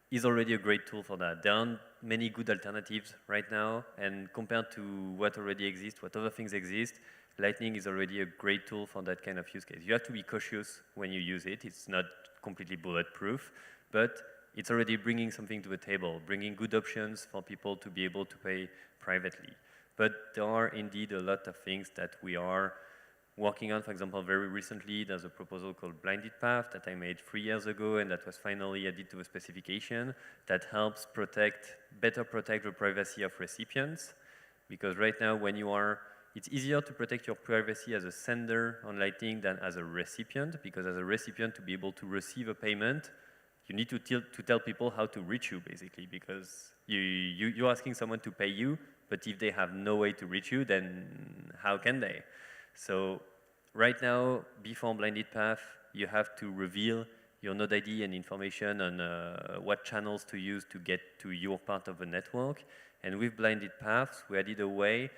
is already a great tool for that. There aren't many good alternatives right now, and compared to what already exists, what other things exist, Lightning is already a great tool for that kind of use case. You have to be cautious when you use it. It's not completely bulletproof, but it's already bringing something to the table, bringing good options for people to be able to pay privately. But there are indeed a lot of things that we are working on. For example, very recently, there's a proposal called Blinded Path that I made 3 years ago, and that was finally added to the specification that helps better protect the privacy of recipients. Because right now, when you are it's easier to protect your privacy as a sender on Lightning than as a recipient, because as a recipient, to be able to receive a payment, you need to tell people how to reach you, basically, because you're asking someone to pay you, but if they have no way to reach you, then how can they? So right now, before Blinded Path, you have to reveal your node ID and information on what channels to use to get to your part of the network. And with Blinded Paths, we added a way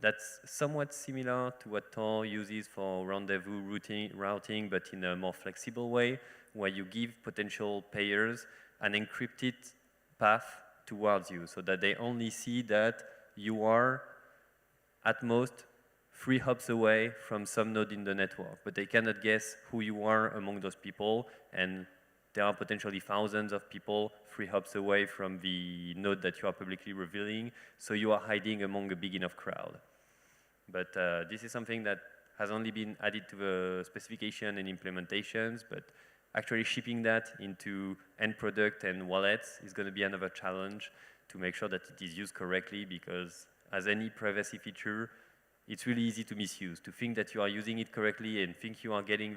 that's somewhat similar to what Tor uses for rendezvous routing, but in a more flexible way, where you give potential payers an encrypted path towards you, so that they only see that you are at most 3 hops away from some node in the network, but they cannot guess who you are among those people, and there are potentially thousands of people 3 hops away from the node that you are publicly revealing, so you are hiding among a big enough crowd. But this is something that has only been added to the specification and implementations, but actually shipping that into end product and wallets is going to be another challenge to make sure that it is used correctly, because as any privacy feature, it's really easy to misuse, to think that you are using it correctly and think you are getting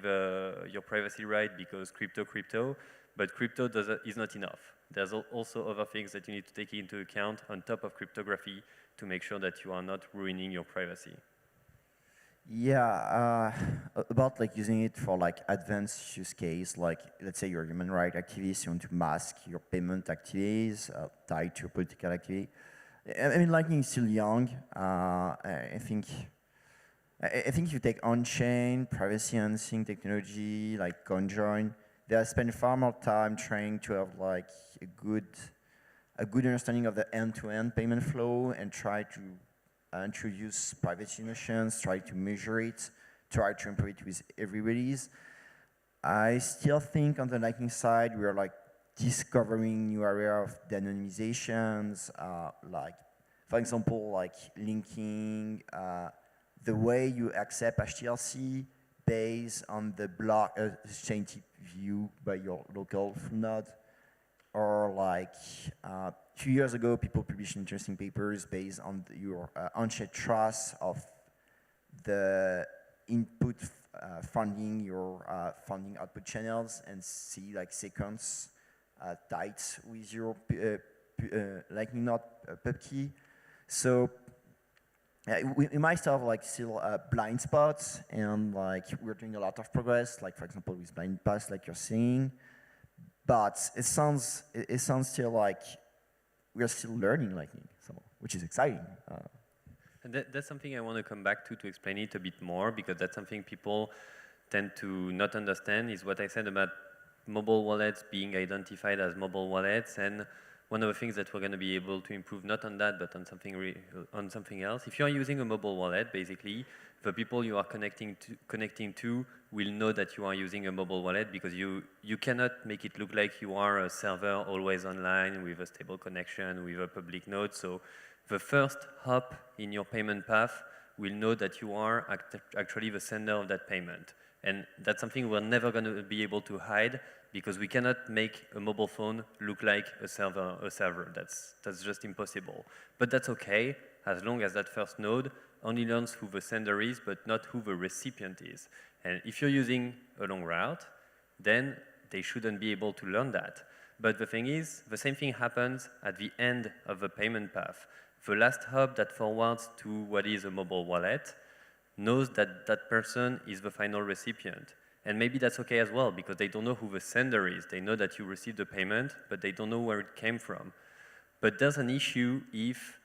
your privacy right because crypto, but crypto is not enough. There's also other things that you need to take into account on top of cryptography to make sure that you are not ruining your privacy. Yeah, about like using it for like advanced use case, like let's say you're a human rights activist, you want to mask your payment activities tied to your political activity. I mean, Lightning is still young. I think if you take on-chain, privacy-enhancing technology like CoinJoin, they spend far more time trying to have like a good understanding of the end-to-end payment flow and try to introduce privacy notions, try to measure it, try to improve it with everybody's. I still think on the Lightning side, we're like discovering new area of de-anonymizations, like, for example, like linking the way you accept HTLC based on the block chain tip view by your local node, or like 2 years ago, people published interesting papers based on your on-chain trust of the input funding your funding output channels and see like sequence tied with your Lightning node pub key. So we might still have like still blind spots, and like we're doing a lot of progress, like for example with blind paths, like you're saying. But it sounds still like we're still learning Lightning, so which is exciting. And that's something I want to come back to explain it a bit more, because that's something people tend to not understand, is what I said about mobile wallets being identified as mobile wallets. And one of the things that we're going to be able to improve, not on that, but on something else. If you are using a mobile wallet, basically, the people you are connecting to will know that you are using a mobile wallet, because you cannot make it look like you are a server always online with a stable connection with a public node. So the first hop in your payment path will know that you are actually the sender of that payment. And that's something we're never going to be able to hide, because we cannot make a mobile phone look like a server. That's just impossible. But that's okay, as long as that first node only learns who the sender is, but not who the recipient is. And if you're using a long route, then they shouldn't be able to learn that. But the thing is, the same thing happens at the end of the payment path. The last hop that forwards to what is a mobile wallet knows that that person is the final recipient. And maybe that's okay as well, because they don't know who the sender is. They know that you received the payment, but they don't know where it came from. But there's an issue if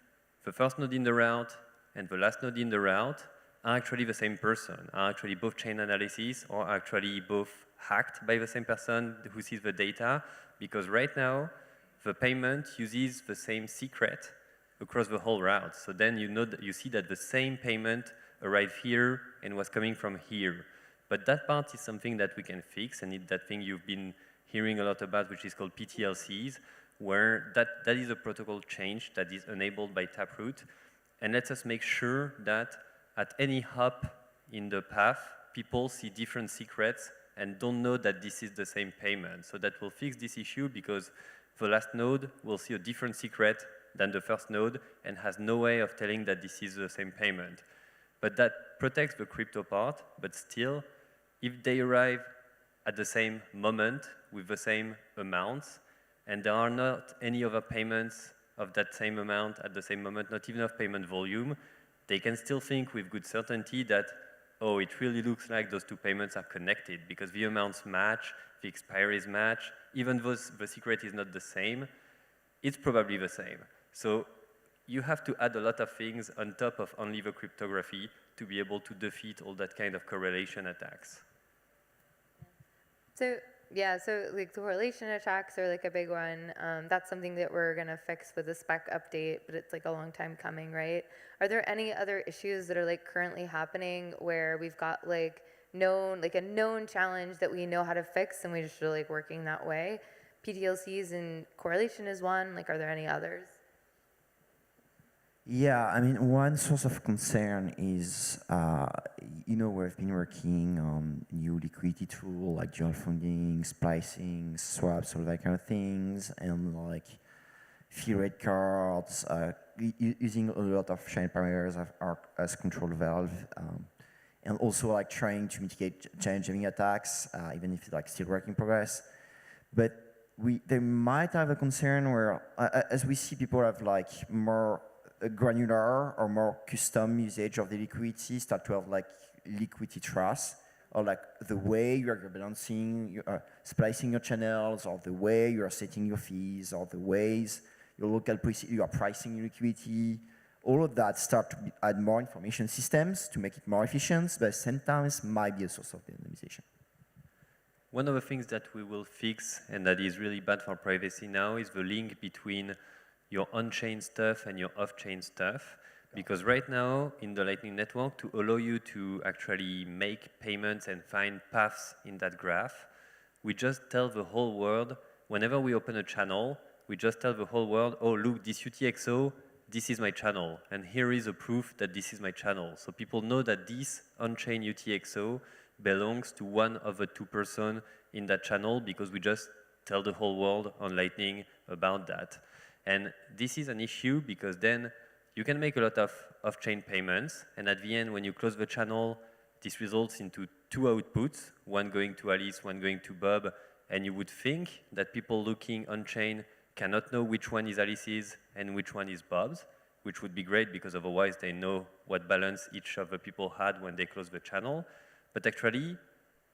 the first node in the route and the last node in the route are actually the same person, are actually both chain analysis, or actually both hacked by the same person who sees the data, because right now, the payment uses the same secret across the whole route. So then you see that the same payment arrived here and was coming from here. But that part is something that we can fix, and it's that thing you've been hearing a lot about, which is called PTLCs, where that is a protocol change that is enabled by Taproot, and lets us make sure that at any hop in the path, people see different secrets and don't know that this is the same payment. So that will fix this issue, because the last node will see a different secret than the first node and has no way of telling that this is the same payment. But that protects the crypto part, but still, if they arrive at the same moment with the same amounts, and there are not any other payments of that same amount at the same moment, not even of payment volume, they can still think with good certainty that, oh, it really looks like those two payments are connected because the amounts match, the expiries match, even though the secret is not the same, it's probably the same. So you have to add a lot of things on top of only the cryptography to be able to defeat all that kind of correlation attacks. So yeah, so like the correlation attacks are like a big one. That's something that we're gonna fix with the spec update, but it's like a long time coming, right? Are there any other issues that are like currently happening where we've got like a known challenge that we know how to fix and we just are like working that way? PTLCs and correlation is one. Like, are there any others? Yeah, I mean, one source of concern is, we've been working on new liquidity tool like dual funding, splicing, swaps, all that kind of things, and like fee rate cards, using a lot of chain parameters as control valve, and also like trying to mitigate chain jamming attacks, even if it's like still work in progress. But they might have a concern where, as we see people have like more granular or more custom usage of the liquidity, start to have like liquidity trust, or like the way you're balancing, you're splicing your channels, or the way you're setting your fees, or the ways your local you are pricing your liquidity. All of that start to add more information systems to make it more efficient, but sometimes might be a source of anonymization. One of the things that we will fix, and that is really bad for privacy now, is the link between your on-chain stuff and your off-chain stuff. Because right now, in the Lightning Network, to allow you to actually make payments and find paths in that graph, we just tell the whole world, whenever we open a channel, we just tell the whole world, oh, look, this UTXO, this is my channel. And here is a proof that this is my channel. So people know that this on-chain UTXO belongs to one of the two persons in that channel because we just tell the whole world on Lightning about that. And this is an issue because then you can make a lot of off-chain payments, and at the end, when you close the channel, this results into two outputs, one going to Alice, one going to Bob, and you would think that people looking on-chain cannot know which one is Alice's and which one is Bob's, which would be great because otherwise they know what balance each of the people had when they closed the channel. But actually,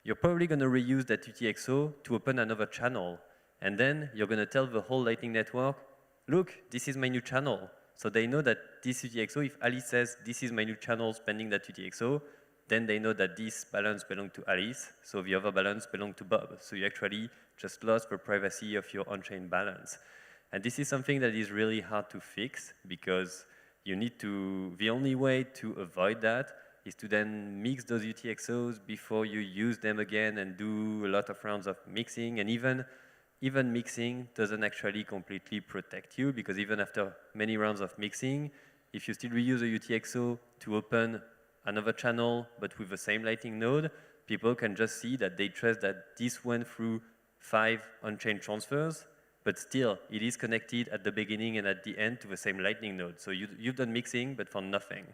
you're probably going to reuse that UTXO to open another channel, and then you're going to tell the whole Lightning Network, look, this is my new channel. So they know that this UTXO, if Alice says, this is my new channel spending that UTXO, then they know that this balance belongs to Alice, so the other balance belongs to Bob. So you actually just lost the privacy of your on-chain balance. And this is something that is really hard to fix because you need to, the only way to avoid that is to then mix those UTXOs before you use them again and do a lot of rounds of mixing. And even mixing doesn't actually completely protect you because even after many rounds of mixing, if you still reuse a UTXO to open another channel but with the same Lightning node, people can just see that they trust that this went through 5 on-chain transfers, but still it is connected at the beginning and at the end to the same Lightning node. So you've done mixing but for nothing.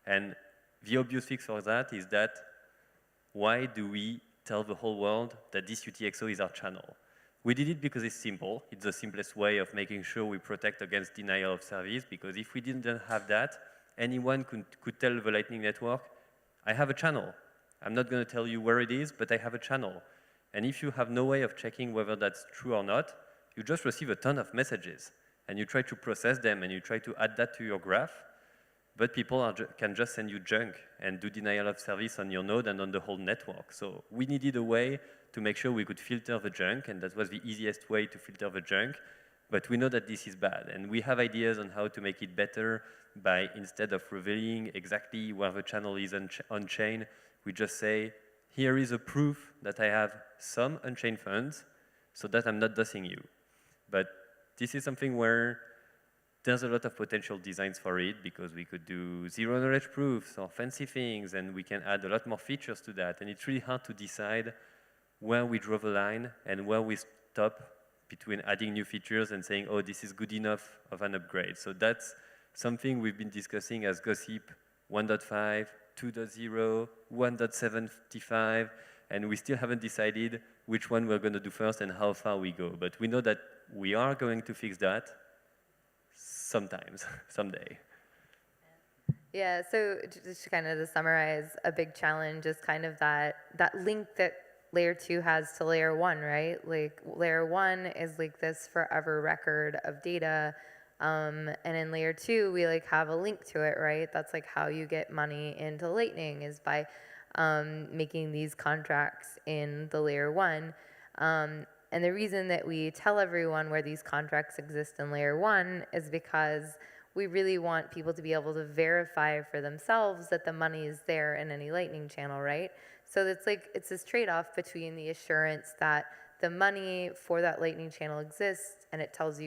And the obvious fix for that is that why do we tell the whole world that this UTXO is our channel? We did it because it's simple. It's the simplest way of making sure we protect against denial of service, because if we didn't have that, anyone could tell the Lightning Network, I have a channel. I'm not going to tell you where it is, but I have a channel. And if you have no way of checking whether that's true or not, you just receive a ton of messages. And you try to process them, and you try to add that to your graph, but people can just send you junk and do denial of service on your node and on the whole network. So we needed a way to make sure we could filter the junk, and that was the easiest way to filter the junk. But we know that this is bad, and we have ideas on how to make it better by, instead of revealing exactly where the channel is on-chain, we just say, here is a proof that I have some on-chain funds so that I'm not dosing you. But this is something where there's a lot of potential designs for it because we could do zero-knowledge proofs or fancy things, and we can add a lot more features to that. And it's really hard to decide where we draw the line and where we stop between adding new features and saying, oh, this is good enough of an upgrade. So that's something we've been discussing as Gossip 1.5, 2.0, 1.75, and we still haven't decided which one we're going to do first and how far we go. But we know that we are going to fix that sometimes, someday. Yeah, so just kind of to summarize, a big challenge is kind of that link that layer 2 has to layer 1, right? Like layer 1 is like this forever record of data, and in layer 2 we like have a link to it, right? That's like how you get money into Lightning, is by making these contracts in the layer 1. And the reason that we tell everyone where these contracts exist in layer 1 is because we really want people to be able to verify for themselves that the money is there in any Lightning channel, right? So it's this trade-off between the assurance that the money for that Lightning channel exists, and it helps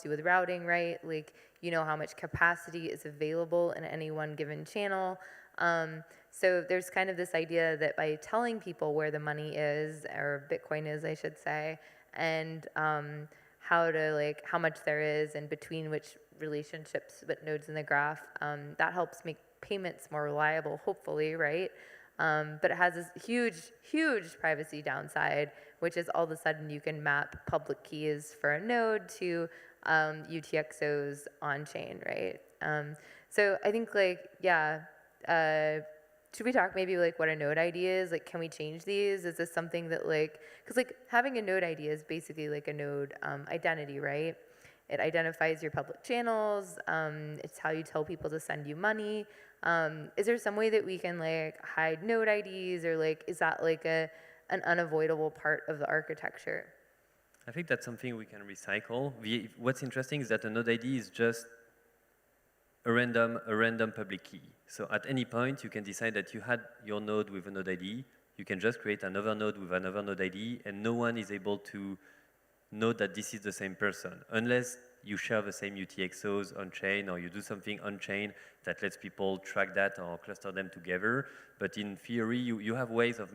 you with routing, right? Like, you know how much capacity is available in any one given channel. So there's kind of this idea that by telling people where the money is, or Bitcoin is, I should say, and how much there is and between which relationships with nodes in the graph, that helps make payments more reliable, hopefully, right? But it has this huge privacy downside, which is all of a sudden you can map public keys for a node to UTXOs on chain, right? So I think should we talk maybe like what a node ID is? Like, can we change these? Is this something that because having a node ID is basically like a node identity, right? It identifies your public channels. It's how you tell people to send you money. Is there some way that we can hide node IDs, or is that an unavoidable part of the architecture? I think that's something we can recycle. What's interesting is that a node ID is just a random public key. So at any point, you can decide that you had your node with a node ID. You can just create another node with another node ID, and no one is able to know that this is the same person, unless you share the same UTXOs on-chain, or you do something on-chain that lets people track that or cluster them together. But in theory, you have ways of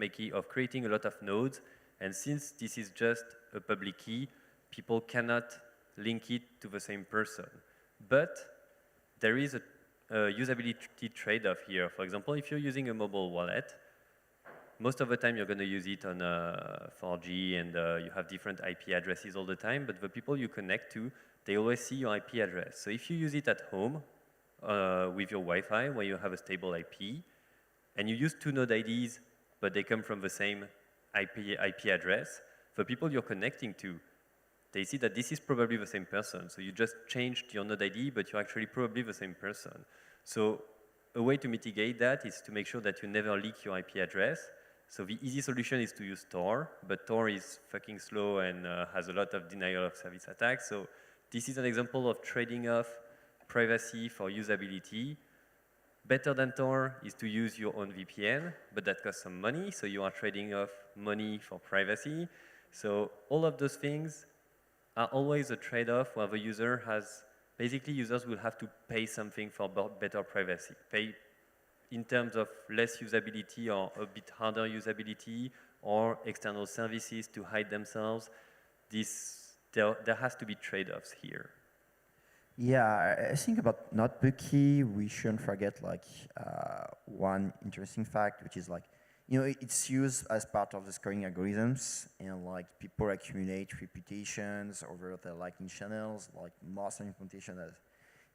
creating a lot of nodes, and since this is just a public key, people cannot link it to the same person. But there is a usability trade-off here. For example, if you're using a mobile wallet, most of the time you're going to use it on 4G, and you have different IP addresses all the time, but the people you connect to, they always see your IP address. So if you use it at home with your Wi-Fi, where you have a stable IP, and you use two node IDs, but they come from the same IP address, the people you're connecting to, they see that this is probably the same person. So you just changed your node ID, but you're actually probably the same person. So a way to mitigate that is to make sure that you never leak your IP address. So the easy solution is to use Tor, but Tor is fucking slow and has a lot of denial of service attacks. So this is an example of trading off privacy for usability. Better than Tor is to use your own VPN, but that costs some money, so you are trading off money for privacy. So all of those things are always a trade-off where the user has, basically users will have to pay something for better privacy. Pay in terms of less usability or a bit harder usability or external services to hide themselves. There has to be trade-offs here. Yeah, I think about notebook key, we shouldn't forget one interesting fact, which is it's used as part of the scoring algorithms, and people accumulate reputations over the Lightning channels. Most implementation has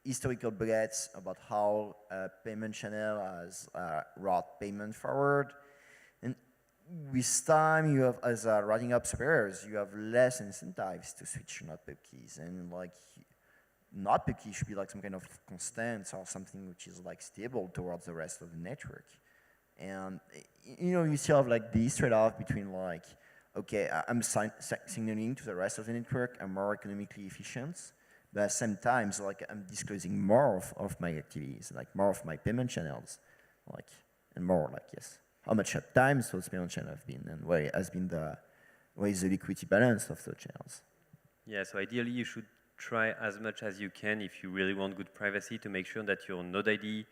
historical bullets about how a payment channel has route payment forward. And with time, you have, as routing up superiors, you have less incentives to switch notebook keys. And notebook key should be some kind of constant or something which is stable towards the rest of the network. And you still have this trade-off between okay, I'm signaling to the rest of the network, I'm more economically efficient, but at the same time, I'm disclosing more of my activities, more of my payment channels, and more yes, how much times those payment channels have been, and where is the liquidity balance of those channels. Yeah, so ideally you should try as much as you can, if you really want good privacy, to make sure that your node ID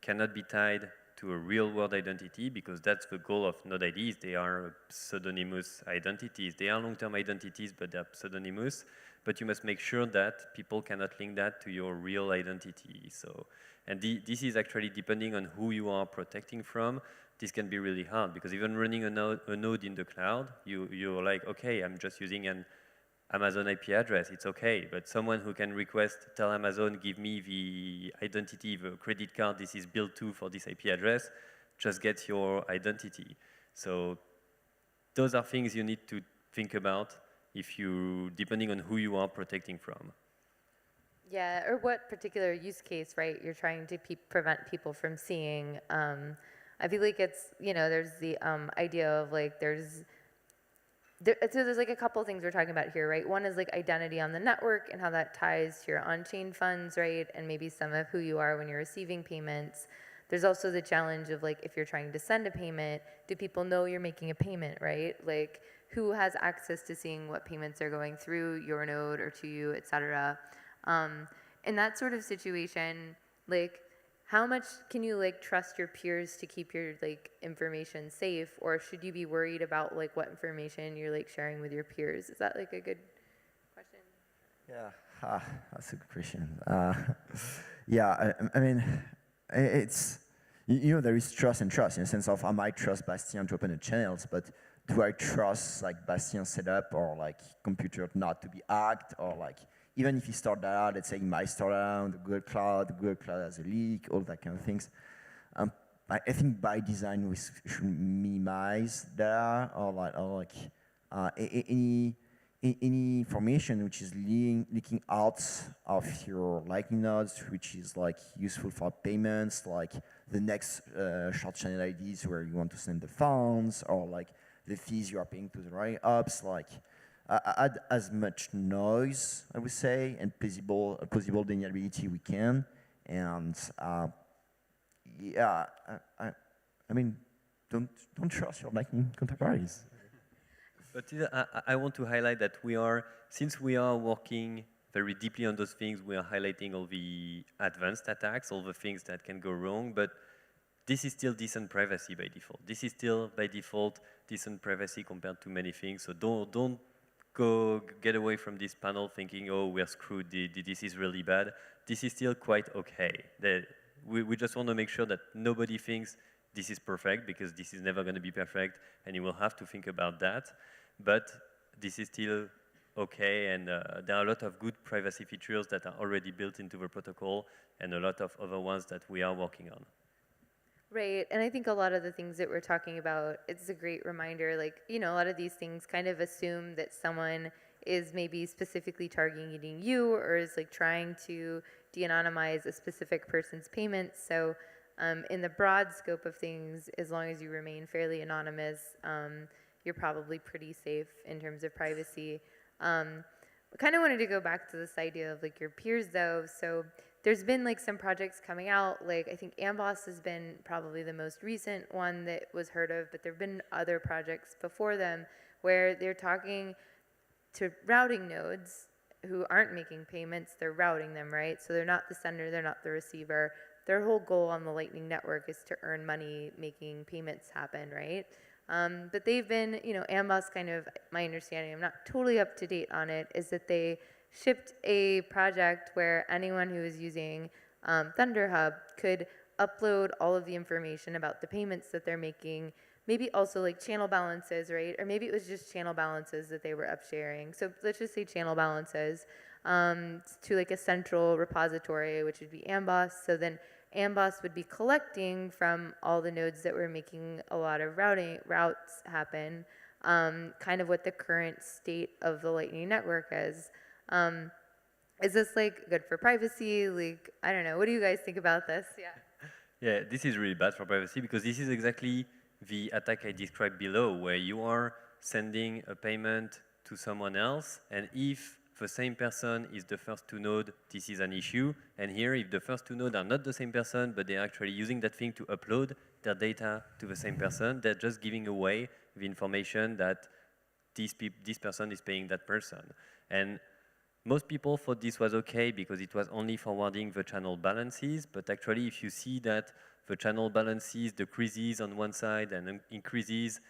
cannot be tied to a real-world identity, because that's the goal of node IDs. They are pseudonymous identities. They are long-term identities, but they're pseudonymous. But you must make sure that people cannot link that to your real identity. So, and this is actually depending on who you are protecting from. This can be really hard, because even running a node in the cloud, you're like, okay, I'm just using an Amazon IP address, it's okay, but someone who can tell Amazon, give me the identity, the credit card this is billed to for this IP address, just gets your identity. So those are things you need to think about depending on who you are protecting from. Yeah, or what particular use case, right, you're trying to prevent people from seeing. I feel like it's, there's the idea of like, so there's like a couple things we're talking about here, right? One is like identity on the network and how that ties to your on-chain funds, right? And maybe some of who you are when you're receiving payments. There's also the challenge of like, if you're trying to send a payment, do people know you're making a payment, right? Like, who has access to seeing what payments are going through your node or to you, et cetera? In that sort of situation, like, how much can you like trust your peers to keep your like information safe, or should you be worried about like what information you're like sharing with your peers? Is that like a good question? Yeah, that's a good question. Yeah, I mean, it's, there is trust and trust in the sense of I might trust Bastien to open the channels, but do I trust like Bastien's setup or like computer not to be hacked, or like even if you start that out, let's say you might start out on the Google Cloud has a leak, all that kind of things. I think by design we should minimize that, or any information which is leaking out of your Lightning nodes, which is like useful for payments, like the next short channel IDs where you want to send the funds, or like the fees you are paying to the right ops, like. Add as much noise, I would say, and plausible deniability we can, and yeah, I mean, don't trust your Lightning counterparties. But I want to highlight that since we are working very deeply on those things, we are highlighting all the advanced attacks, all the things that can go wrong, but this is still decent privacy by default. This is still by default decent privacy compared to many things. So don't get away from this panel thinking, oh, we're screwed, this is really bad. This is still quite okay. We just want to make sure that nobody thinks this is perfect, because this is never going to be perfect, and you will have to think about that. But this is still okay, and there are a lot of good privacy features that are already built into the protocol, and a lot of other ones that we are working on. Right, and I think a lot of the things that we're talking about, it's a great reminder, like, a lot of these things kind of assume that someone is maybe specifically targeting you, or is like trying to de-anonymize a specific person's payments. So in the broad scope of things, as long as you remain fairly anonymous, you're probably pretty safe in terms of privacy. I kind of wanted to go back to this idea of like your peers though. So there's been like some projects coming out, like I think Amboss has been probably the most recent one that was heard of, but there have been other projects before them where they're talking to routing nodes who aren't making payments, they're routing them, right? So they're not the sender, they're not the receiver. Their whole goal on the Lightning Network is to earn money making payments happen, right? But they've been, Amboss kind of, my understanding, I'm not totally up to date on it, is that they shipped a project where anyone who is using ThunderHub could upload all of the information about the payments that they're making, maybe also like channel balances, right? Or maybe it was just channel balances that they were upsharing. So let's just say channel balances to like a central repository, which would be Amboss. So then Amboss would be collecting from all the nodes that were making a lot of routes happen, kind of what the current state of the Lightning Network is. Is this like good for privacy? Like, I don't know. What do you guys think about this? Yeah. Yeah, this is really bad for privacy, because this is exactly the attack I described below, where you are sending a payment to someone else, and if the same person is the first to node, this is an issue. And here, if the first two nodes are not the same person, but they're actually using that thing to upload their data to the same person, they're just giving away the information that this person is paying that person. And most people thought this was okay because it was only forwarding the channel balances, but actually if you see that the channel balances decreases on one side and increases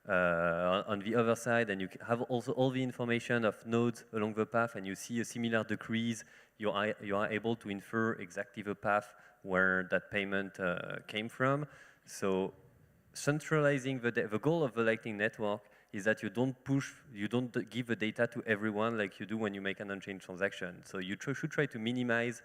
on the other side, and you have also all the information of nodes along the path, and you see a similar decrease, you are able to infer exactly the path where that payment came from. So centralizing the goal of the Lightning Network is that you don't give the data to everyone like you do when you make an on-chain transaction. So you should try to minimize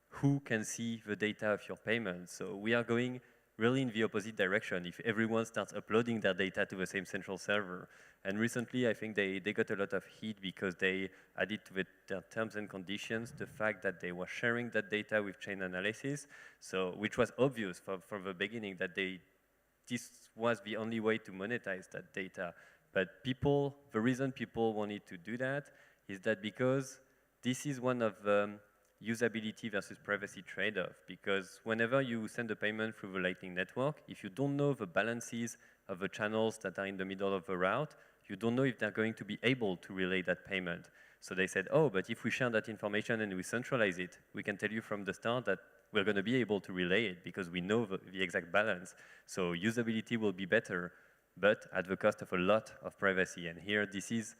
who can see the data of your payment. So we are going really in the opposite direction if everyone starts uploading their data to the same central server. And recently, I think they got a lot of heat because they added to their terms and conditions the fact that they were sharing that data with chain analysis, so which was obvious from the beginning that this was the only way to monetize that data. But the reason people wanted to do that is that because this is one of the usability versus privacy trade-off, because whenever you send a payment through the Lightning Network, if you don't know the balances of the channels that are in the middle of the route, you don't know if they're going to be able to relay that payment. So they said, oh, but if we share that information and we centralize it, we can tell you from the start that we're going to be able to relay it because we know the exact balance. So usability will be better, but at the cost of a lot of privacy. And here, this is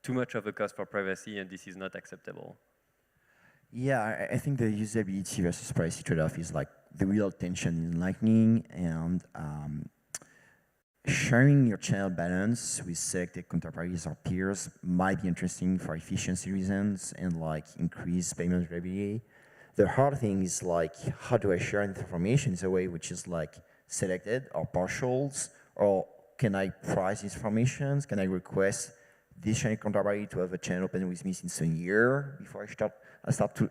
too much of a cost for privacy, and this is not acceptable. Yeah, I think the usability versus privacy trade-off is like the real tension in Lightning, and sharing your channel balance with selected counterparties or peers might be interesting for efficiency reasons and like increase payment reliability. The hard thing is like, how do I share information in a way which is like selected or partials, or can I price these informations? Can I request this channel counterparty to have a channel open with me since a year before I start to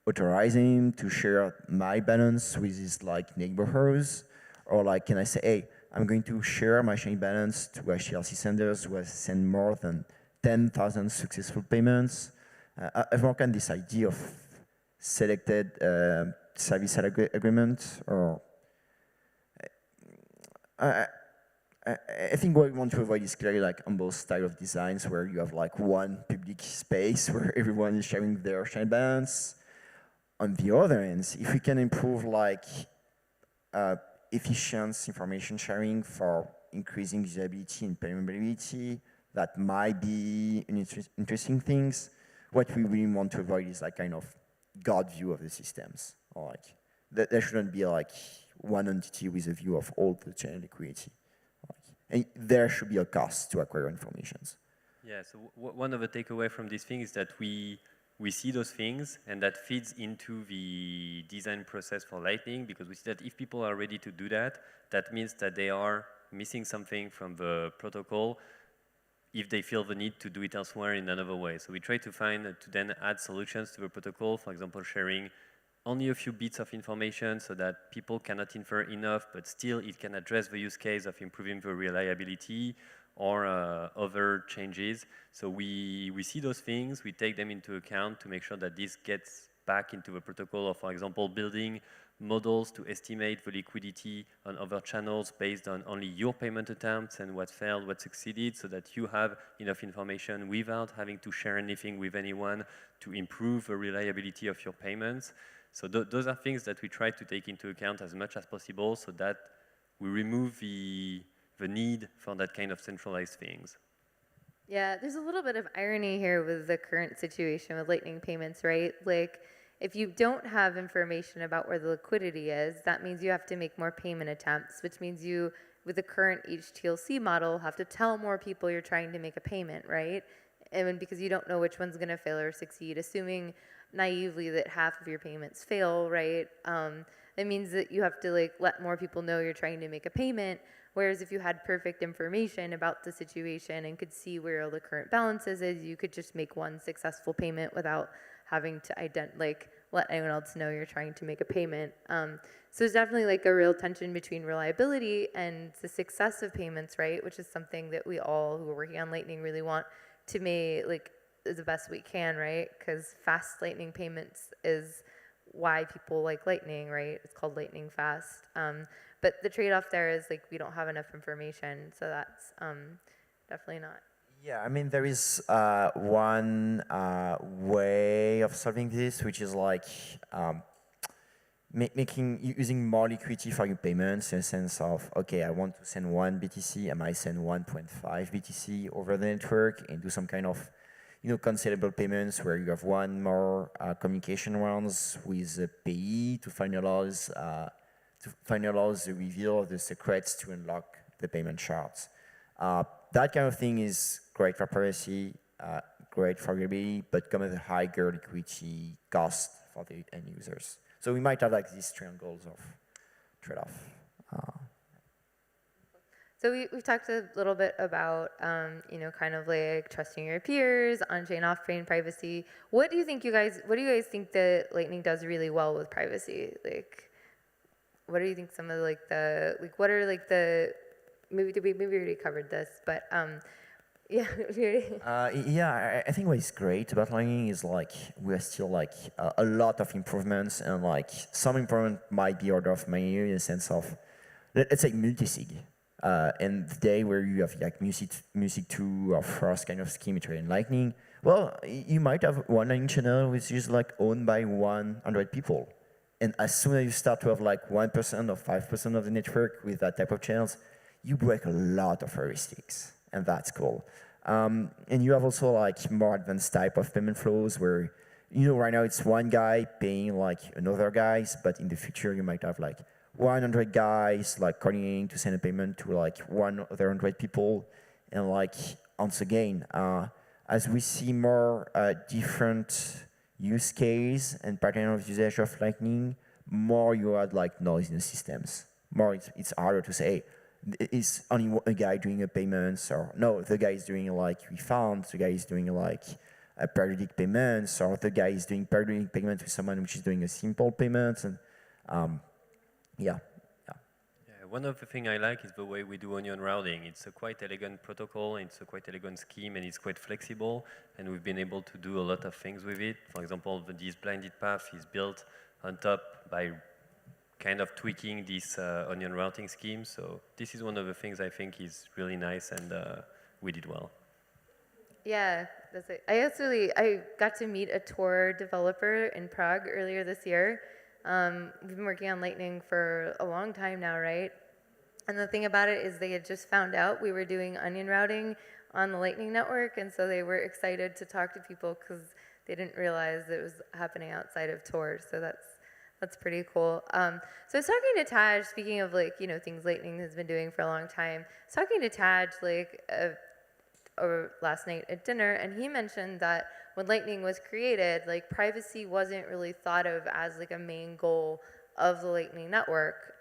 authorize him to share my balance with his like neighborhoods? Or like, can I say, hey, I'm going to share my chain balance to HTLC senders who have sent more than 10,000 successful payments? I've worked on this idea of selected service agreement, or I think what we want to avoid is clearly like Humble style of designs where you have like one public space where everyone is sharing their chain balance. On the other end, if we can improve like efficient information sharing for increasing usability and payability, that might be an interesting things. What we really want to avoid is like kind of God view of the systems. Or like there shouldn't be like one entity with a view of all the channel liquidity. And there should be a cost to acquire information. Yeah, so one of the takeaway from this thing is that we see those things, and that feeds into the design process for Lightning, because we see that if people are ready to do that, that means that they are missing something from the protocol if they feel the need to do it elsewhere in another way. So we try to then add solutions to the protocol, for example, sharing only a few bits of information so that people cannot infer enough, but still it can address the use case of improving the reliability or other changes. So we see those things, we take them into account to make sure that this gets back into the protocol, or for example, building models to estimate the liquidity on other channels based on only your payment attempts and what failed, what succeeded, so that you have enough information without having to share anything with anyone to improve the reliability of your payments. So those are things that we try to take into account as much as possible so that we remove the need for that kind of centralized things. Yeah, there's a little bit of irony here with the current situation with Lightning payments, right? Like, if you don't have information about where the liquidity is, that means you have to make more payment attempts, which means you, with the current HTLC model, have to tell more people you're trying to make a payment, right? And because you don't know which one's going to fail or succeed, assuming naively that half of your payments fail, right? It means that you have to like let more people know you're trying to make a payment. Whereas if you had perfect information about the situation and could see where all the current balances is, you could just make one successful payment without having to let anyone else know you're trying to make a payment. So there's definitely like a real tension between reliability and the success of payments, right? Which is something that we all who are working on Lightning really want to make like the best we can, right? Because fast Lightning payments is why people like Lightning, right? It's called Lightning Fast. But the trade-off there is like we don't have enough information, so that's definitely not. Yeah, I mean there is one way of solving this, which is like using more liquidity for your payments in the sense of, okay, I want to send 1 BTC, I might send 1.5 BTC over the network and do some kind of, cancelable payments where you have one more communication rounds with a payee to finalize the reveal of the secrets to unlock the payment shards. That kind of thing is great for privacy, great for reliability, but come at a higher liquidity cost for the end users. So we might have like these triangles of trade-off. So we've talked a little bit about, kind of like trusting your peers, on-chain, off-chain privacy. What do you guys think that Lightning does really well with privacy? Like, what do you think some of maybe we already covered this, but yeah. Yeah, I think what is great about Lightning is like we're still like a lot of improvements, and like some improvement might be order of magnitude in the sense of, let's say multisig. And the day where you have like music 2 or first kind of scheme in Lightning, well, you might have one Lightning channel which is like owned by 100 people. And as soon as you start to have like 1% or 5% of the network with that type of channels, you break a lot of heuristics, and that's cool. And you have also like more advanced type of payment flows where, right now it's one guy paying like another guys, but in the future you might have like 100 guys like coordinating to send a payment to like 100 people. And like, once again, as we see more different use case and pattern of usage of Lightning, more you add like noise in the systems. More it's harder to say, is only a guy doing a payments, or no, the guy is doing like refunds, the guy is doing like a periodic payments, or the guy is doing periodic payments with someone which is doing a simple payments, and yeah. One of the things I like is the way we do onion routing. It's a quite elegant protocol, it's a quite elegant scheme, and it's quite flexible, and we've been able to do a lot of things with it. For example, this blended path is built on top by kind of tweaking this onion routing scheme. So this is one of the things I think is really nice, and we did well. Yeah, that's it. I got to meet a Tor developer in Prague earlier this year. We've been working on Lightning for a long time now, right? And the thing about it is they had just found out we were doing onion routing on the Lightning network, and so they were excited to talk to people because they didn't realize it was happening outside of Tor. So that's pretty cool. So I was talking to Taj, speaking of like, things Lightning has been doing for a long time. I was talking to Taj last night at dinner, and he mentioned that when Lightning was created, like privacy wasn't really thought of as like a main goal of the Lightning network.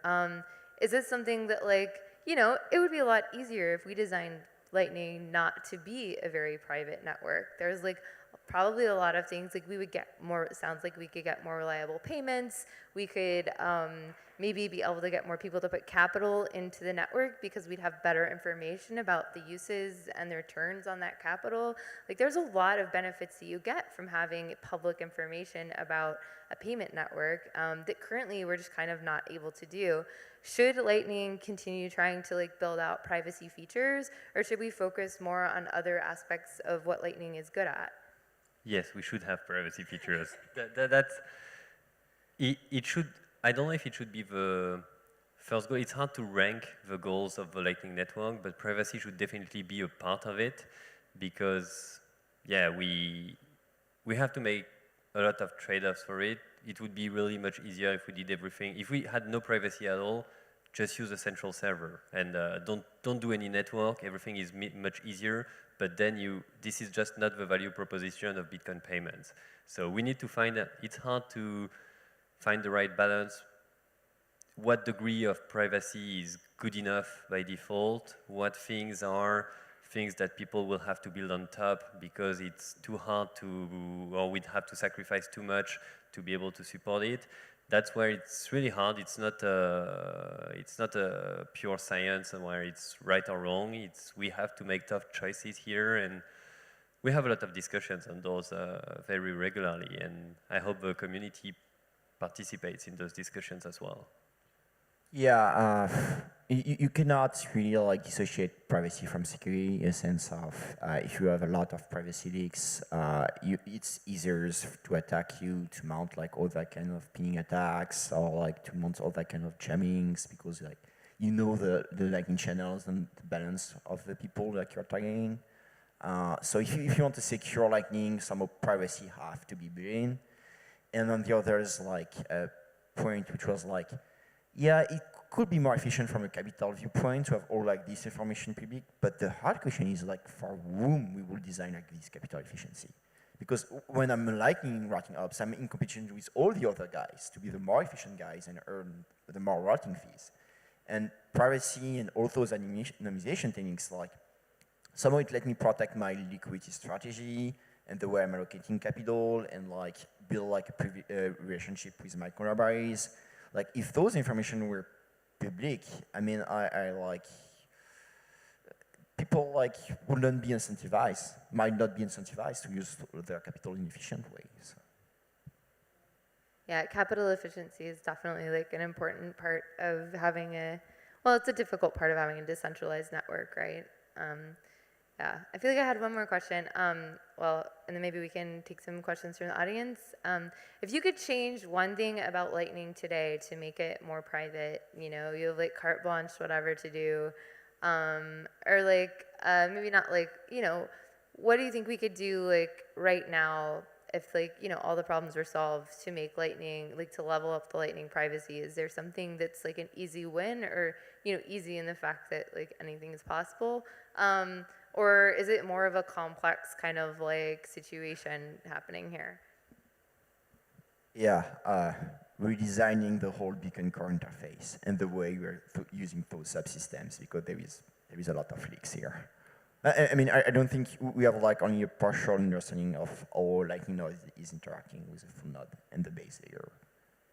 Is this something that it would be a lot easier if we designed Lightning not to be a very private network? There's like probably a lot of things, like we would get more, it sounds like we could get more reliable payments. We could maybe be able to get more people to put capital into the network because we'd have better information about the uses and the returns on that capital. Like there's a lot of benefits that you get from having public information about a payment network that currently we're just kind of not able to do. Should Lightning continue trying to like build out privacy features, or should we focus more on other aspects of what Lightning is good at? Yes, we should have privacy features. It should. I don't know if it should be the first goal. It's hard to rank the goals of the Lightning Network, but privacy should definitely be a part of it because, yeah, we have to make a lot of trade-offs for it. It would be really much easier if we did everything. If we had no privacy at all, just use a central server and don't do any network. Everything is much easier. But then this is just not the value proposition of Bitcoin payments. So we need to find. It's hard to find the right balance. What degree of privacy is good enough by default? What things are things that people will have to build on top because it's too hard to, or we'd have to sacrifice too much to be able to support it. That's where it's really hard. It's not a pure science and where it's right or wrong. We have to make tough choices here, and we have a lot of discussions on those very regularly, and I hope the community participates in those discussions as well. Yeah, you cannot really like dissociate privacy from security in a sense of if you have a lot of privacy leaks, it's easier to attack you, to mount like all that kind of pinning attacks or like to mount all that kind of jammings because like you know the Lightning channels and the balance of the people that you're targeting. So if you want to secure Lightning, some of privacy have to be built in. And then the other is like a point which was like, yeah, it could be more efficient from a capital viewpoint to have all like this information public, but the hard question is like for whom we will design like this capital efficiency. Because when I'm Lightning routing ops, I'm in competition with all the other guys to be the more efficient guys and earn the more routing fees. And privacy and all those anonymization techniques, like somehow it let me protect my liquidity strategy and the way I'm allocating capital and like build like a relationship with my collaborators. Like if those information were public, I mean, I like, people like wouldn't be incentivized, might not be incentivized to use their capital in efficient ways. Yeah, capital efficiency is definitely like an important part of having well, it's a difficult part of having a decentralized network, right? Yeah, I feel like I had one more question. Well, and then maybe we can take some questions from the audience. If you could change one thing about Lightning today to make it more private, you know, you have like carte blanche, whatever to do, or like maybe not like, you know, what do you think we could do like right now if like, you know, all the problems were solved to make Lightning, like to level up the Lightning privacy? Is there something that's like an easy win or, you know, easy in the fact that like anything is possible? Or is it more of a complex kind of like situation happening here? Yeah, redesigning the whole beacon core interface and the way we're using those subsystems because there is a lot of leaks here. I mean, I don't think we have like only a partial understanding of how Lightning node is interacting with the full node and the base layer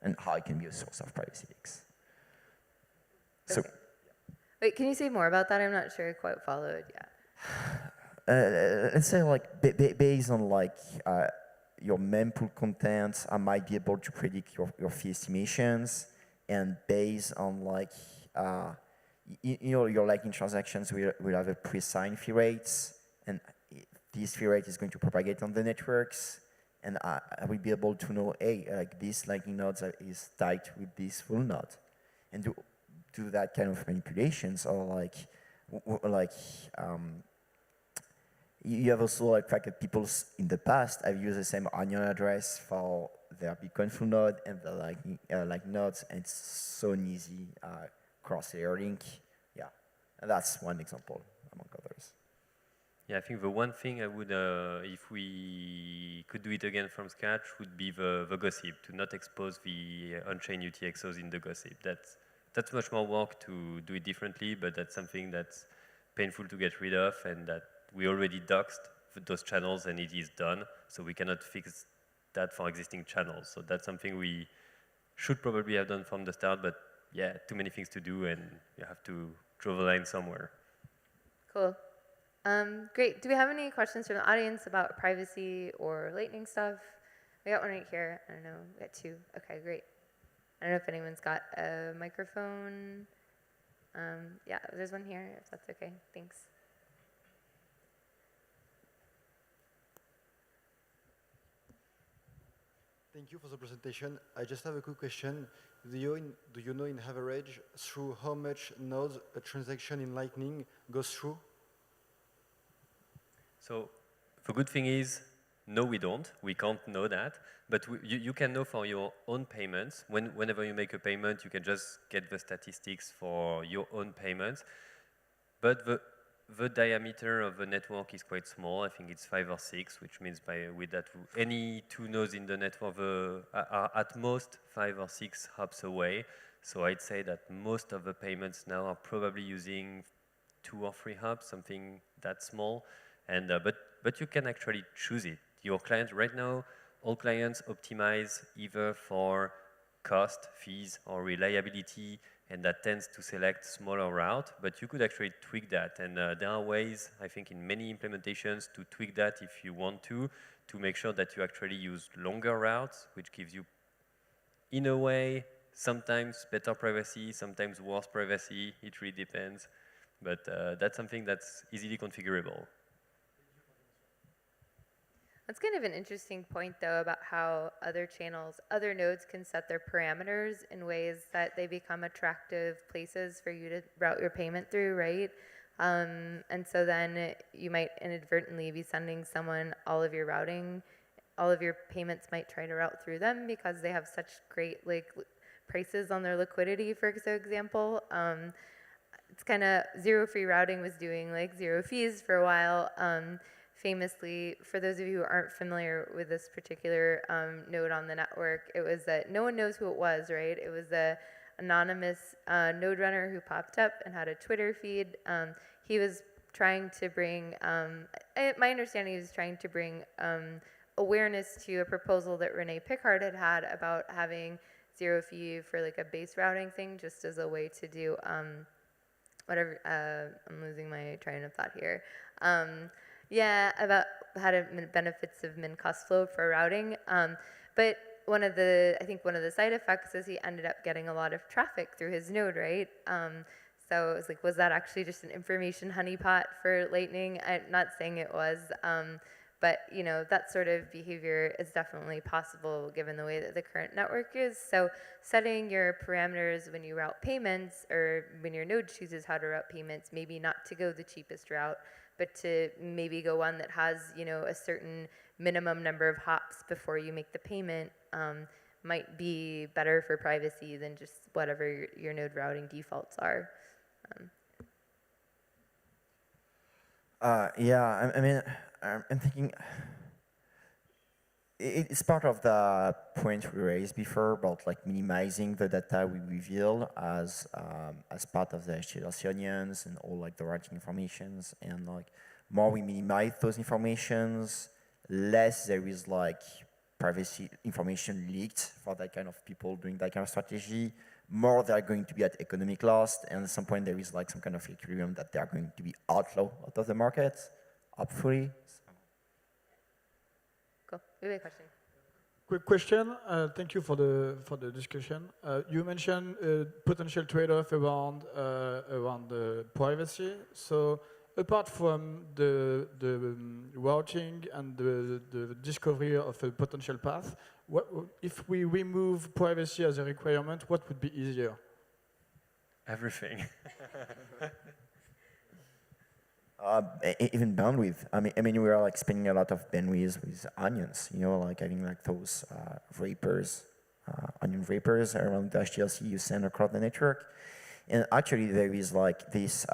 and how it can be a source of privacy leaks. Okay. So, wait, can you say more about that? I'm not sure I quite followed yet. Let's say like based on like your mempool contents, I might be able to predict your fee estimations, and based on like you know your Lightning transactions will have a pre-assigned fee rates, and this fee rate is going to propagate on the networks, and I will be able to know, hey, like this Lightning node is tied with this full node, and do that kind of manipulations, or like you have also like fact that people in the past have used the same onion address for their Bitcoin full node and the like nodes, and it's so an easy cross-layer link. Yeah, and that's one example among others. Yeah, I think the one thing I would, if we could do it again from scratch, would be the gossip, to not expose the on-chain UTXOs in the gossip. That's much more work to do it differently, but that's something that's painful to get rid of, and that we already doxed those channels and it is done, so we cannot fix that for existing channels. So that's something we should probably have done from the start, but yeah, too many things to do and you have to draw the line somewhere. Cool. Great. Do we have any questions from the audience about privacy or Lightning stuff? We got one right here. I don't know. We got two. Okay, great. I don't know if anyone's got a microphone. Yeah, there's one here, if that's okay. Thanks. Thank you for the presentation. I just have a quick question. Do you know in average through how much nodes a transaction in Lightning goes through? So the good thing is, no, we don't. We can't know that. But you can know for your own payments. Whenever you make a payment, you can just get the statistics for your own payments. But the diameter of the network is quite small. I think it's 5 or 6, which means with that, any two nodes in the network are at most 5 or 6 hops away. So I'd say that most of the payments now are probably using 2 or 3 hops, something that small. And but you can actually choose it. Your client right now, all clients optimize either for cost, fees, or reliability, and that tends to select smaller route, but you could actually tweak that. And there are ways, I think, in many implementations to tweak that if you want to make sure that you actually use longer routes, which gives you, in a way, sometimes better privacy, sometimes worse privacy. It really depends. But that's something that's easily configurable. That's kind of an interesting point, though, about how other channels, other nodes can set their parameters in ways that they become attractive places for you to route your payment through, right? And so then you might inadvertently be sending someone all of your routing, all of your payments might try to route through them because they have such great prices on their liquidity, for example. It's kind of zero free routing was doing zero fees for a while. Famously, for those of you who aren't familiar with this particular node on the network, it was that no one knows who it was, right? It was a anonymous node runner who popped up and had a Twitter feed. He was trying to bring, my understanding, he was trying to bring awareness to a proposal that Renee Pickard had about having zero fee for a base routing thing, just as a way to do whatever. I'm losing my train of thought here. Yeah, about how to benefits of min cost flow for routing. But I think one of the side effects is he ended up getting a lot of traffic through his node, right? So it was was that actually just an information honeypot for Lightning? I'm not saying it was, but that sort of behavior is definitely possible given the way that the current network is. So setting your parameters when you route payments, or when your node chooses how to route payments, maybe not to go the cheapest route, but to maybe go one that has, a certain minimum number of hops before you make the payment, might be better for privacy than just whatever your node routing defaults are. Yeah, I mean, I'm thinking it's part of the point we raised before about minimizing the data we reveal as part of the HTLC onions and all the routing informations, and more we minimize those informations, less there is privacy information leaked for that kind of people doing that kind of strategy, more they're going to be at economic loss, and at some point there is some kind of equilibrium that they're going to be outlawed out of the market, hopefully. Cool. We have a question. Quick question. Thank you for the discussion. You mentioned potential trade-off around privacy. So apart from the routing and the discovery of a potential path, if we remove privacy as a requirement, what would be easier? Everything. Even bandwidth. I mean, we are spending a lot of bandwidth with onions. Having those wrappers, onion wrappers around the HTLC you send across the network. And actually, there is this.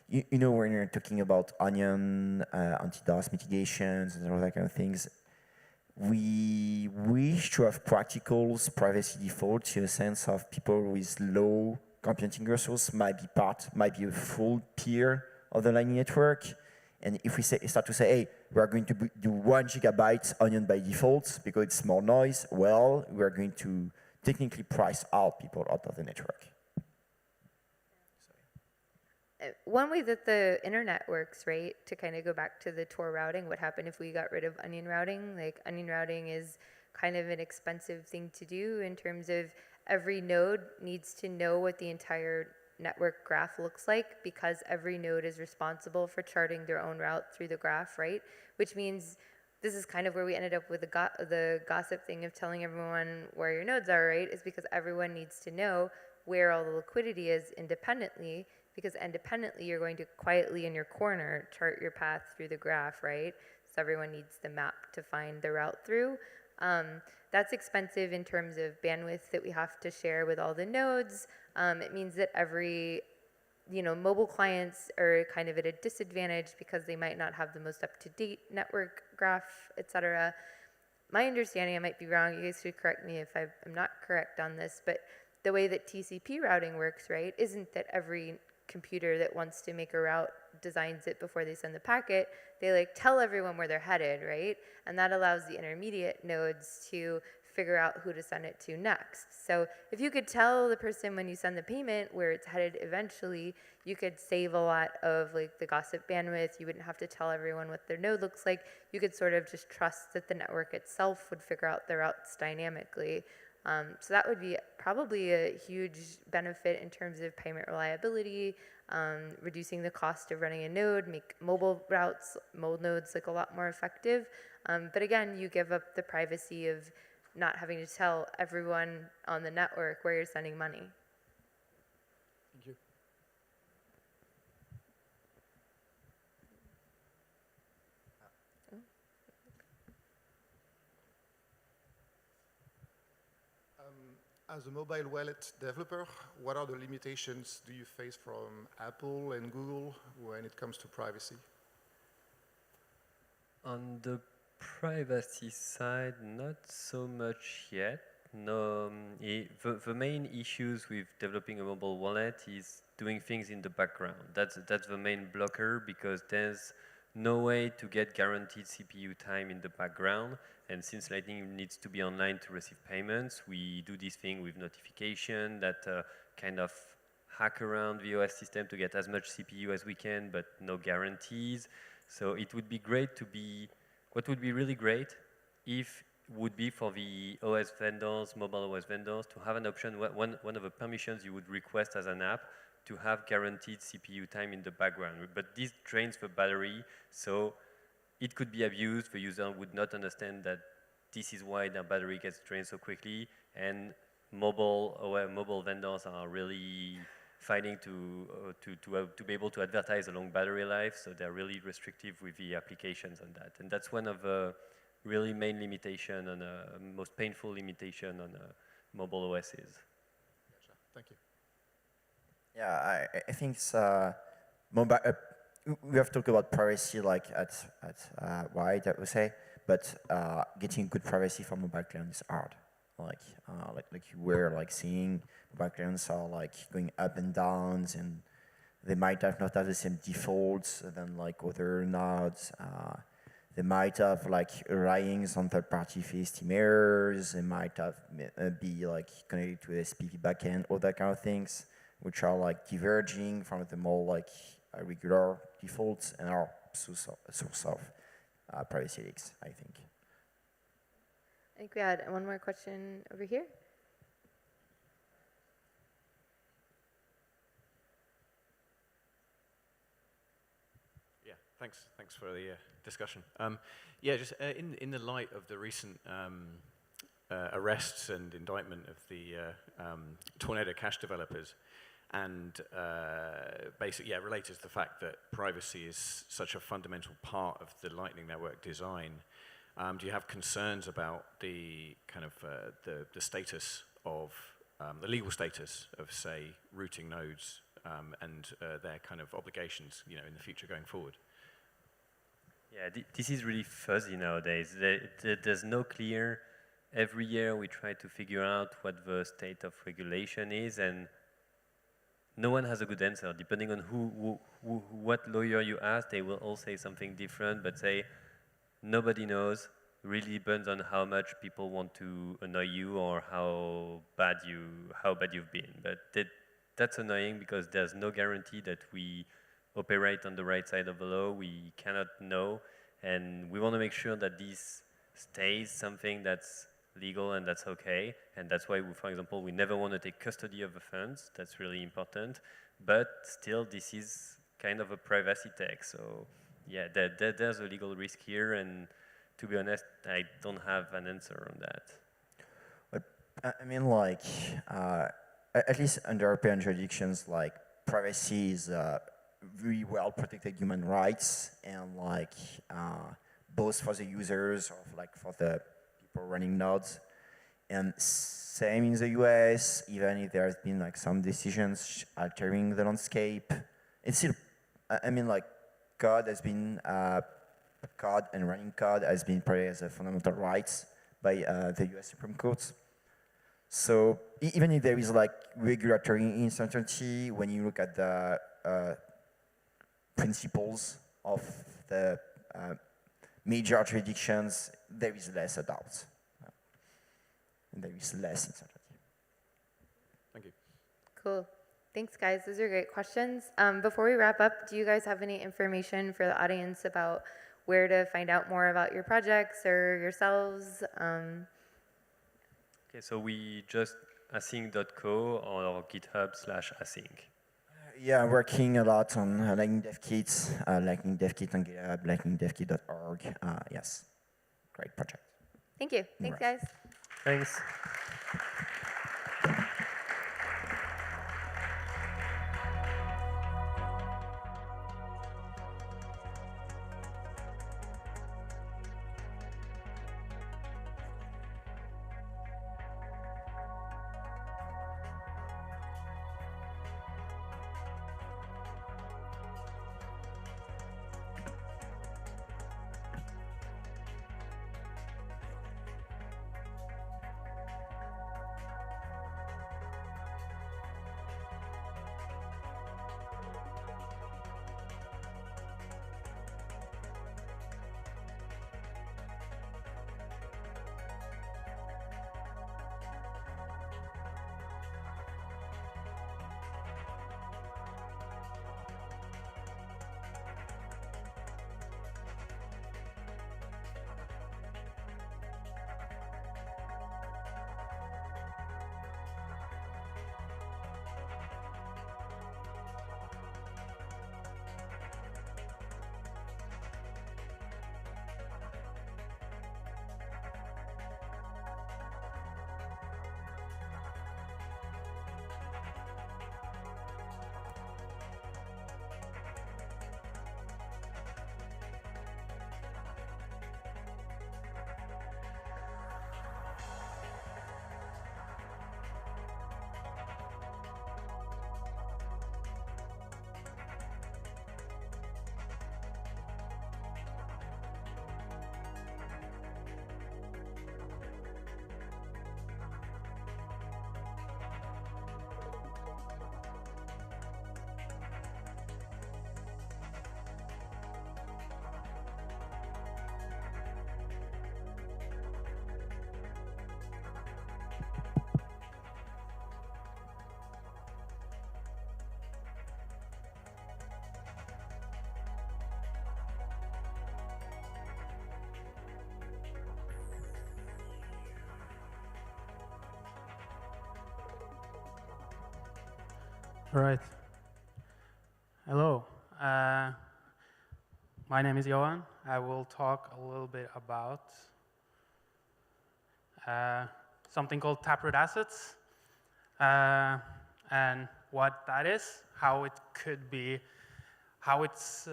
When you're talking about onion, anti-DOS mitigations, and all that kind of things, we wish to have practical privacy defaults in the sense of people with low computing resources might be a full peer of the Lightning Network. And if we start to say, hey, we're going to do 1 gigabyte onion by default because it's more noise, well, we're going to technically price out people out of the network. One way that the internet works, right, to kind of go back to the Tor routing, what happened if we got rid of onion routing? Onion routing is kind of an expensive thing to do in terms of every node needs to know what the entire network graph looks like, because every node is responsible for charting their own route through the graph, right? Which means this is kind of where we ended up with the gossip thing of telling everyone where your nodes are, right? Is because everyone needs to know where all the liquidity is independently, because independently you're going to quietly in your corner chart your path through the graph, right? So everyone needs the map to find the route through. That's expensive in terms of bandwidth that we have to share with all the nodes. It means that every, mobile clients are kind of at a disadvantage because they might not have the most up-to-date network graph, etc. My understanding, I might be wrong, you guys should correct me if I'm not correct on this, but the way that TCP routing works, right, isn't that every computer that wants to make a route designs it before they send the packet. They tell everyone where they're headed, right? And that allows the intermediate nodes to figure out who to send it to next. So if you could tell the person when you send the payment where it's headed eventually, you could save a lot of the gossip bandwidth. You wouldn't have to tell everyone what their node looks like. You could sort of just trust that the network itself would figure out the routes dynamically. So that would be probably a huge benefit in terms of payment reliability, reducing the cost of running a node, make mobile nodes like a lot more effective. But again, you give up the privacy of not having to tell everyone on the network where you're sending money. Thank you. As a mobile wallet developer, what are the limitations do you face from Apple and Google when it comes to privacy? On the privacy side, not so much yet. No, the main issues with developing a mobile wallet is doing things in the background. That's the main blocker, because there's no way to get guaranteed CPU time in the background. And since Lightning needs to be online to receive payments, we do this thing with notification that kind of hack around the OS system to get as much CPU as we can, but no guarantees. So it would be great to be, what would be really great if would be for the OS vendors, mobile OS vendors, to have an option, one of the permissions you would request as an app, to have guaranteed CPU time in the background. But this drains the battery, so it could be abused. The user would not understand that this is why their battery gets drained so quickly, and mobile vendors are really fighting to be able to advertise a long battery life, so they're really restrictive with the applications on that. And that's one of the really main limitation and most painful limitation on mobile OSs. Gotcha. Thank you. Yeah, I think it's mobile. We have talked about privacy like at wide, I would say, but getting good privacy for mobile clients is hard. Like you were like seeing mobile clients are like going up and downs, and they might not have the same defaults than like other nodes. They might have like relying on third-party fee estimators. They might have be like connected to SPV backend, all that kind of things, which are like diverging from the more like regular defaults and are source of privacy leaks, I think. I think we had one more question over here. Yeah, thanks for the discussion. Yeah, just in the light of the recent arrests and indictment of the Tornado Cash developers, and basically, yeah, related to the fact that privacy is such a fundamental part of the Lightning Network design, do you have concerns about the kind of the status of the legal status of, say, routing nodes and their kind of obligations, in the future going forward? Yeah, this is really fuzzy nowadays. There's no clear. Every year we try to figure out what the state of regulation is, and no one has a good answer. Depending on what lawyer you ask, they will all say something different, but say nobody knows. Really depends on how much people want to annoy you or how bad you've been. But that's annoying because there's no guarantee that we operate on the right side of the law. We cannot know, and we want to make sure that this stays something that's legal and that's okay. And that's why, for example, we never want to take custody of the funds. That's really important. But still, this is kind of a privacy tech. So yeah, there's a legal risk here, and to be honest, I don't have an answer on that. But I mean, like, at least under European jurisdictions, like, privacy is very well protected human rights, and like, both for the users or like for the people running nodes. And same in the US, even if there's been like some decisions altering the landscape, it's still, I mean, like, code has been, code and running code has been protected as a fundamental rights by the US Supreme Court. So even if there is like regulatory uncertainty, when you look at the principles of the major jurisdictions, there is less a doubt. And there is less uncertainty. Thank you. Cool. Thanks, guys. Those are great questions. Before we wrap up, do you guys have any information for the audience about where to find out more about your projects or yourselves? Okay, so we just async.co or github/async. Yeah, working a lot on Lightning Dev Kits, Lightning Dev Kit on GitHub, lightningdevkit.org. Yes, great project. Thank you. Thanks, guys. Thanks. All right. Hello. My name is Johan. I will talk a little bit about something called Taproot assets and what that is, how it could be, how it's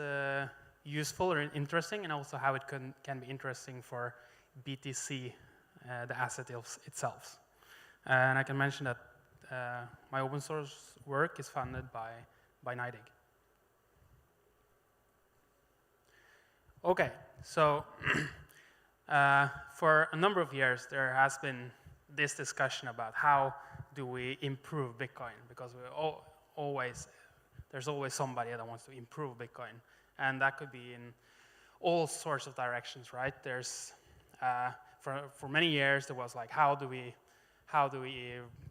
useful or interesting, and also how it can be interesting for BTC, the asset itself. And I can mention that my open source work is funded by NIDIG. Okay, so for a number of years there has been this discussion about how do we improve Bitcoin, because there's always somebody that wants to improve Bitcoin, and that could be in all sorts of directions, right? There's for many years there was like, how do we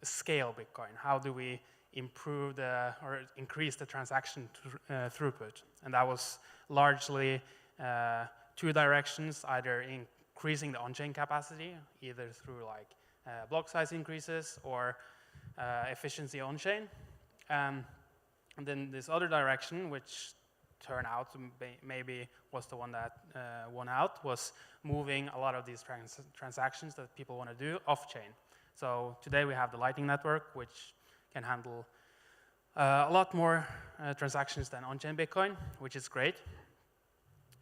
scale Bitcoin? How do we improve or increase the transaction throughput? And that was largely two directions, either increasing the on-chain capacity, either through like block size increases or efficiency on-chain. And then this other direction, which turned out to maybe was the one that won out, was moving a lot of these transactions that people want to do off-chain. So today we have the Lightning Network, which can handle a lot more transactions than on-chain Bitcoin, which is great.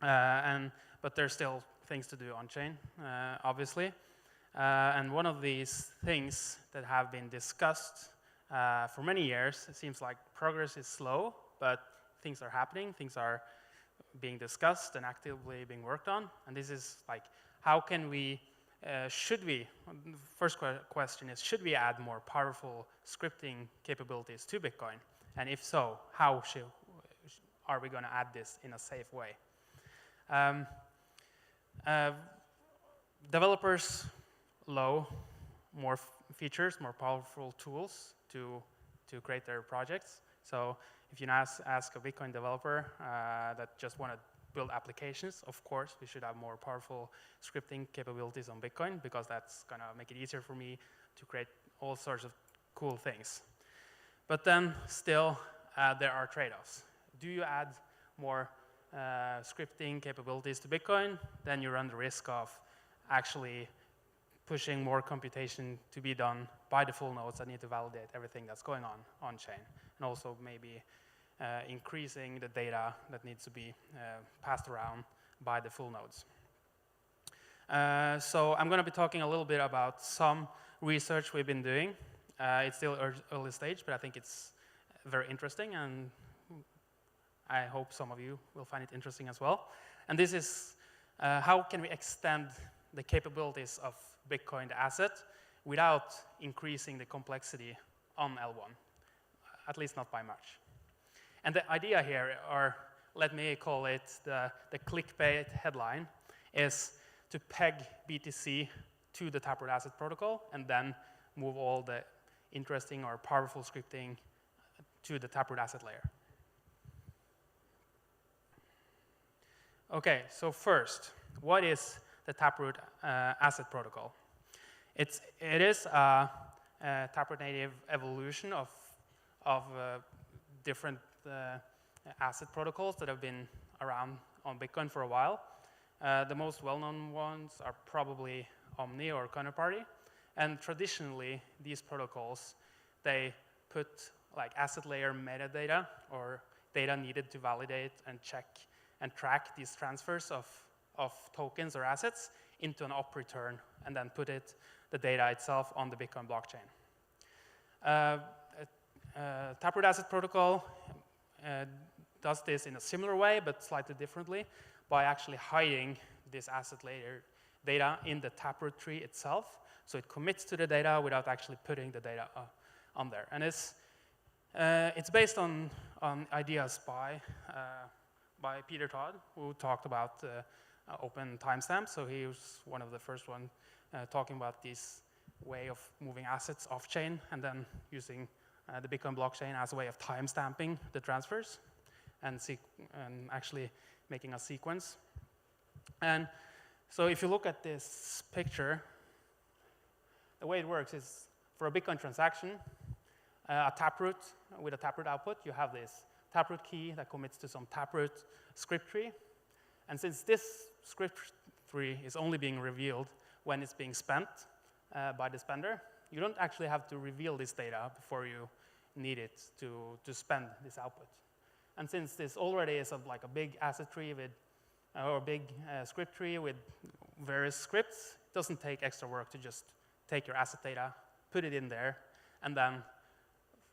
But there's still things to do on-chain, obviously. And one of these things that have been discussed for many years, it seems like progress is slow, but things are happening, things are being discussed and actively being worked on. And this is like, how can we, first question is, should we add more powerful scripting capabilities to Bitcoin? And if so, how are we going to add this in a safe way? Developers love more features, more powerful tools to create their projects. So if you ask a Bitcoin developer that just want to build applications. Of course, we should have more powerful scripting capabilities on Bitcoin because that's going to make it easier for me to create all sorts of cool things. But then still, there are trade-offs. Do you add more scripting capabilities to Bitcoin? Then you run the risk of actually pushing more computation to be done by the full nodes that need to validate everything that's going on chain, and also maybe increasing the data that needs to be passed around by the full nodes. So I'm going to be talking a little bit about some research we've been doing. It's still early stage, but I think it's very interesting, and I hope some of you will find it interesting as well. And this is how can we extend the capabilities of Bitcoin, the asset, without increasing the complexity on L1, at least not by much. And the idea here, or let me call it the clickbait headline, is to peg BTC to the Taproot asset protocol and then move all the interesting or powerful scripting to the Taproot asset layer. Okay, so first, what is the Taproot asset protocol? It is a Taproot native evolution of different asset protocols that have been around on Bitcoin for a while. The most well-known ones are probably Omni or Counterparty. And traditionally, these protocols, they put like asset layer metadata or data needed to validate and check and track these transfers of tokens or assets into an op return and then put the data itself on the Bitcoin blockchain. Taproot asset protocol does this in a similar way, but slightly differently, by actually hiding this asset layer data in the Taproot tree itself. So it commits to the data without actually putting the data on there. And it's based on ideas by Peter Todd, who talked about open timestamps. So he was one of the first ones talking about this way of moving assets off-chain and then using the Bitcoin blockchain as a way of timestamping the transfers and actually making a sequence. And so if you look at this picture, the way it works is for a Bitcoin transaction, a Taproot with a Taproot output, you have this Taproot key that commits to some Taproot script tree. And since this script tree is only being revealed when it's being spent by the spender, you don't actually have to reveal this data before you need it to spend this output. And since this already is like a big asset tree with, or a big script tree with various scripts, it doesn't take extra work to just take your asset data, put it in there, and then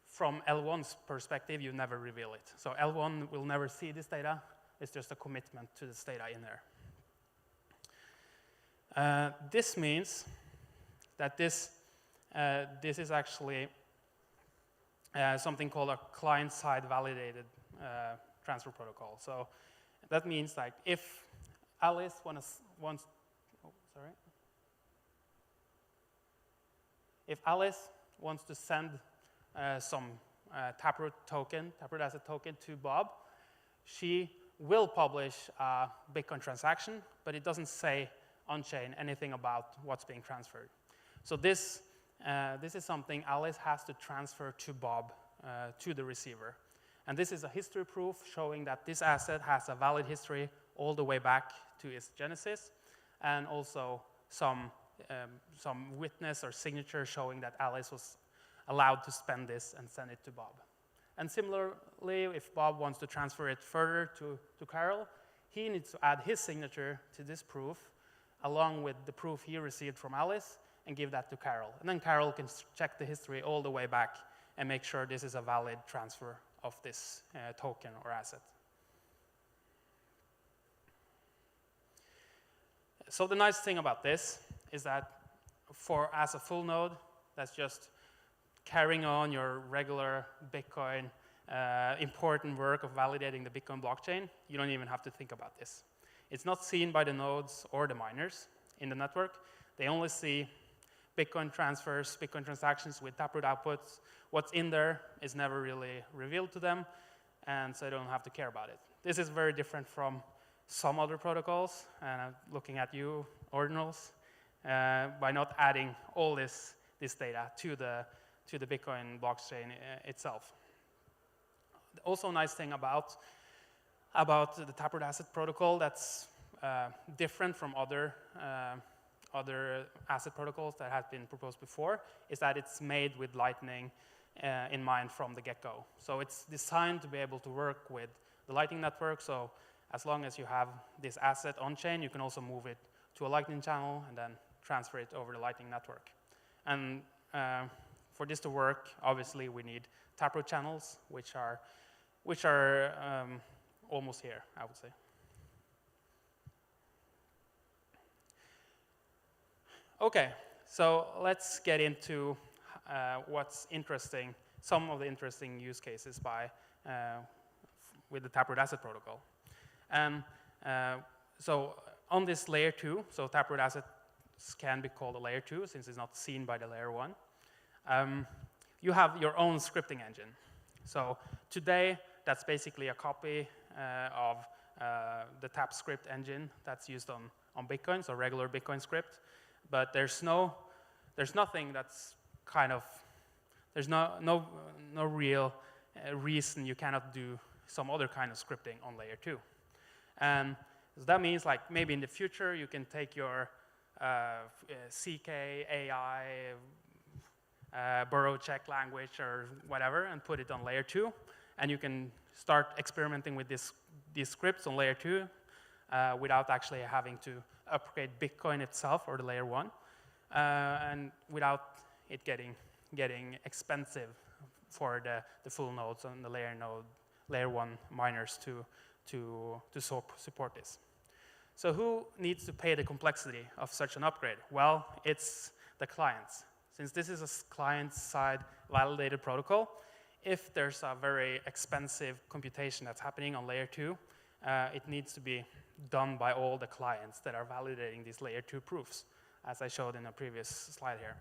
from L1's perspective, you never reveal it. So L1 will never see this data. It's just a commitment to this data in there. This means that this is actually something called a client-side validated transfer protocol. So that means like if Alice if Alice wants to send some Taproot asset token to Bob, she will publish a Bitcoin transaction, but it doesn't say on-chain anything about what's being transferred. So this is something Alice has to transfer to Bob, to the receiver. And this is a history proof showing that this asset has a valid history all the way back to its genesis, and also some witness or signature showing that Alice was allowed to spend this and send it to Bob. And similarly, if Bob wants to transfer it further to Carol, he needs to add his signature to this proof along with the proof he received from Alice and give that to Carol. And then Carol can check the history all the way back and make sure this is a valid transfer of this token or asset. So the nice thing about this is that as a full node, that's just carrying on your regular Bitcoin important work of validating the Bitcoin blockchain. You don't even have to think about this. It's not seen by the nodes or the miners in the network. They only see Bitcoin transfers, Bitcoin transactions with Taproot outputs. What's in there is never really revealed to them, and so they don't have to care about it. This is very different from some other protocols, and I'm looking at you, ordinals, by not adding all this data to the Bitcoin blockchain itself. Also, a nice thing about the Taproot asset protocol that's different from other asset protocols that have been proposed before is that it's made with Lightning in mind from the get-go. So it's designed to be able to work with the Lightning Network. So as long as you have this asset on-chain, you can also move it to a Lightning channel and then transfer it over the Lightning Network. And for this to work, obviously, we need Taproot channels, which are almost here, I would say. Okay, so let's get into what's interesting, some of the interesting use cases with the Taproot asset protocol. And so on this layer 2, so Taproot assets can be called a layer 2 since it's not seen by the layer 1. You have your own scripting engine. So today, that's basically a copy of the TapScript engine that's used on Bitcoin, so regular Bitcoin script. But there's nothing that's kind of, there's no real reason you cannot do some other kind of scripting on layer 2. And so that means like maybe in the future you can take your CK, AI, burrow check language or whatever and put it on layer 2. And you can start experimenting with these scripts on layer 2 without actually having to upgrade Bitcoin itself or the layer 1, and without it getting expensive for the full nodes on the layer 1 miners to support this. So who needs to pay the complexity of such an upgrade? Well, it's the clients. Since this is a client-side validated protocol, if there's a very expensive computation that's happening on layer 2, it needs to be done by all the clients that are validating these layer 2 proofs, as I showed in a previous slide here.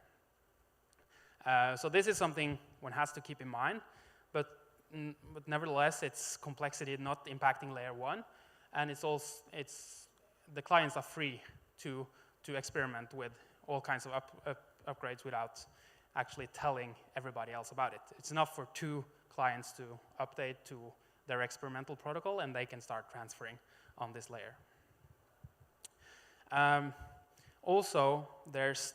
So this is something one has to keep in mind, but nevertheless, it's complexity not impacting layer 1, and the clients are free to experiment with all kinds of upgrades without actually telling everybody else about it. It's enough for 2 clients to update to their experimental protocol, and they can start transferring on this layer. Also, there's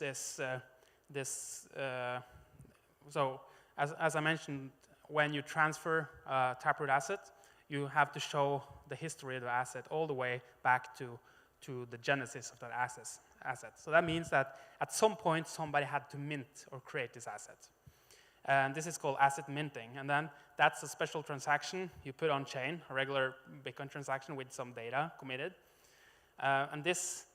so as I mentioned, when you transfer a Taproot asset, you have to show the history of the asset all the way back to the genesis of that asset. So that means that at some point, somebody had to mint or create this asset. And this is called asset minting. And then that's a special transaction you put on chain, a regular Bitcoin transaction with some data committed. And this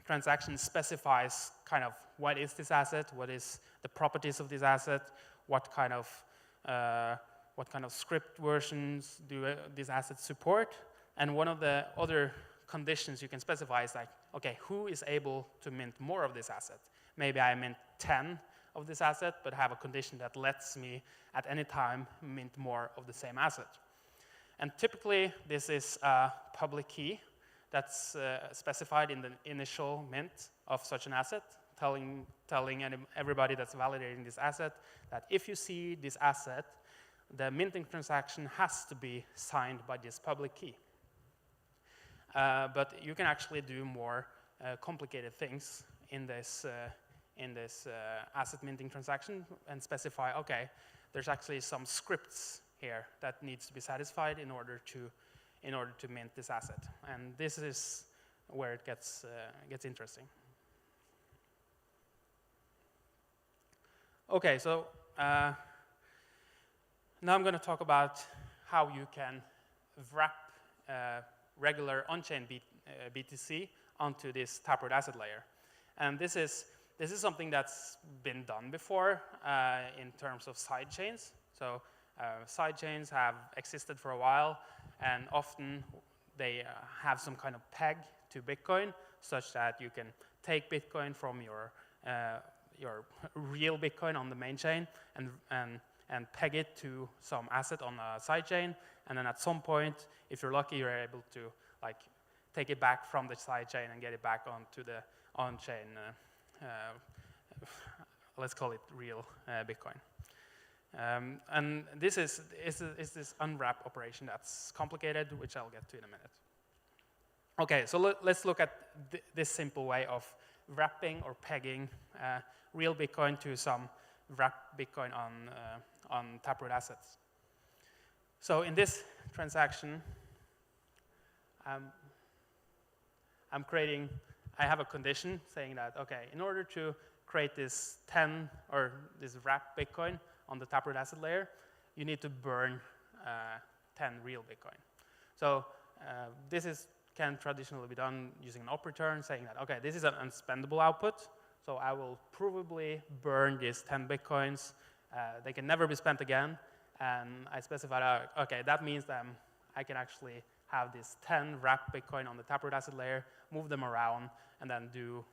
transaction specifies kind of what is this asset, what is the properties of this asset, what kind of script versions do these assets support. And one of the other conditions you can specify is like, okay, who is able to mint more of this asset? Maybe I mint 10 of this asset, but have a condition that lets me at any time mint more of the same asset. And typically, this is a public key that's specified in the initial mint of such an asset, telling everybody that's validating this asset that if you see this asset, the minting transaction has to be signed by this public key. But you can actually do more complicated things in this asset minting transaction and specify, okay, there's actually some scripts here that needs to be satisfied in order to mint this asset. And this is where it gets interesting. Okay, so now I'm going to talk about how you can wrap regular on-chain BTC onto this Taproot asset layer. And this is something that's been done before in terms of sidechains. So sidechains have existed for a while, and often they have some kind of peg to Bitcoin, such that you can take Bitcoin from your real Bitcoin on the main chain and and peg it to some asset on a sidechain, and then at some point, if you're lucky, you're able to like take it back from the sidechain and get it back onto the on-chain, let's call it real Bitcoin. And this is this unwrap operation that's complicated, which I'll get to in a minute. Okay, so let's look at this simple way of wrapping or pegging real Bitcoin to some wrapped Bitcoin on Taproot assets. So in this transaction, I have a condition saying that, okay, in order to create this 10 or this wrapped Bitcoin on the Taproot asset layer, you need to burn 10 real Bitcoin. So this can traditionally be done using an op return, saying that, okay, this is an unspendable output, so I will provably burn these 10 Bitcoins. They can never be spent again, and I specified, okay, that means that I can actually have these 10 wrapped Bitcoin on the Taproot asset layer, move them around, and then do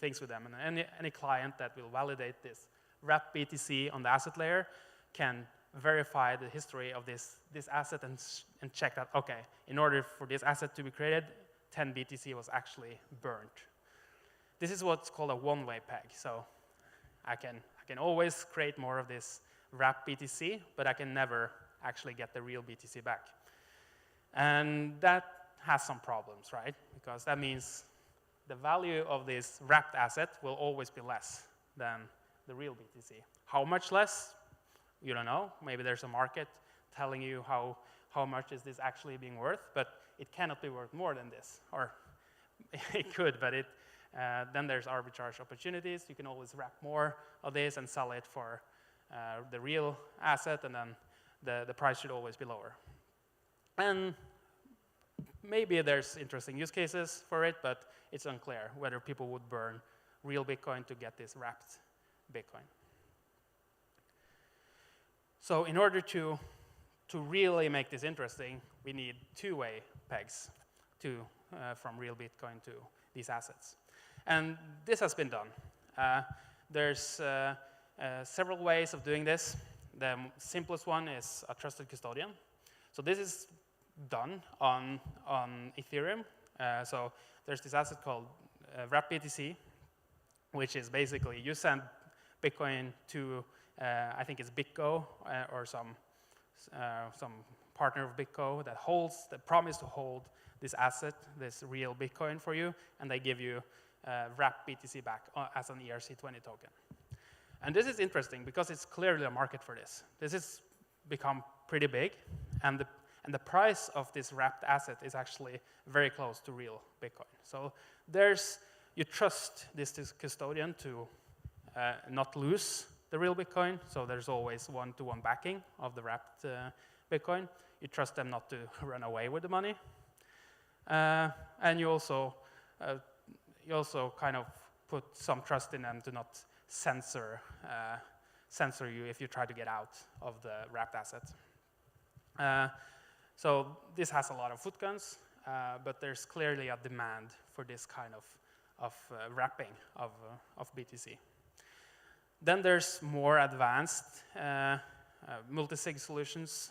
things with them. And any client that will validate this wrapped BTC on the asset layer can verify the history of this asset and check that, okay, in order for this asset to be created, 10 BTC was actually burnt. This is what's called a one-way peg. So I can always create more of this wrapped BTC, but I can never actually get the real BTC back. And that has some problems, right? Because that means the value of this wrapped asset will always be less than the real BTC. How much less? You don't know. Maybe there's a market telling you how much is this actually being worth, but it cannot be worth more than this. Or it could, but then there's arbitrage opportunities. You can always wrap more of this and sell it for the real asset, and then the price should always be lower. And maybe there's interesting use cases for it, but it's unclear whether people would burn real Bitcoin to get this wrapped Bitcoin. So in order to really make this interesting, we need two-way pegs from real Bitcoin to these assets. And this has been done. There's several ways of doing this. The simplest one is a trusted custodian. So this is done on Ethereum. So there's this asset called wrapped BTC, which is basically you send Bitcoin to, I think it's BitGo or some partner of BitGo that promise to hold this asset, this real Bitcoin for you, and they give you wrapped BTC back as an ERC20 token. And this is interesting because it's clearly a market for this. This has become pretty big, and the price of this wrapped asset is actually very close to real Bitcoin. So you trust this custodian to not lose the real Bitcoin, so there's always one-to-one backing of the wrapped Bitcoin. You trust them not to run away with the money. And you also kind of put some trust in them to not censor you if you try to get out of the wrapped asset. So this has a lot of footguns, but there's clearly a demand for this kind of wrapping of BTC. Then there's more advanced multi-sig solutions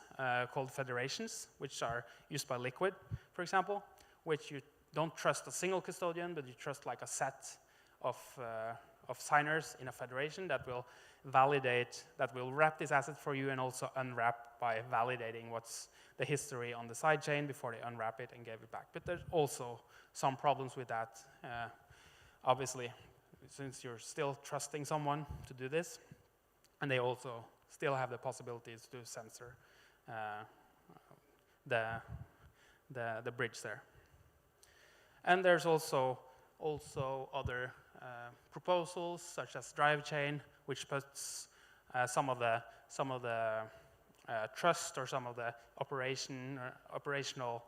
called federations, which are used by Liquid, for example, which you don't trust a single custodian, but you trust like a set of signers in a federation that will validate, that will wrap this asset for you and also unwrap by validating what's the history on the sidechain before they unwrap it and give it back. But there's also some problems with that, obviously, since you're still trusting someone to do this, and they also still have the possibilities to censor the bridge there. And there's also other proposals, such as Drive Chain, which puts some of the trust or some of the operational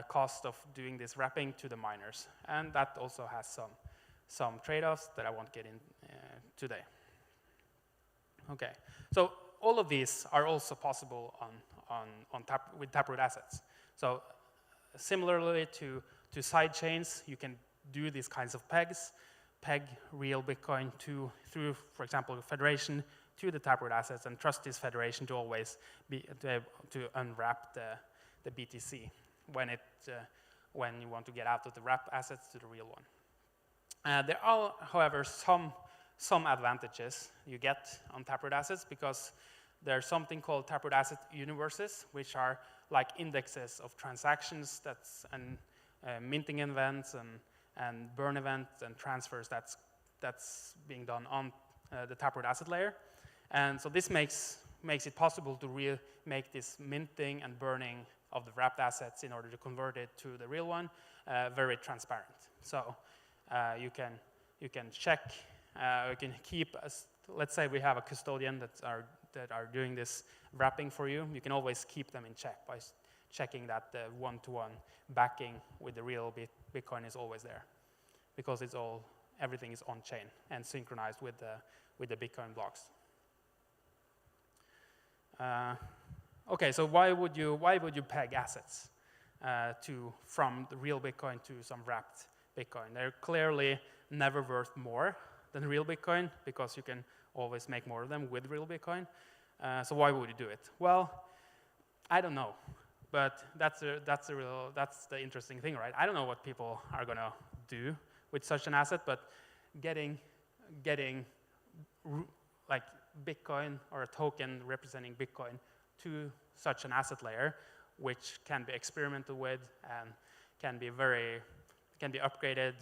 cost of doing this wrapping to the miners. And that also has some trade-offs that I won't get in today. Okay, so all of these are also possible with Taproot assets. So similarly to side chains, you can do these kinds of pegs, peg real Bitcoin through, for example, a federation to the Taproot assets and trust this federation to always be to unwrap the BTC when you want to get out of the wrap assets to the real one. There are, however, some advantages you get on Taproot assets because there's something called Taproot asset universes, which are like indexes of transactions and minting events and burn events and transfers that's being done on the Taproot asset layer. And so this makes it possible to make this minting and burning of the wrapped assets in order to convert it to the real one very transparent. So you can check, you can keep, let's say we have a custodian that are doing this wrapping for you. You can always keep them in check by checking that the one-to-one backing with the real Bitcoin is always there, because everything is on chain and synchronized with the Bitcoin blocks. Okay, so why would you peg assets from the real Bitcoin to some wrapped Bitcoin? They're clearly never worth more than real Bitcoin because you can always make more of them with real Bitcoin. So why would you do it? Well, I don't know, but that's the interesting thing, right? I don't know what people are gonna do with such an asset, but getting like Bitcoin or a token representing Bitcoin to such an asset layer, which can be experimented with and can be upgraded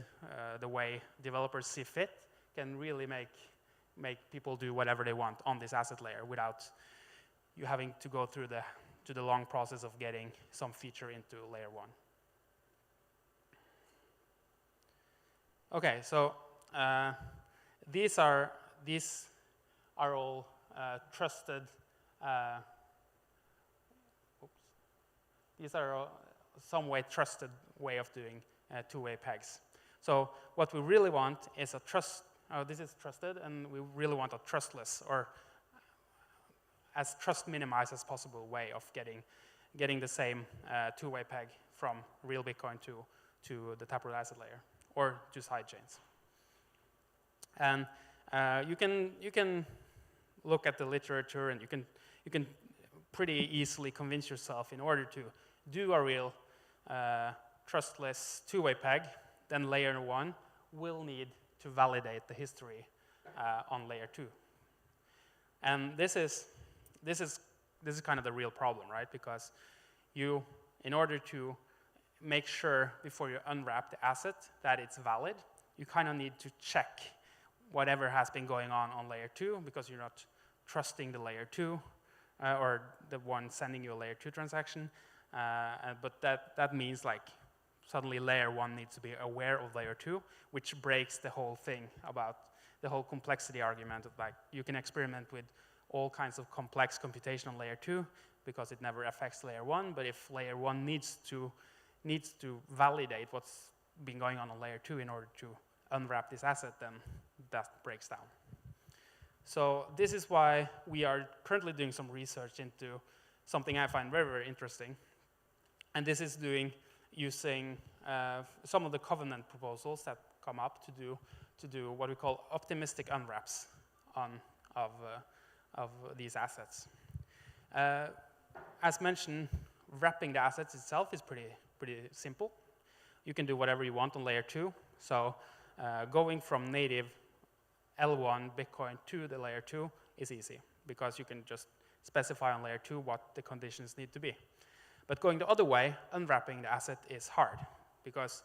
the way developers see fit, can really make people do whatever they want on this asset layer without you having to go through the long process of getting some feature into layer 1. Okay, so these are all trusted. These are some way trusted way of doing two-way pegs. So what we really want is a trust. This is trusted, and we really want a trustless or as trust minimized as possible way of getting the same two-way peg from real Bitcoin to the Taproot asset layer or to side chains. And you can look at the literature, and you can pretty easily convince yourself in order to do a real trustless two-way peg, then layer 1 will need to validate the history on layer 2. And this is kind of the real problem, right? Because in order to make sure before you unwrap the asset that it's valid, you kind of need to check whatever has been going on layer 2, because you're not trusting the layer 2 or the one sending you a layer 2 transaction. But that means like suddenly layer 1 needs to be aware of layer 2, which breaks the whole thing about the whole complexity argument of like you can experiment with all kinds of complex computation on layer 2 because it never affects layer 1. But if layer 1 needs to validate what's been going on layer 2 in order to unwrap this asset, then that breaks down. So this is why we are currently doing some research into something I find very, very interesting. And this is using some of the covenant proposals that come up to do what we call optimistic unwraps of these assets. As mentioned, wrapping the assets itself is pretty simple. You can do whatever you want on layer 2. So going from native L1 Bitcoin to the layer 2 is easy because you can just specify on layer 2 what the conditions need to be. But going the other way, unwrapping the asset is hard because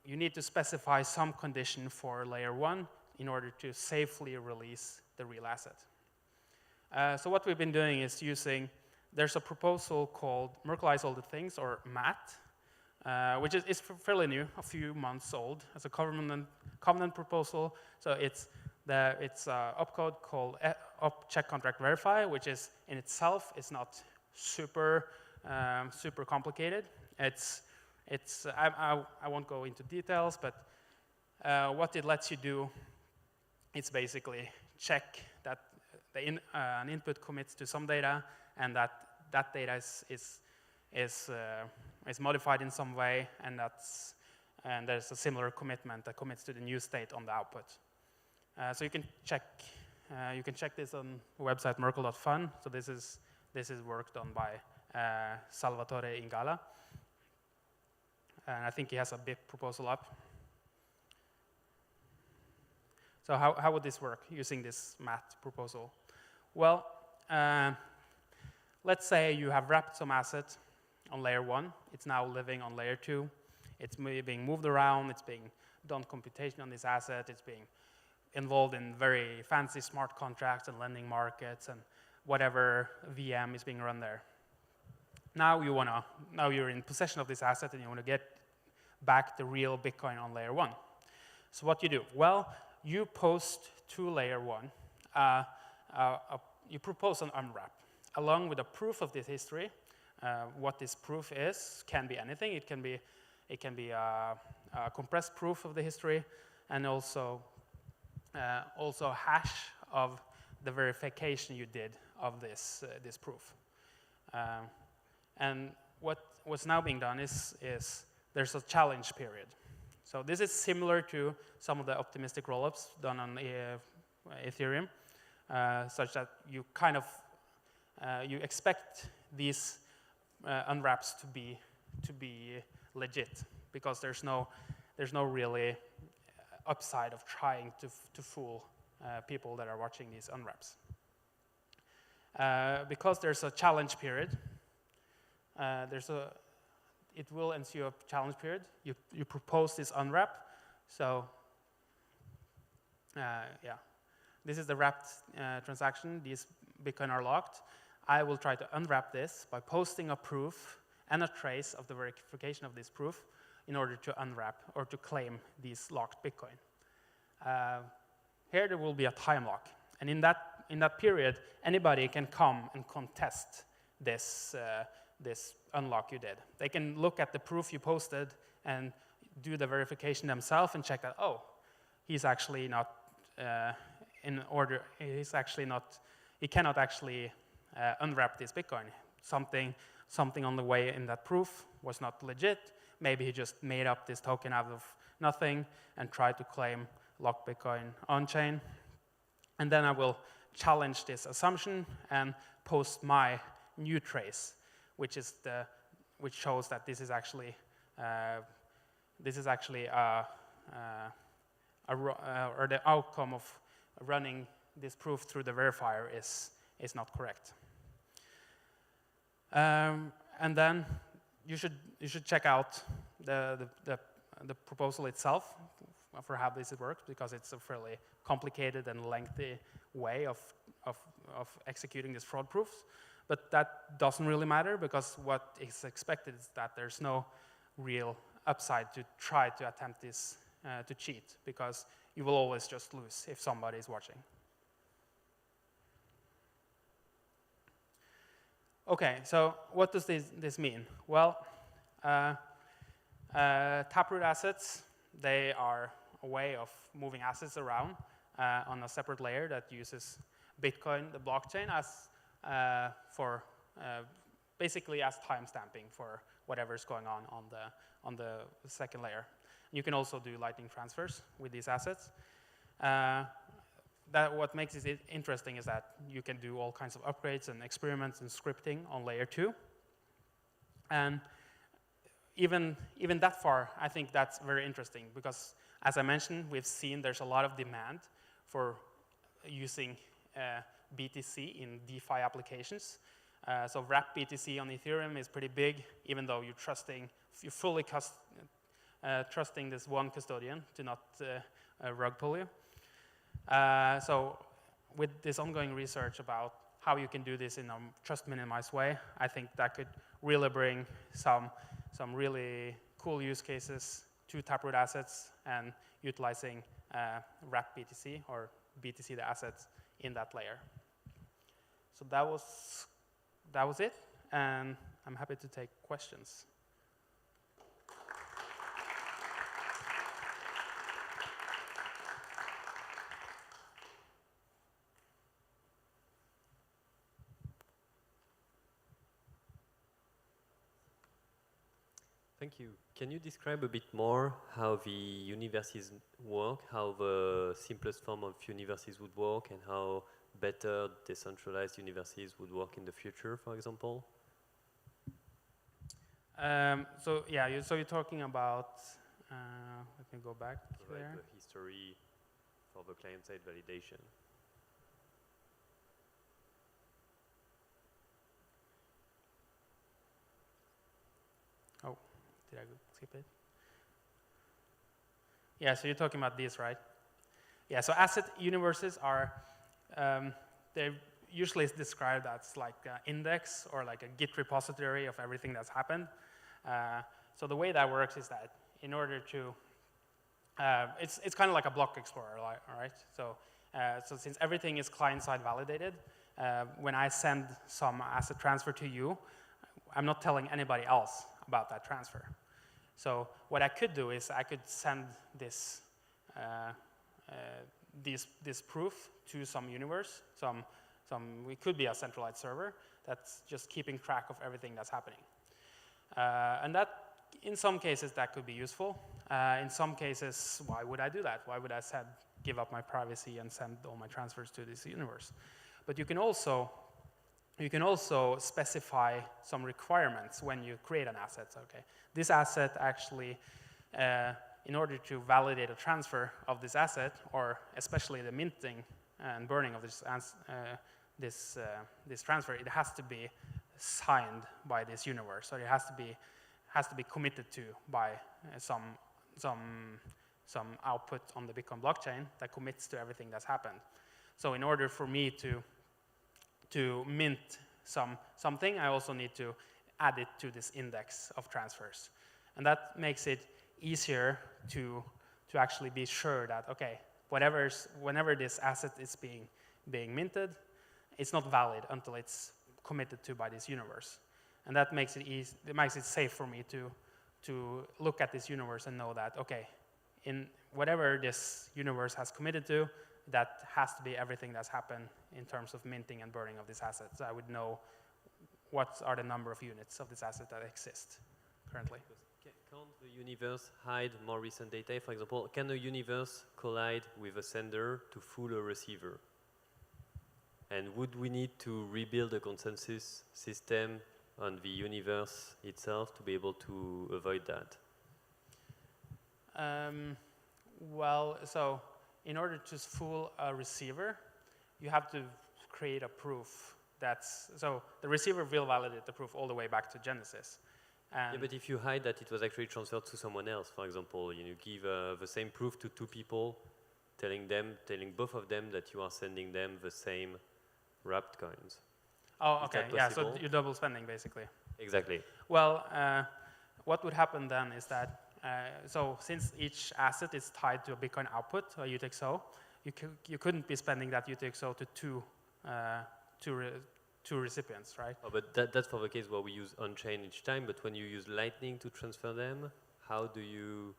you need to specify some condition for layer 1 in order to safely release the real asset. So what we've been doing is there's a proposal called Merklei's All the Things, or MAT, which is fairly new, a few months old. It's a covenant proposal. So it's opcode called op check contract verify, which is in itself is not super complicated. I won't go into details, but what it lets you do, it's basically check that an input commits to some data, and that data is modified in some way, and there's a similar commitment that commits to the new state on the output. So you can check You can check this on the website merkle.fun. So this is work done by Salvatore Ingala. And I think he has a big proposal up. So how would this work using this math proposal? Well, let's say you have wrapped some asset on layer 1. It's now living on layer 2. It's being moved around. It's being done computation on this asset. It's being involved in very fancy smart contracts and lending markets and whatever VM is being run there. Now you're in possession of this asset and you want to get back the real Bitcoin on layer 1. So what you do? Well, you post to layer 1. You propose an unwrap along with a proof of this history. What this proof is can be anything. It can be a compressed proof of the history, and also a hash of the verification you did of this proof. And what's now being done is there's a challenge period. So this is similar to some of the optimistic rollups done on Ethereum, such that you kind of you expect these unwraps to be legit, because there's no really upside of trying to fool people that are watching these unwraps. Because there's a challenge period, it will ensue a challenge period. You propose this unwrap. So yeah, this is the wrapped transaction. These Bitcoin are locked. I will try to unwrap this by posting a proof and a trace of the verification of this proof in order to unwrap or to claim these locked Bitcoin. Here there will be a time lock, and in that period, anybody can come and contest this unlock you did. They can look at the proof you posted and do the verification themselves and check that, oh, he's actually not in order. He cannot actually unwrap this Bitcoin. Something on the way in that proof was not legit. Maybe he just made up this token out of nothing and tried to claim locked Bitcoin on-chain. And then I will challenge this assumption and post my new trace, which shows that this is actually or the outcome of running this proof through the verifier is not correct. And then you should check out the proposal itself for how this works, because it's a fairly complicated and lengthy way of executing these fraud proofs. But that doesn't really matter, because what is expected is that there's no real upside to try to attempt this to cheat, because you will always just lose if somebody is watching. Okay, so what does this mean? Well, Taproot assets, they are a way of moving assets around on a separate layer that uses Bitcoin, the blockchain, as basically as timestamping for whatever's going on the second layer. You can also do Lightning transfers with these assets. What makes it interesting is that you can do all kinds of upgrades and experiments and scripting on layer 2. And even that far, I think that's very interesting, because as I mentioned, we've seen there's a lot of demand for using BTC in DeFi applications. So wrap BTC on Ethereum is pretty big, even though you're fully trusting this one custodian to not rug pull you. So with this ongoing research about how you can do this in a trust minimized way, I think that could really bring some really cool use cases to Taproot assets and utilizing wrap BTC or BTC the assets in that layer. So that was it, and I'm happy to take questions. Thank you. Can you describe a bit more how the universes work, how the simplest form of universes would work, and how better decentralized universes would work in the future, for example? So yeah, so you're talking about, let me go back there. The history for the client-side validation. Oh, did I skip it? Yeah, so you're talking about these, right? Yeah, so asset universes are, they're usually described as like an index or like a Git repository of everything that's happened. So the way that works is that in order to, it's kind of like a block explorer, all right? So, so since everything is client-side validated, when I send some asset transfer to you, I'm not telling anybody else about that transfer. So what I could do is I could send this, this proof to some universe, it could be a centralized server that's just keeping track of everything that's happening. And that, in some cases, that could be useful. In some cases, why would I do that? Why would I give up my privacy and send all my transfers to this universe? But you can also specify some requirements when you create an asset. Okay, this asset actually, in order to validate a transfer of this asset, or especially the minting and burning of this transfer, it has to be signed by this universe. So it has to be committed to by some output on the Bitcoin blockchain that commits to everything that's happened. So in order for me to mint something, I also need to add it to this index of transfers. And that makes it easier to actually be sure that, okay, whenever this asset is being minted, it's not valid until it's committed to by this universe. And that makes it easy, it makes it safe for me to look at this universe and know that, okay, in whatever this universe has committed to, that has to be everything that's happened in terms of minting and burning of this asset. So I would know what are the number of units of this asset that exist currently. Can't the universe hide more recent data? For example, can a universe collide with a sender to fool a receiver? And would we need to rebuild a consensus system on the universe itself to be able to avoid that? Well, so in order to fool a receiver, you have to create a proof so the receiver will validate the proof all the way back to Genesis. And yeah, but if you hide that it was actually transferred to someone else, for example, you give the same proof to two people, telling both of them that you are sending them the same wrapped coins. Oh, okay, yeah, so you're double spending, basically. Exactly. Well, what would happen then is that, so since each asset is tied to a Bitcoin output, or UTXO, you couldn't be spending that UTXO to two recipients, right? Oh, but that's for the case where we use on-chain each time, but when you use Lightning to transfer them, how do you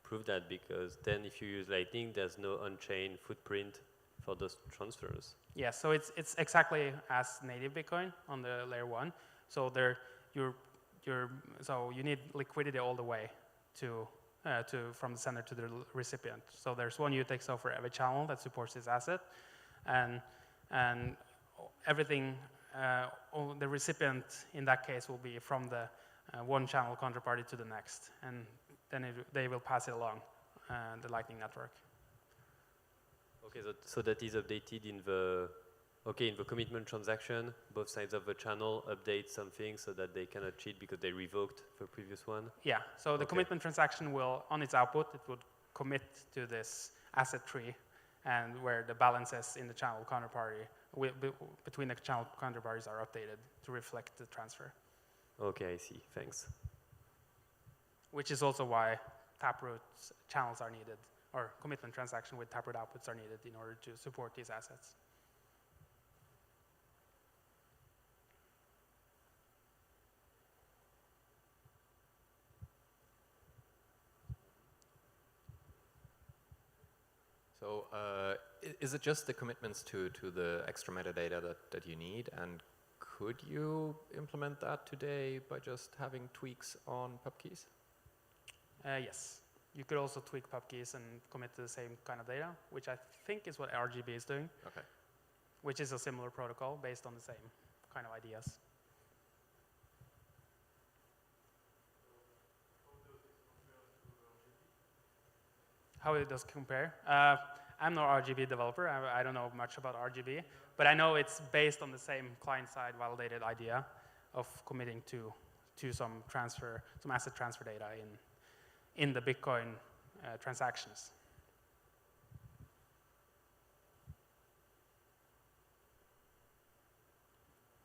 prove that? Because then if you use Lightning, there's no on-chain footprint for those transfers. Yeah, so it's exactly as native Bitcoin on the layer 1. So so you need liquidity all the way from the sender to the recipient. So there's one UTXO for every channel that supports this asset, and everything, the recipient in that case will be from the one channel counterparty to the next, and then they will pass it along the Lightning network. Okay, so that is updated in the commitment transaction. Both sides of the channel update something so that they cannot cheat because they revoked the previous one. Yeah. So the commitment transaction will, on its output, it would commit to this asset tree, and where the balances in the channel counterparty between the channel counterparties are updated to reflect the transfer. Okay, I see. Thanks. Which is also why Taproot channels are needed, or commitment transaction with Taproot outputs are needed in order to support these assets. So is it just the commitments to the extra metadata that you need? And could you implement that today by just having tweaks on pub keys? Yes. You could also tweak pub keys and commit to the same kind of data, which I think is what RGB is doing. Okay. Which is a similar protocol based on the same kind of ideas. How it does compare? I'm no RGB developer. I don't know much about RGB, but I know it's based on the same client-side validated idea of committing to some asset transfer data in the Bitcoin transactions.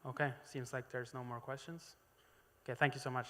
Okay, seems like there's no more questions. Okay, thank you so much.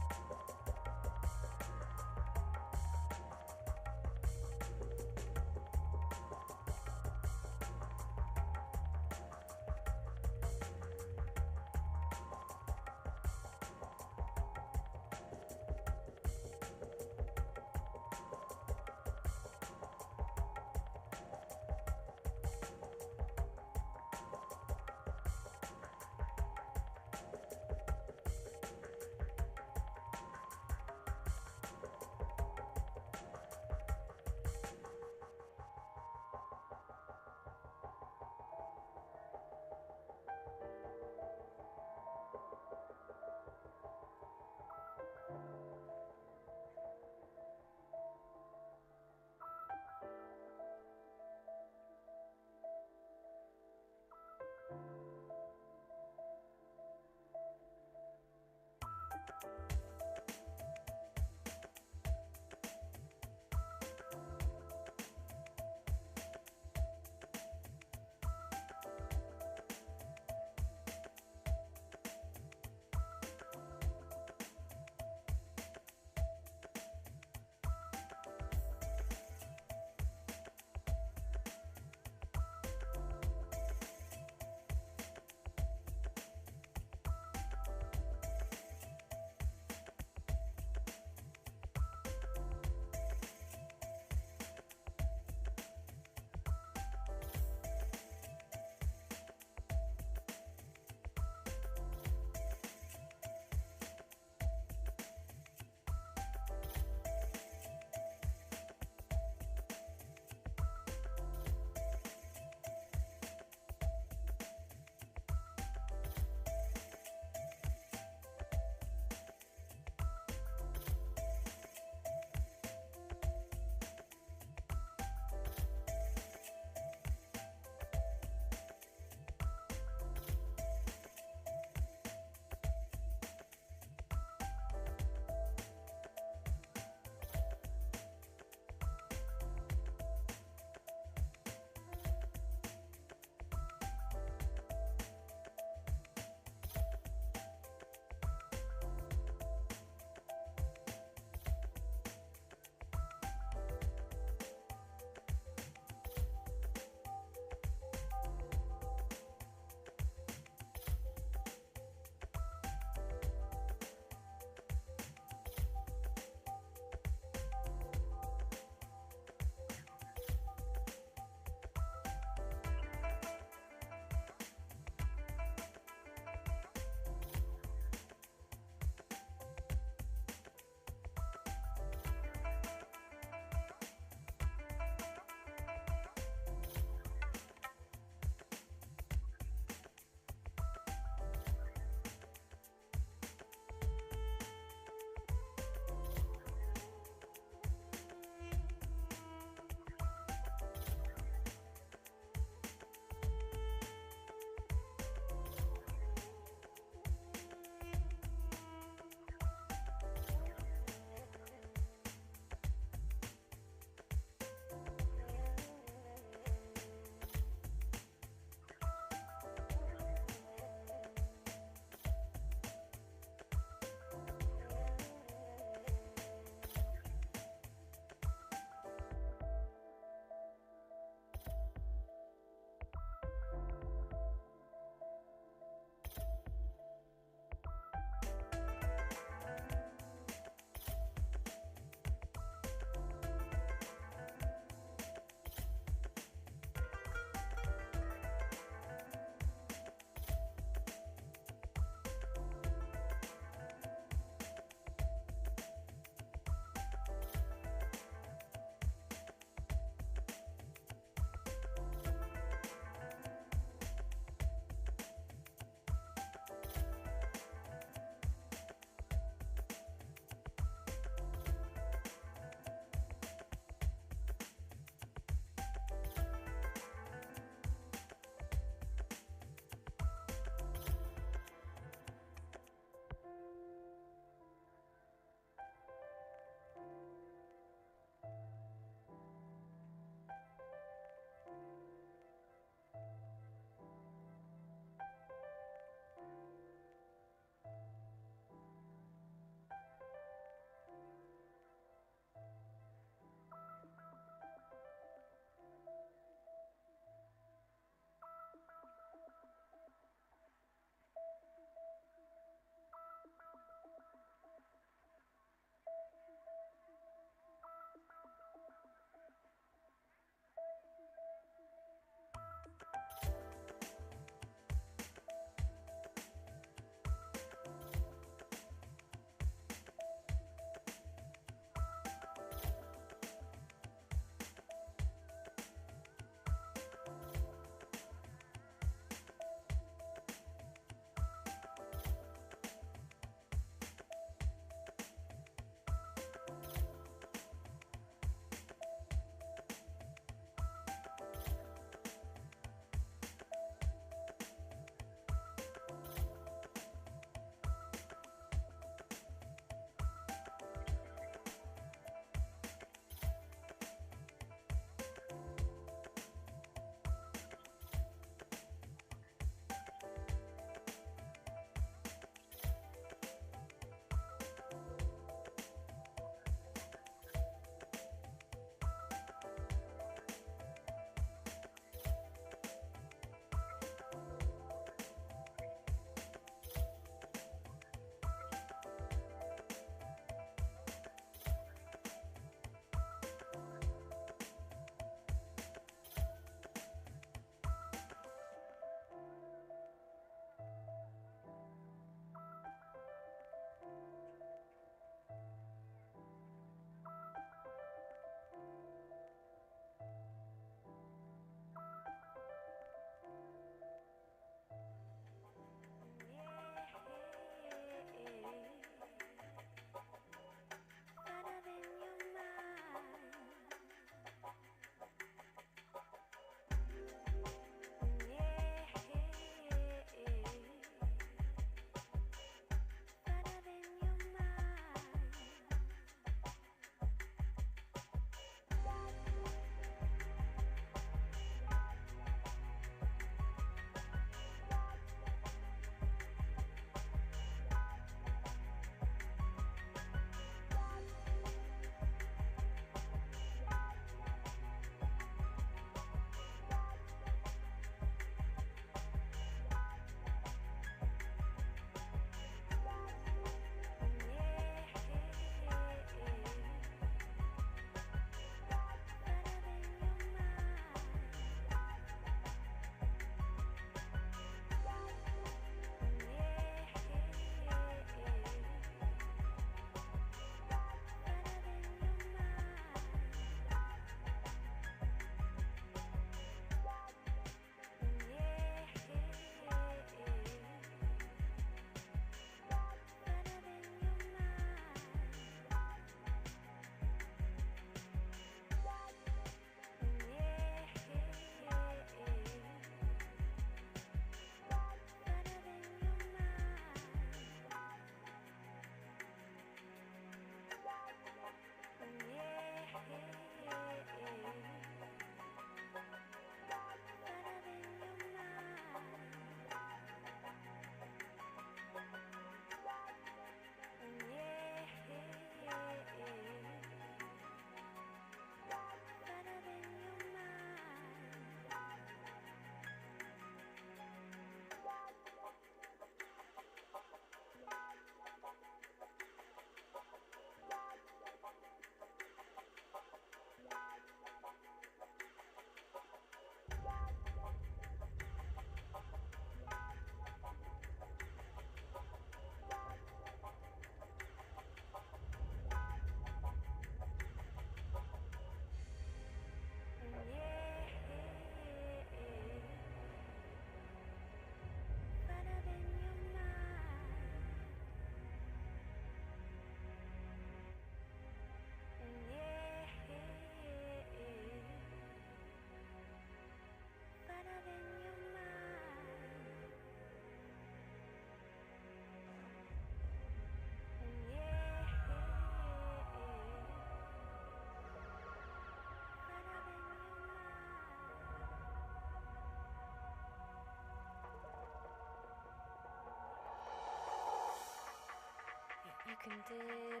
can depend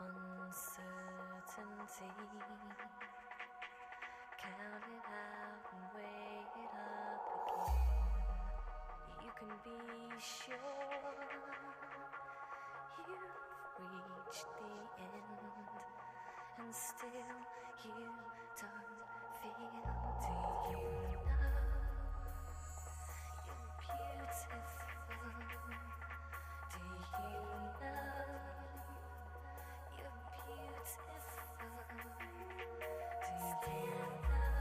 on certainty. Count it out and weigh it up again. You can be sure you've reached the end, and still you don't feel. Do you know you're beautiful? Do you know you're beautiful? Do you know you're beautiful? You are.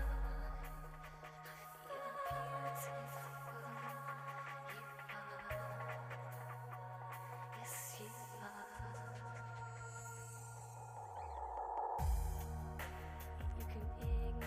Yes, you are. You can ignore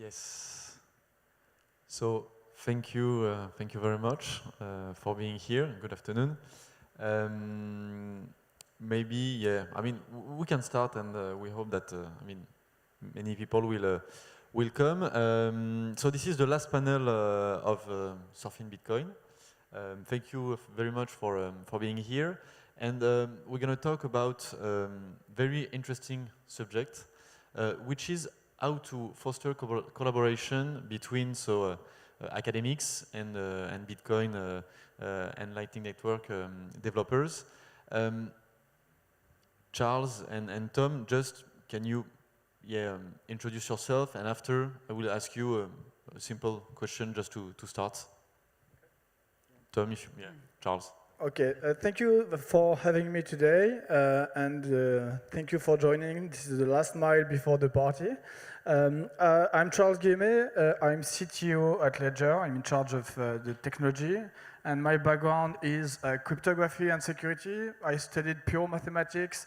Yes. So thank you very much for being here. Good afternoon. Maybe, yeah, I mean, we can start, and we hope that, I mean, many people will come. So this is the last panel of Surfing Bitcoin. Thank you very much for being here. And we're going to talk about very interesting subject, which is how to foster collaboration between academics and Bitcoin and Lightning Network developers. Charles and Tom, just can you introduce yourself, and after I will ask you a simple question just to start. Tom, if you, Charles. Okay, thank you for having me today, and thank you for joining. This is the last mile before the party. I'm Charles Guillemet. I'm CTO at Ledger. I'm in charge of the technology, and my background is cryptography and security. I studied pure mathematics,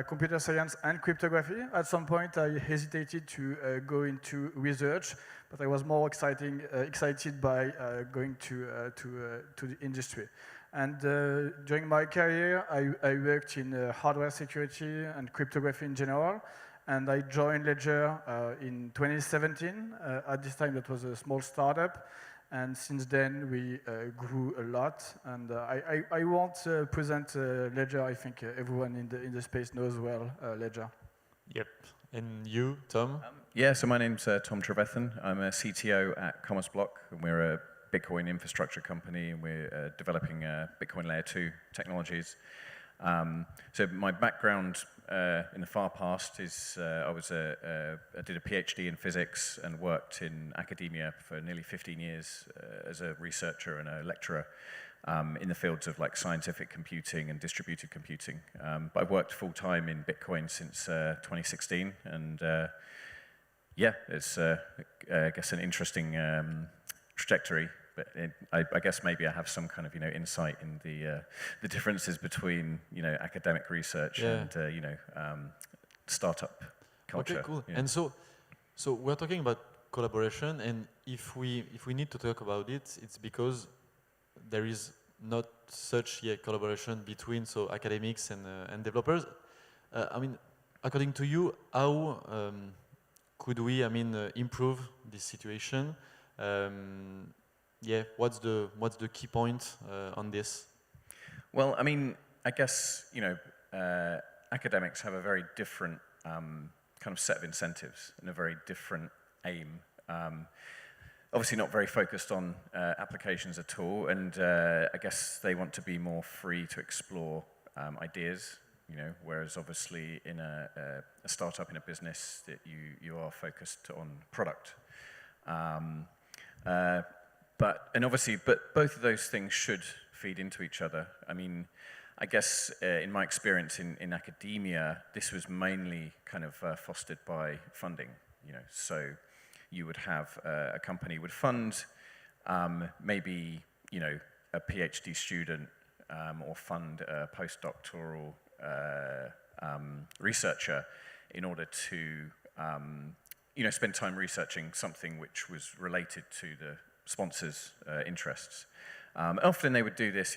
computer science, and cryptography. At some point, I hesitated to go into research, but I was more excited by going to the industry. And during my career, I worked in hardware security and cryptography in general. And I joined Ledger in 2017. At this time, that was a small startup. And since then, we grew a lot. And I won't present Ledger. I think everyone in the space knows well Ledger. Yep. And you, Tom? Yeah, so my name's Tom Trevethan. I'm a CTO at Commerce Block, and we're a Bitcoin infrastructure company, and we're developing Bitcoin Layer 2 technologies. So my background in the far past is I did a PhD in physics and worked in academia for nearly 15 years as a researcher and a lecturer in the fields of like scientific computing and distributed computing. But I've worked full-time in Bitcoin since 2016, and yeah, it's I guess an interesting trajectory. But I guess maybe I have some kind of insight in the differences between academic research and startup culture. Okay, cool. Yeah. And so we're talking about collaboration, and if we need to talk about it, it's because there is not such collaboration between academics and developers. I mean, according to you, how could we improve this situation? Yeah, what's the key point on this? Well, I mean, I guess academics have a very different kind of set of incentives and a very different aim. Obviously, not very focused on applications at all, and I guess they want to be more free to explore ideas. Whereas obviously in a startup, in a business, that you are focused on product. But both of those things should feed into each other. I mean, I guess in my experience in academia, this was mainly kind of fostered by funding. So you would have a company would fund maybe a PhD student or fund a postdoctoral researcher in order to spend time researching something which was related to the sponsors' interests. Often they would do this,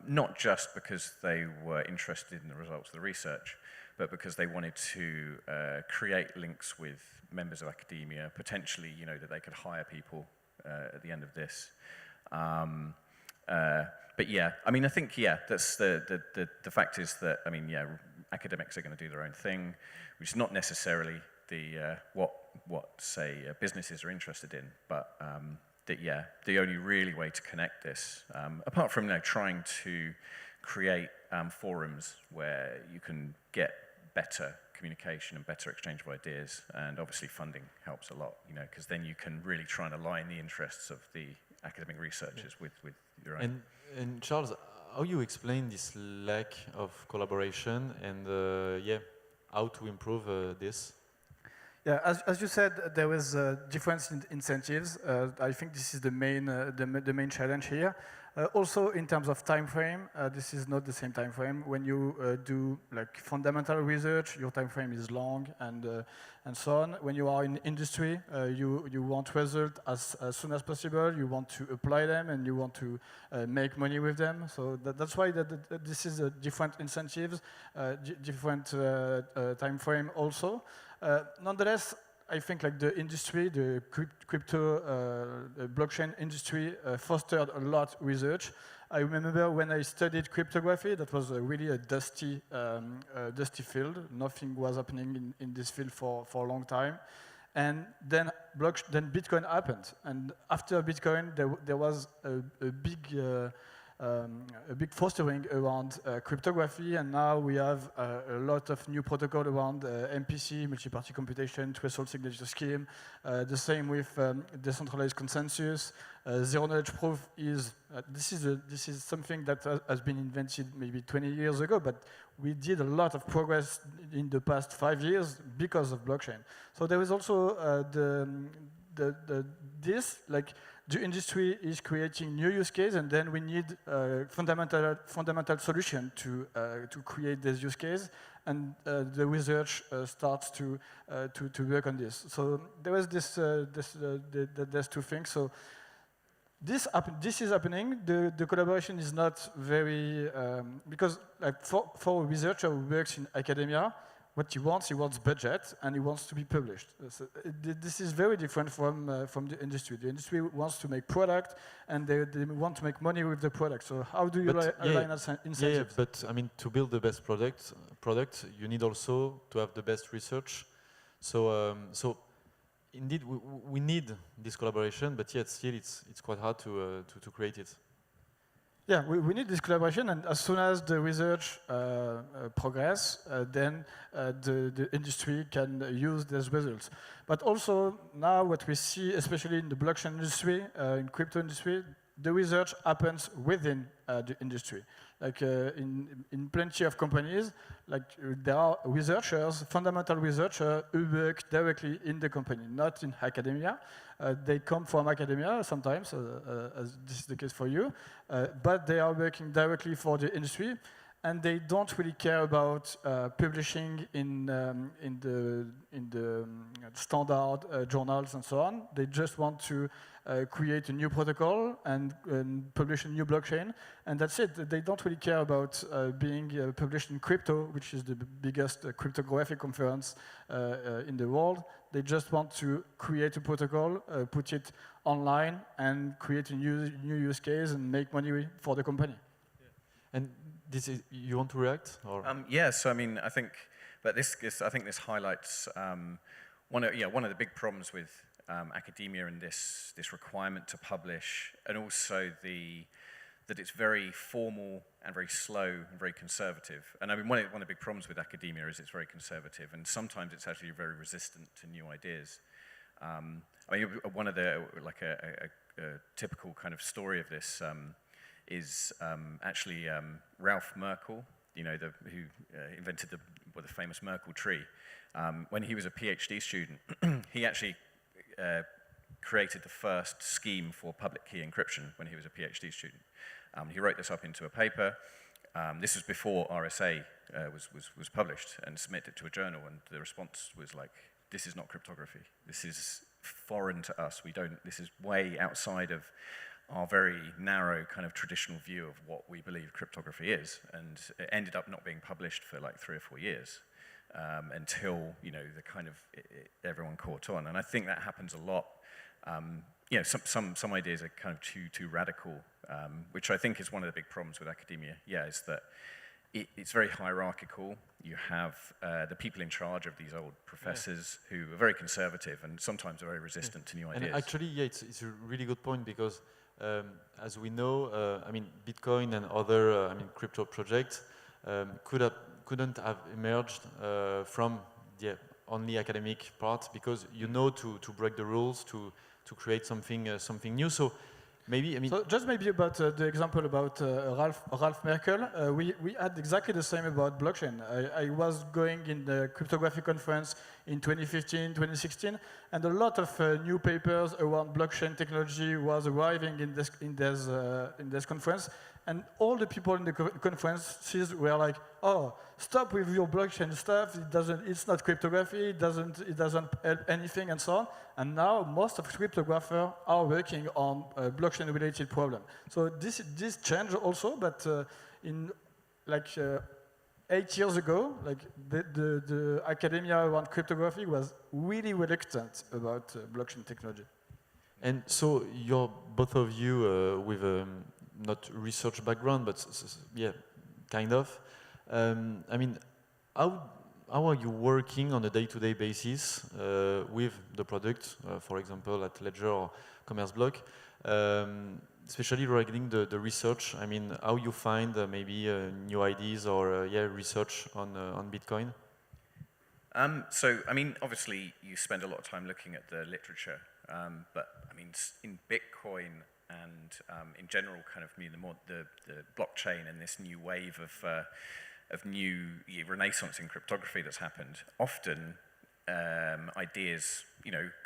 not just because they were interested in the results of the research, but because they wanted to create links with members of academia, potentially, that they could hire people at the end of this. But yeah, I mean, I think, that's the fact is that, I mean, academics are going to do their own thing, which is not necessarily what say businesses are interested in, but the only really way to connect this, apart from trying to create forums where you can get better communication and better exchange of ideas, and obviously funding helps a lot, because then you can really try and align the interests of the academic researchers with your own. And Charles, how you explain this lack of collaboration, and how to improve this? Yeah, as you said, there was difference in incentives. I think this is the main challenge here. Also, in terms of time frame, this is not the same time frame. When you do like fundamental research, your time frame is long and so on. When you are in industry, you want results as soon as possible. You want to apply them and you want to make money with them. So that's why this is different incentives, different time frame also. Nonetheless, I think like the industry, the crypto blockchain industry fostered a lot of research. I remember when I studied cryptography, that was really a dusty field. Nothing was happening in this field for a long time. And then Bitcoin happened. And after Bitcoin, there was a big fostering around cryptography, and now we have a lot of new protocol around MPC, multi-party computation, threshold signature scheme. The same with decentralized consensus. Zero-knowledge proof is this is something that has been invented maybe 20 years ago, but we did a lot of progress in the past 5 years because of blockchain. So there is also the industry is creating new use case, and then we need fundamental solution to create this use case, and the research starts to work on this. So there was there's two things. So this is happening. The collaboration is not very because like for a researcher who works in academia, what he wants budget, and he wants to be published. So this is very different from the industry. The industry wants to make product, and they want to make money with the product. So how do you align incentives? Yeah, but I mean, to build the best product, you need also to have the best research. So, indeed, we need this collaboration, but yet still it's quite hard to create it. Yeah, we need this collaboration, and as soon as the research progress, then the industry can use these results. But also now what we see, especially in the blockchain industry, in crypto industry, the research happens within the industry. Like in plenty of companies, like there are researchers, fundamental researchers who work directly in the company, not in academia. They come from academia sometimes, as this is the case for you, but they are working directly for the industry, and they don't really care about publishing in the standard journals and so on. They just want to create a new protocol and publish a new blockchain, and that's it. They don't really care about being published in crypto, which is the biggest cryptographic conference in the world. They just want to create a protocol, put it online, and create a new use case and make money for the company. Yeah. And you want to react? Or? Yeah. So I mean, I think this highlights one of the big problems with academia and this requirement to publish, and also that it's very formal and very slow and very conservative. And I mean, one of the big problems with academia is it's very conservative, and sometimes it's actually very resistant to new ideas. I mean, one of the a typical kind of story of this is actually Ralph Merkle, you know, who invented the famous Merkle tree. When he was a PhD student, he actually created the first scheme for public key encryption when he was a PhD student. He wrote this up into a paper. This was before RSA was published and submitted it to a journal, and the response was like, "This is not cryptography. This is foreign to us. This is way outside of our very narrow kind of traditional view of what we believe cryptography is," and it ended up not being published for like 3 or 4 years until, you know, the kind of everyone caught on. And I think that happens a lot. You know, some ideas are kind of too radical, which I think is one of the big problems with academia. Yeah, is that it's very hierarchical. You have the people in charge of these old professors who are very conservative and sometimes are very resistant to new ideas. And actually, yeah, it's a really good point because, as we know, I mean, Bitcoin and other, crypto projects couldn't have emerged from the only academic part, because you know to break the rules, to create something new. So maybe, I mean... So just maybe about the example about Ralph Merkel, we had exactly the same about blockchain. I was going in the cryptography conference in 2015, 2016, and a lot of new papers around blockchain technology was arriving in this conference, and all the people in the conferences were like, "Oh, stop with your blockchain stuff. It's not cryptography. It doesn't help anything, and so on." And now most of cryptographers are working on blockchain-related problem. So this changed also, but in like 8 years ago, like the academia around cryptography was really reluctant about blockchain technology. And so you're both of you with not research background, but yeah, kind of. I mean, how are you working on a day-to-day basis with the product, for example, at Ledger or CommerceBlock, especially regarding the research? I mean, how you find maybe new ideas or research on Bitcoin? So, I mean, obviously, you spend a lot of time looking at the literature, but I mean, in Bitcoin and in general, kind of the blockchain and this new wave of new renaissance in cryptography that's happened, often ideas,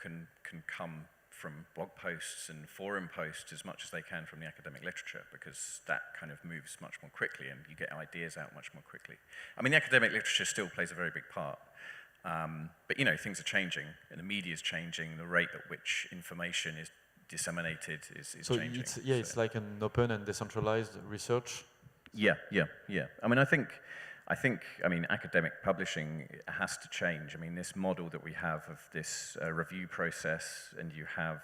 can come from blog posts and forum posts as much as they can from the academic literature, because that kind of moves much more quickly and you get ideas out much more quickly. I mean, the academic literature still plays a very big part. But things are changing, and the media is changing. The rate at which information is disseminated is changing. It's like an open and decentralized research. Yeah. I mean, I mean, academic publishing has to change. I mean, this model that we have of this review process, and you have,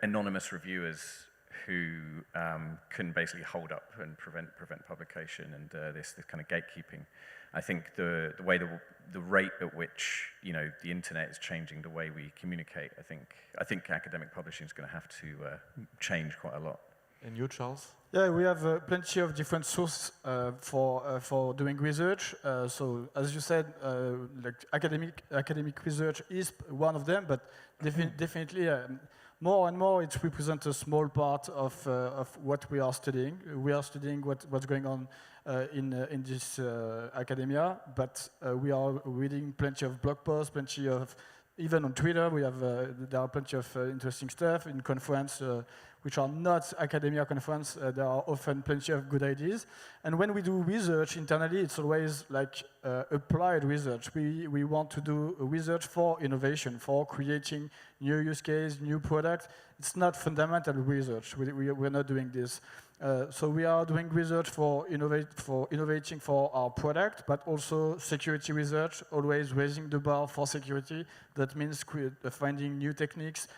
anonymous reviewers who can basically hold up and prevent publication, and this kind of gatekeeping. I think the rate at which the internet is changing the way we communicate. I think academic publishing is going to have to change quite a lot. And you, Charles? Yeah, we have plenty of different sources for doing research. So as you said, like academic research is one of them, but definitely more and more it represents a small part of what we are studying. We are studying what's going on in this academia, but we are reading plenty of blog posts, plenty of, even on Twitter, there are plenty of interesting stuff in conference, which are not academia conference. There are often plenty of good ideas. And when we do research internally, it's always like applied research. We want to do research for innovation, for creating new use case, new product. It's not fundamental research. We're not doing this. So we are doing research for innovating for our product, but also security research, always raising the bar for security. That means finding new techniques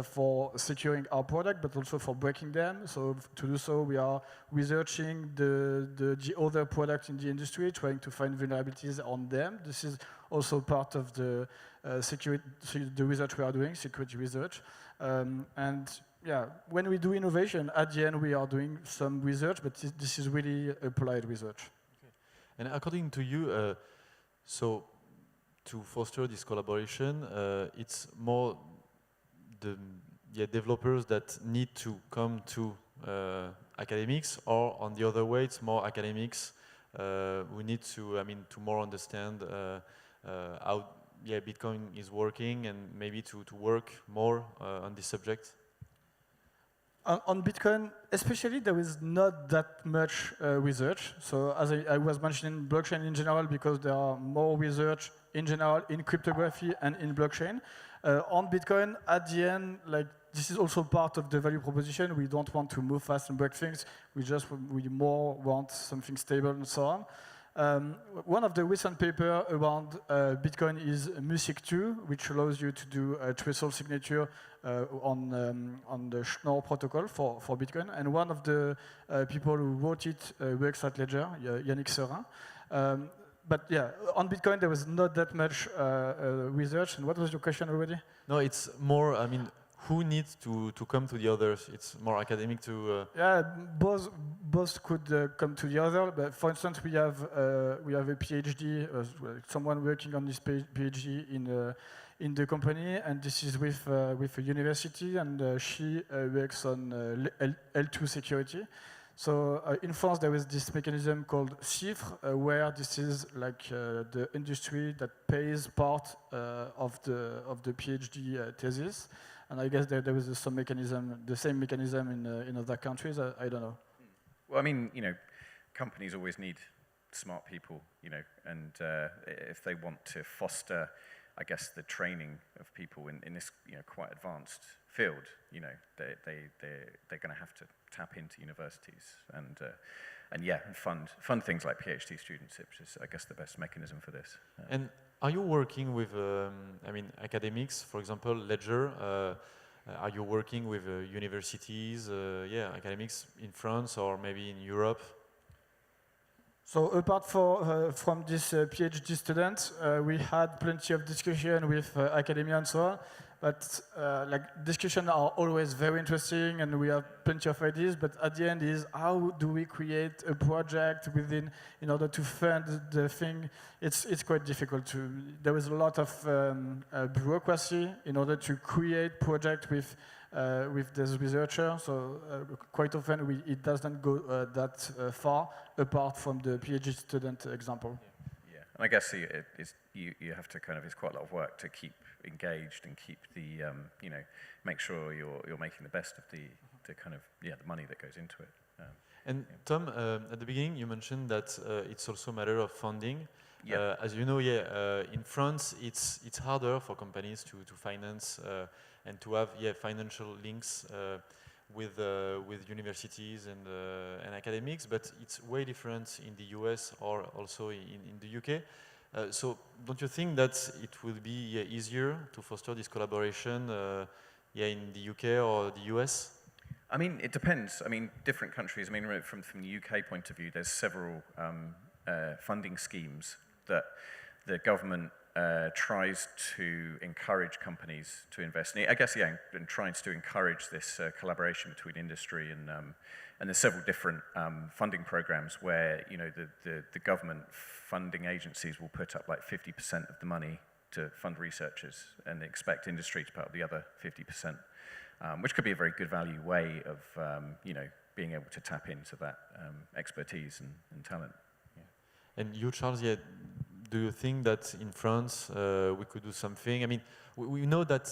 for securing our product, but also for breaking them. So to do so, we are researching the other products in the industry, trying to find vulnerabilities on them. This is also part of the the research we are doing, security research. And yeah, when we do innovation, at the end we are doing some research, but this is really applied research. Okay. And according to you, so to foster this collaboration, it's more the developers that need to come to academics, or on the other way, it's more academics who need to, to more understand how Bitcoin is working, and maybe to work more on this subject? On Bitcoin, especially, there is not that much research. So as I was mentioning, blockchain in general, because there are more research in general in cryptography and in blockchain. On Bitcoin, at the end, like this is also part of the value proposition. We don't want to move fast and break things. We more want something stable and so on. One of the recent papers around Bitcoin is MUSIC2, which allows you to do a traceable signature on the Schnorr protocol for Bitcoin. And one of the people who wrote it works at Ledger, Yannick Serin. But yeah, on Bitcoin there was not that much research. And what was your question already? No, it's more, who needs to come to the others? It's more academic to... Yeah, both could come to the other. But for instance, we have a PhD, someone working on this PhD in the company, and this is with a university, and she works on L2 security. So in France, there is this mechanism called CIFRE, where this is like the industry that pays part of the PhD thesis. And I guess there is some mechanism, the same mechanism in other countries. I don't know. Well, I mean, companies always need smart people, and if they want to foster, I guess, the training of people in this, quite advanced field, they're going to have to tap into universities and fund things like PhD studentship, which is, I guess, the best mechanism for this. And are you working with, academics, for example, Ledger? Are you working with universities, academics in France or maybe in Europe? So apart from this PhD student, we had plenty of discussion with academia and so on. But discussions are always very interesting, and we have plenty of ideas. But at the end is how do we create a project in order to fund the thing? It's quite difficult to. There is a lot of bureaucracy in order to create project with this researcher. So quite often it doesn't go that far apart from the PhD student example. Yeah, and I guess you have to it's quite a lot of work to keep engaged and keep the make sure you're making the best of the money that goes into it. And Tom, at the beginning you mentioned that it's also a matter of funding. Yeah. As you know, in France it's harder for companies to finance and to have financial links with universities and academics, but it's way different in the US or also in the UK. So don't you think that it will be easier to foster this collaboration in the UK or the US? I mean, it depends. I mean, different countries. I mean, from the UK point of view, there's several funding schemes that the government tries to encourage companies to invest in. I guess, and tries to encourage this collaboration between industry and there's several different funding programs where the government funding agencies will put up like 50% of the money to fund researchers and expect industry to put up the other 50%, which could be a very good value way of being able to tap into that expertise and talent. Yeah. And you, Charles, do you think that in France we could do something? I mean, we know that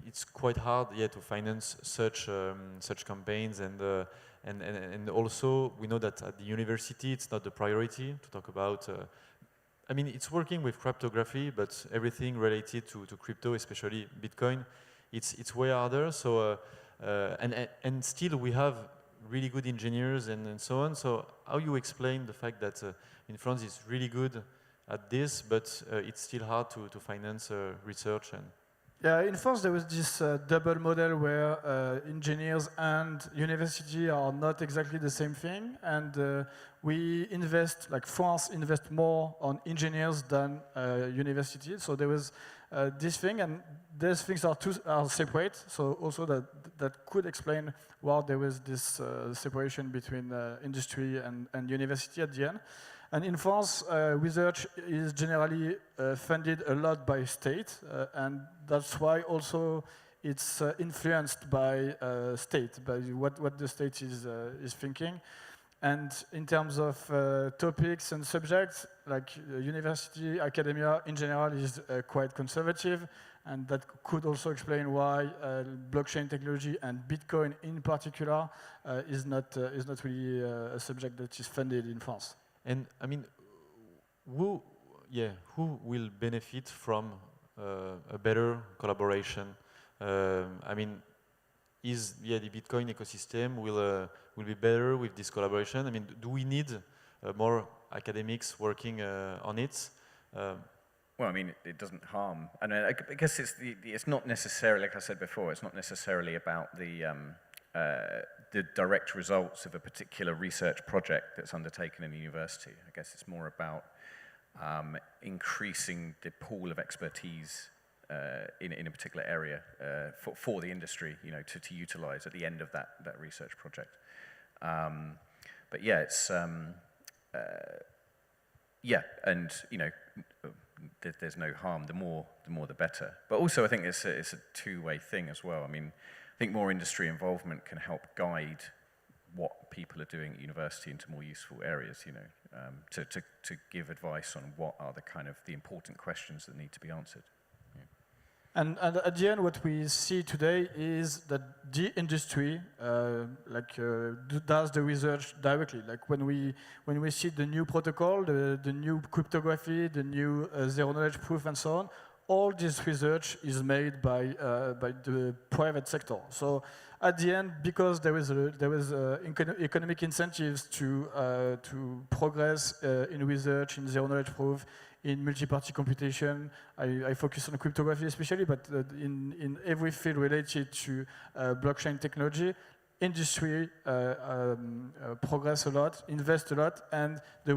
it's quite hard to finance such campaigns, and also we know that at the university it's not the priority to talk about. I mean, it's working with cryptography, but everything related to crypto, especially Bitcoin, it's way harder. So and still we have really good engineers and so on. So how you explain the fact that in France it's really good at this, but it's still hard to finance research and. Yeah, in France there was this double model where engineers and university are not exactly the same thing, and we invest, France invest more on engineers than university. So there was this thing, and these things are separate. So also that could explain why there was this separation between industry and university at the end. And in France, research is generally funded a lot by state, and that's why also it's influenced by state, by what the state is thinking. And in terms of topics and subjects, university, academia in general is quite conservative, and that could also explain why blockchain technology and Bitcoin in particular is not really a subject that is funded in France. And I mean, who will benefit from a better collaboration? I mean, is the Bitcoin ecosystem will be better with this collaboration? I mean, do we need more academics working on it? Well, I mean, it doesn't harm, and I guess it's not necessarily, like I said before, it's not necessarily about the direct results of a particular research project that's undertaken in a university. I guess it's more about increasing the pool of expertise in a particular area for the industry, to utilize at the end of that research project. But yeah, it's and there's no harm. The more the better. But also, I think it's a two-way thing as well. I mean, I think more industry involvement can help guide what people are doing at university into more useful areas. You know, to give advice on what are the important questions that need to be answered. And at the end, what we see today is that the industry does the research directly. Like when we see the new protocol, the new cryptography, the new zero-knowledge proof, and so on, all this research is made by the private sector. So at the end, because there is economic incentives to progress in research, in zero-knowledge proof, in multi-party computation, I focus on cryptography especially, but in every field related to blockchain technology, industry progress a lot, invest a lot, and the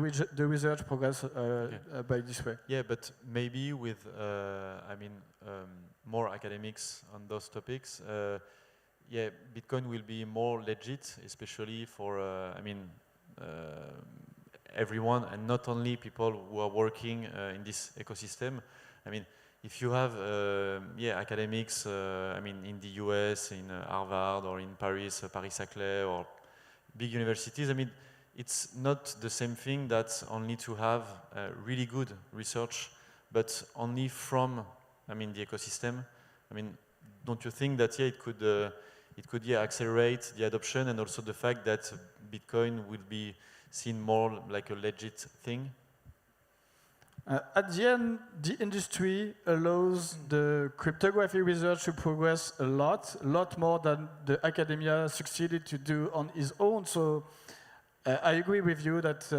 research progress by this way. Yeah, but maybe with, more academics on those topics, yeah, Bitcoin will be more legit, especially for, everyone, and not only people who are working in this ecosystem. I mean, if you have academics, in the US, in Harvard, or in Paris, Paris-Saclay, or big universities, it's not the same thing that only to have really good research, but only from, the ecosystem. Don't you think that it could accelerate the adoption, and also the fact that Bitcoin will be seen more like a legit thing? At the end, the industry allows the cryptography research to progress a lot more than the academia succeeded to do on its own. So I agree with you that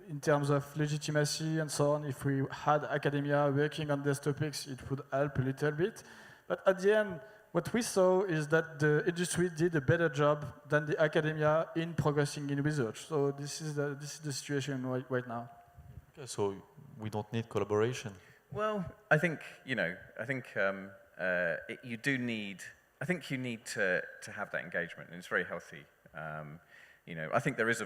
in terms of legitimacy and so on, if we had academia working on these topics, it would help a little bit. But at the end, what we saw is that the industry did a better job than the academia in progressing in research. So this is the situation right now. Okay, so we don't need collaboration. Well, I think you need to have that engagement, and it's very healthy. I think there is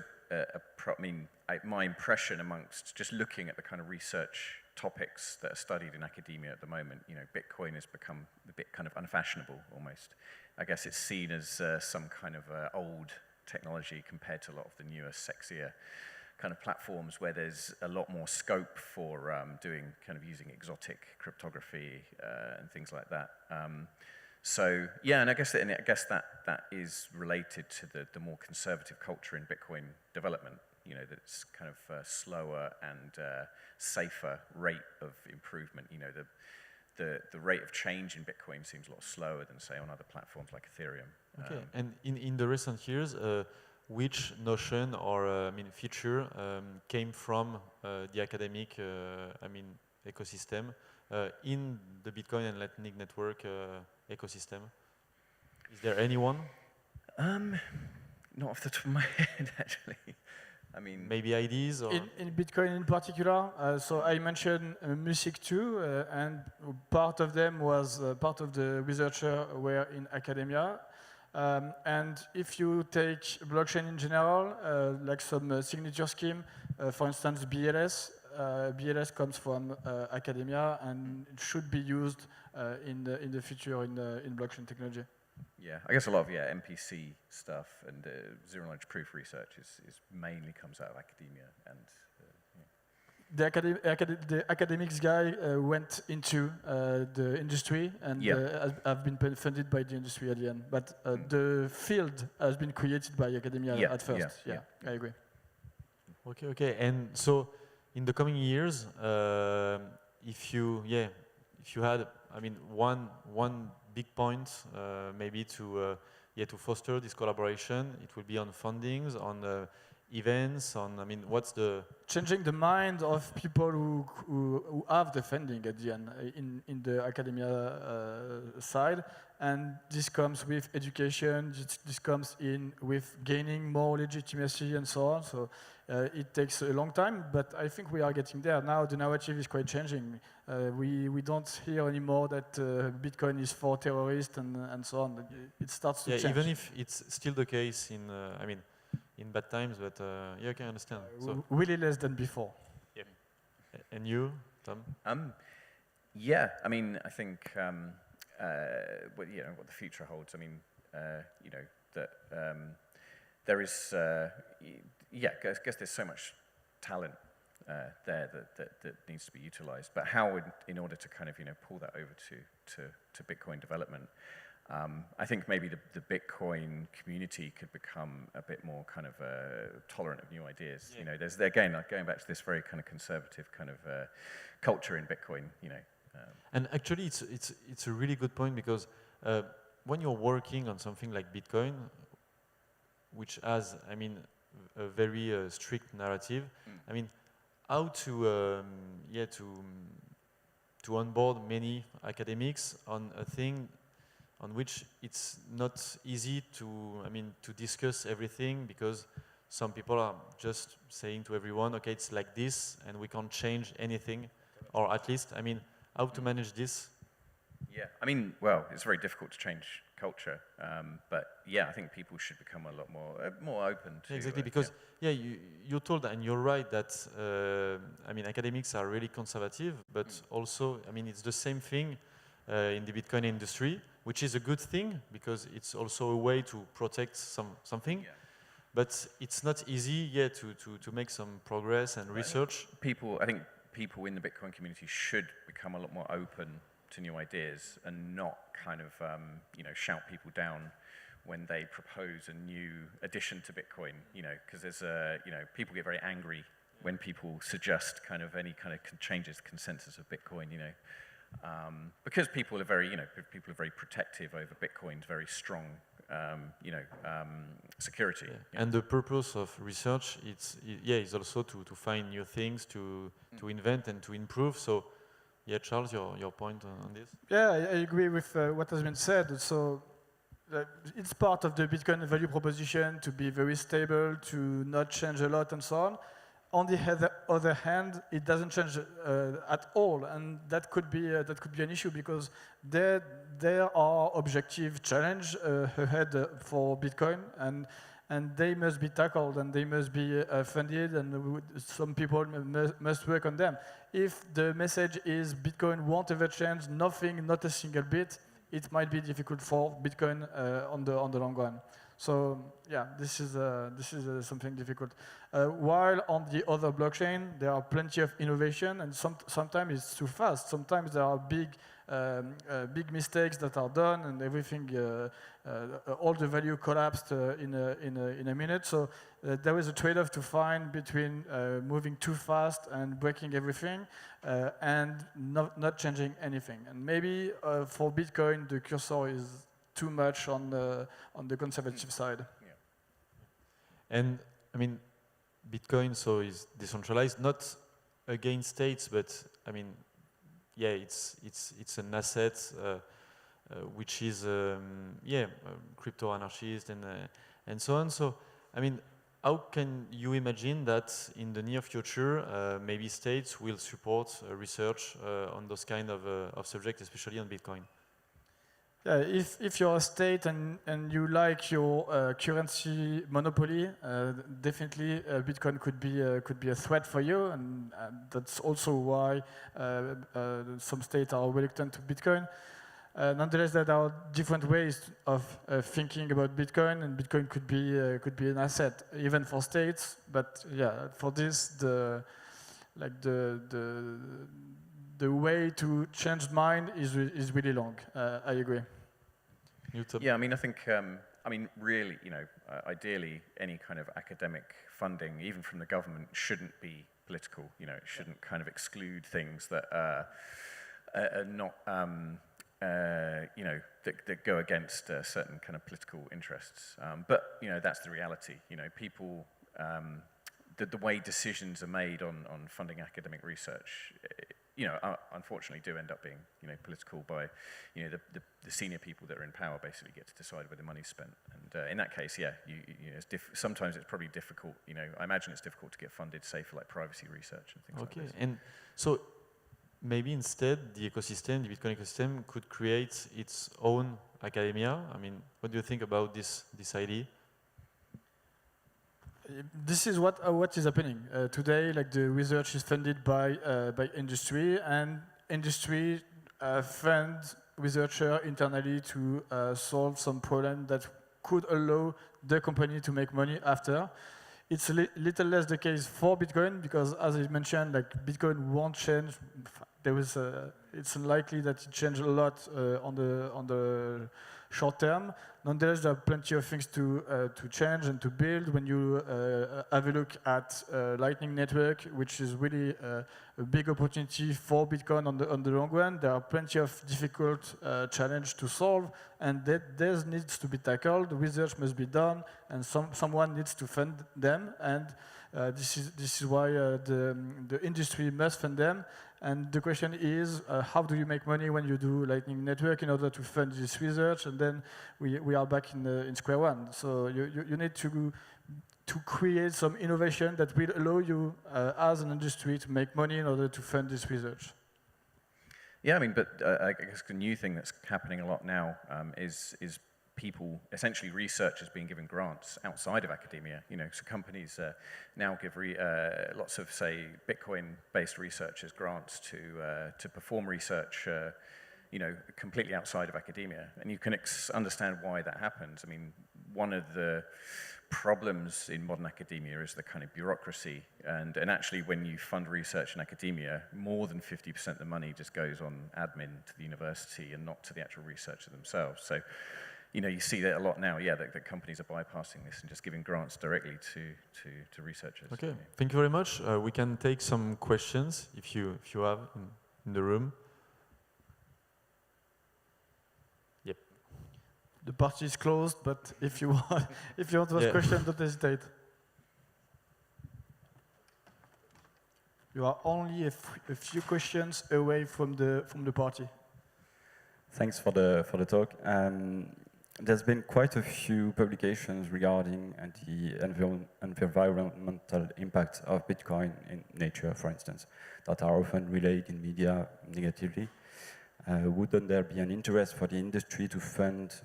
my impression amongst just looking at the kind of research topics that are studied in academia at the moment, Bitcoin has become a bit kind of unfashionable almost. I guess it's seen as some kind of old technology compared to a lot of the newer, sexier kind of platforms where there's a lot more scope for using exotic cryptography and things like that. So yeah, and I guess that is related to the more conservative culture in Bitcoin development. That's kind of slower and safer rate of improvement. The rate of change in Bitcoin seems a lot slower than, say, on other platforms like Ethereum. Okay, and in the recent years, which notion or feature came from the academic ecosystem in the Bitcoin and Lightning Network ecosystem? Is there anyone? Not off the top of my head, actually. Maybe ideas? Or? In Bitcoin in particular, so I mentioned music too, and part of them was part of the researcher were in academia. And if you take blockchain in general, like some signature scheme, for instance, BLS, BLS comes from academia and it should be used in the future in blockchain technology. Yeah, I guess a lot of MPC stuff and zero-knowledge proof research is mainly comes out of academia. And the academics guy went into the industry and have been funded by the industry at the end. But the field has been created by academia at first. Yeah, I agree. Okay. And so in the coming years, if you had, one big point maybe to foster this collaboration, it will be on fundings, on events, on what's the changing the mind of people who have the funding at the end in the academia side, and this comes with education. This comes in with gaining more legitimacy and so on. So it takes a long time, but I think we are getting there now. The narrative is quite changing. We don't hear anymore that Bitcoin is for terrorists and so on. It starts to change. Even if it's still the case in in bad times, but I can understand. So really less than before. Yeah. And you, Tom? Yeah, I mean, I think what the future holds. I mean, that there is, I guess there's so much talent there that needs to be utilized. But how, in order to kind of pull that over to Bitcoin development, I think maybe the Bitcoin community could become a bit more kind of tolerant of new ideas. Yeah. There's again, like going back to this very kind of conservative kind of culture in Bitcoin. And actually, it's a really good point, because when you're working on something like Bitcoin, which has, I mean, a very strict narrative, I mean, how to onboard many academics on a thing on which it's not easy to discuss everything, because some people are just saying to everyone, okay, it's like this, and we can't change anything, or at least, I mean, how to manage this? Yeah, I mean, well, it's very difficult to change culture, but yeah, I think people should become a lot more open to exactly, because you're told, and you're right, that I mean, academics are really conservative, but also, I mean, it's the same thing in the Bitcoin industry, which is a good thing, because it's also a way to protect something. Yeah. But it's not easy yet to make some progress and research. I think people in the Bitcoin community should become a lot more open to new ideas and not kind of shout people down when they propose a new addition to Bitcoin, because there's people get very angry when people suggest kind of any kind of changes to the consensus of Bitcoin, because people are very protective over Bitcoin's very strong security. Yeah. Yeah. And the purpose of research is also to find new things, to invent and to improve. So, yeah, Charles, your point on this? Yeah, I agree with what has been said. So it's part of the Bitcoin value proposition to be very stable, to not change a lot, and so on. On the other hand, it doesn't change at all, and that could be an issue, because there are objective challenges ahead for Bitcoin, and they must be tackled, and they must be funded, and some people must work on them. If the message is Bitcoin won't ever change, nothing, not a single bit, it might be difficult for Bitcoin on the long run. So yeah, this is something difficult. While on the other blockchain, there are plenty of innovation, and sometimes it's too fast. Sometimes there are big mistakes that are done, and everything, all the value collapsed in a minute. So there is a trade-off to find between moving too fast and breaking everything, and not changing anything. And maybe for Bitcoin, the cursor is too much on the conservative side. Yeah. And I mean, Bitcoin is decentralized, not against states, but I mean, yeah, it's an asset which is crypto anarchist and so on. So I mean, how can you imagine that in the near future maybe states will support research on those kind of subjects, especially on Bitcoin? Yeah, if you're a state and you like your currency monopoly, definitely Bitcoin could be a threat for you, and that's also why some states are reluctant to Bitcoin. Nonetheless, there are different ways of thinking about Bitcoin, and Bitcoin could be an asset even for states. But yeah, for this, the way to change mind is really long. I agree. Yeah, I mean, I think, really, ideally, any kind of academic funding, even from the government, shouldn't be political. It shouldn't kind of exclude things that are not, that go against certain kind of political interests. But that's the reality. People, the way decisions are made on funding academic research, unfortunately do end up being, political by, the senior people that are in power basically get to decide where the money's spent. And in that case, yeah, sometimes it's probably difficult, I imagine it's difficult to get funded, say, for like privacy research and things like this. Okay, and so maybe instead the Bitcoin ecosystem could create its own academia. I mean, what do you think about this idea? This is what is happening today. Like the research is funded by industry, and industry fund researcher internally to solve some problem that could allow the company to make money after. It's a little less the case for Bitcoin because, as I mentioned, like Bitcoin won't change. It's unlikely that it changes a lot on the short term. Nonetheless, there are plenty of things to change and to build. When you have a look at Lightning Network, which is really a big opportunity for Bitcoin on the long run, there are plenty of difficult challenges to solve, and this needs to be tackled. Research must be done, and someone needs to fund them. And this is why the industry must fund them. And the question is, how do you make money when you do Lightning Network in order to fund this research? And then we are back in square one. So you need to create some innovation that will allow you, as an industry, to make money in order to fund this research. Yeah, I mean, but I guess the new thing that's happening a lot now is people, essentially researchers being given grants outside of academia. You know, so companies now give lots of, say, Bitcoin-based researchers grants to perform research, you know, completely outside of academia. And you can understand why that happens. I mean, one of the problems in modern academia is the kind of bureaucracy. And actually, when you fund research in academia, more than 50% of the money just goes on admin to the university and not to the actual researcher themselves. So, you know, you see that a lot now, yeah, that companies are bypassing this and just giving grants directly to researchers. Okay, thank you very much. We can take some questions if you have in the room. Yep. The party is closed, but if you want, to ask questions, don't hesitate. You are only a few questions away from the party. Thanks for the talk. There's been quite a few publications regarding the environmental impact of Bitcoin in nature, for instance, that are often relayed in media negatively. Wouldn't there be an interest for the industry to fund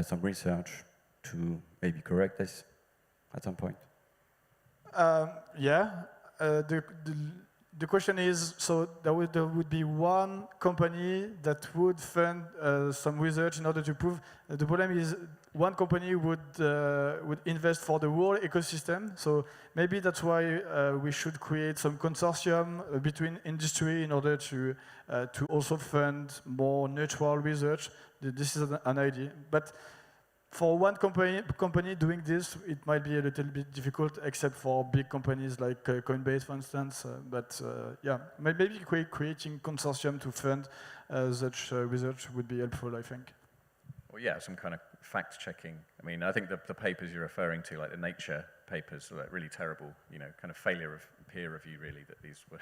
some research to maybe correct this at some point? Yeah. The question is, so there would be one company that would fund some research in order to prove. The problem is one company would invest for the whole ecosystem. So maybe that's why we should create some consortium between industry in order to also fund more neutral research. This is an idea. But for one company doing this, it might be a little bit difficult, except for big companies like Coinbase, for instance. Yeah, maybe creating consortium to fund such research would be helpful, I think. Well, yeah, some kind of fact-checking. I mean, I think the papers you're referring to, like the Nature papers, are like really terrible, you know, kind of failure of peer review, really, that these were.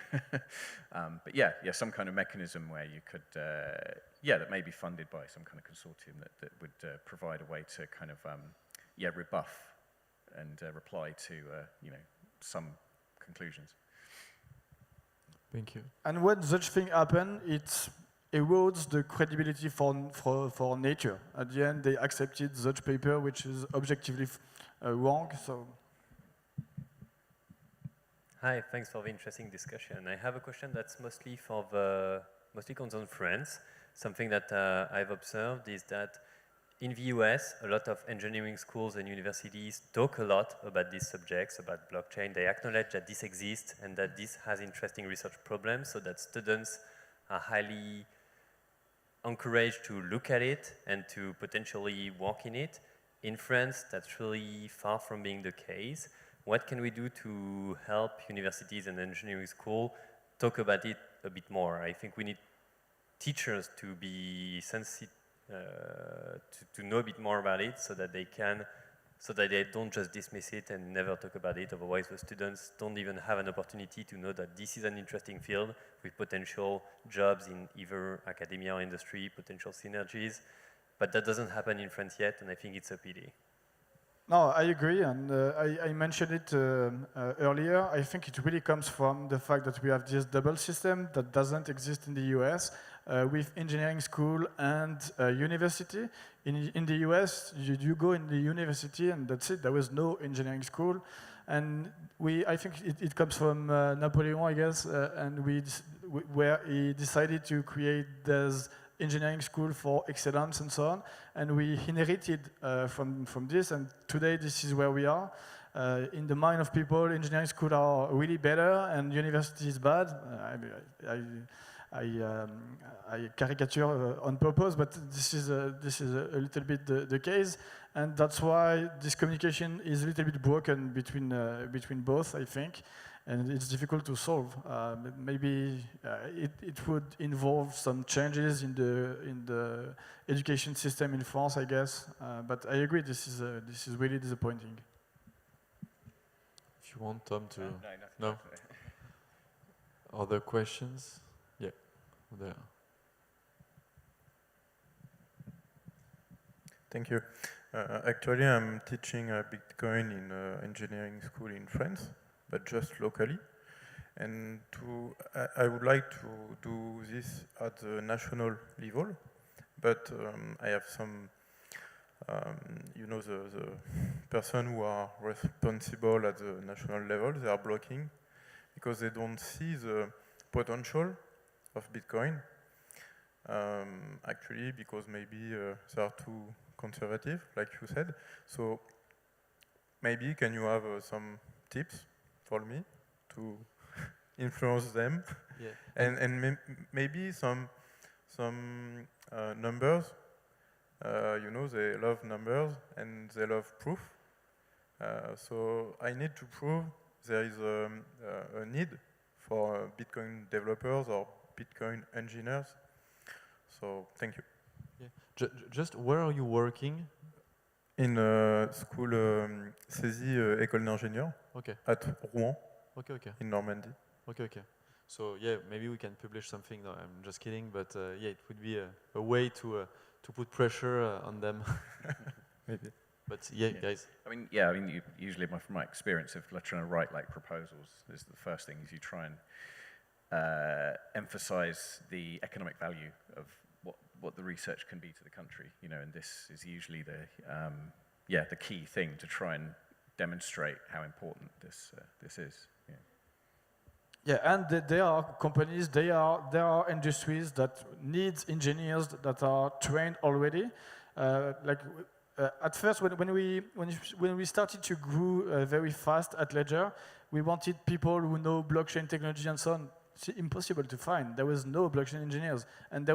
But yeah, some kind of mechanism where you could, that may be funded by some kind of consortium that would provide a way to kind of, rebuff and reply to, some conclusions. Thank you. And when such thing happen, it erodes the credibility for nature. At the end, they accepted such paper, which is objectively wrong. So. Hi, thanks for the interesting discussion. I have a question that's mostly concerns France. Something that I've observed is that in the US, a lot of engineering schools and universities talk a lot about these subjects, about blockchain. They acknowledge that this exists and that this has interesting research problems, so that students are highly encouraged to look at it and to potentially work in it. In France, that's really far from being the case. What can we do to help universities and engineering school talk about it a bit more? I think we need teachers to be sensitive, to know a bit more about it, so that they don't just dismiss it and never talk about it. Otherwise, the students don't even have an opportunity to know that this is an interesting field with potential jobs in either academia or industry, potential synergies. But that doesn't happen in France yet, and I think it's a pity. No, I agree, and I mentioned it earlier. I think it really comes from the fact that we have this double system that doesn't exist in the US with engineering school and university. In the US, you go in the university and that's it. There was no engineering school. And I think it comes from Napoleon, I guess, and where he decided to create this engineering school for excellence and so on. And we inherited from this, and today this is where we are. In the mind of people, engineering schools are really better, and university is bad. I caricature on purpose, but this is a little bit the case, and that's why this communication is a little bit broken between both, I think, and it's difficult to solve. Maybe it would involve some changes in the education system in France, I guess. But I agree, this is really disappointing. If you want Tom to no. Other questions? Yeah, there. Thank you. Actually, I'm teaching Bitcoin in engineering school in France, but just locally. And I would like to do this at the national level, but I have some, you know, the person who are responsible at the national level, they are blocking because they don't see the potential of Bitcoin. Actually, because maybe they are too conservative, like you said. So maybe can you have some tips for me to influence them? Yeah. And maybe some numbers. You know, they love numbers and they love proof. So I need to prove there is a need for Bitcoin developers or Bitcoin engineers. So thank you. Yeah. Just where are you working? In school CESI École d'ingénieurs at Rouen, in Normandy. Okay. So yeah, maybe we can publish something. No, I'm just kidding, but yeah, it would be a way to put pressure on them. Maybe. But yeah, guys. I mean, usually from my experience of trying to write like proposals, is the first thing is you try and emphasize the economic value of what the research can be to the country, you know, and this is usually the key thing to try and demonstrate how important this is. Yeah, and there are companies, there are industries that need engineers that are trained already. At first, when we started to grow very fast at Ledger, we wanted people who know blockchain technology and so on. It's impossible to find. There was no blockchain engineers, and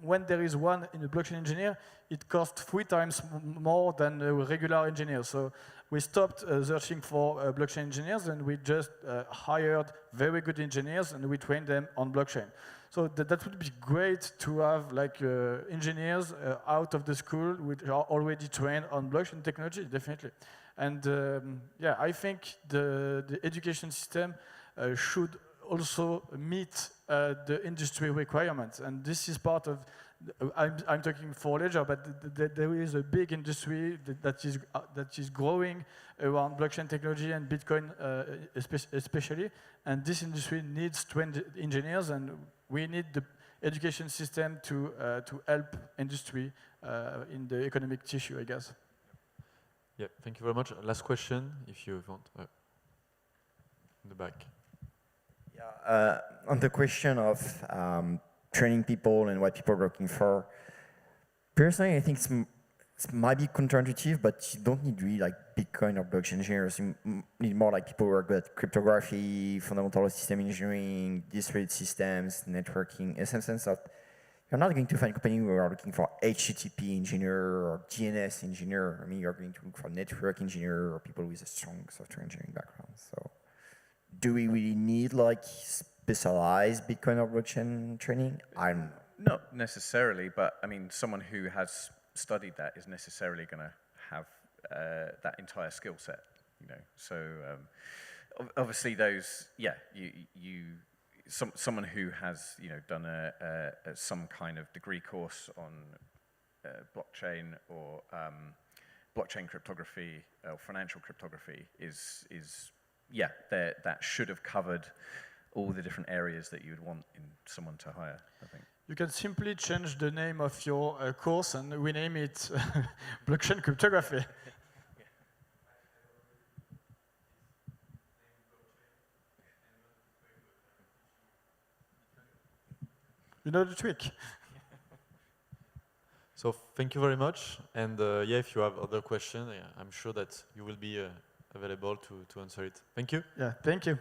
when there is one in a blockchain engineer, it costs 3 times more than a regular engineer. So we stopped searching for blockchain engineers, and we just hired very good engineers, and we trained them on blockchain. So that would be great to have like engineers out of the school which are already trained on blockchain technology, definitely. And yeah, I think the education system should also meet the industry requirements, and this is part of. I'm talking for Ledger, but there is a big industry that is growing around blockchain technology and Bitcoin, especially. And this industry needs trained engineers, and we need the education system to help industry in the economic tissue, I guess. Yeah, thank you very much. Last question, if you want. In the back. Yeah, on the question of training people and what people are looking for, personally, I think it might be counterintuitive, but you don't need really like Bitcoin or blockchain engineers. You need more like people who are good at cryptography, fundamental system engineering, distributed systems, networking, in some sense that you're not going to find companies who are looking for HTTP engineer or DNS engineer. I mean, you're going to look for network engineer or people with a strong software engineering background. So do we really need like specialized Bitcoin or blockchain training? Not necessarily, but I mean, someone who has studied that is necessarily going to have that entire skill set, you know. So obviously, those, yeah, someone who has, you know, done some kind of degree course on blockchain or blockchain cryptography or financial cryptography is yeah, that should have covered all the different areas that you would want in someone to hire, I think. You can simply change the name of your course and rename it blockchain cryptography. You know the trick. So thank you very much. And yeah, if you have other questions, I'm sure that you will be available to answer it. Thank you. Yeah, thank you.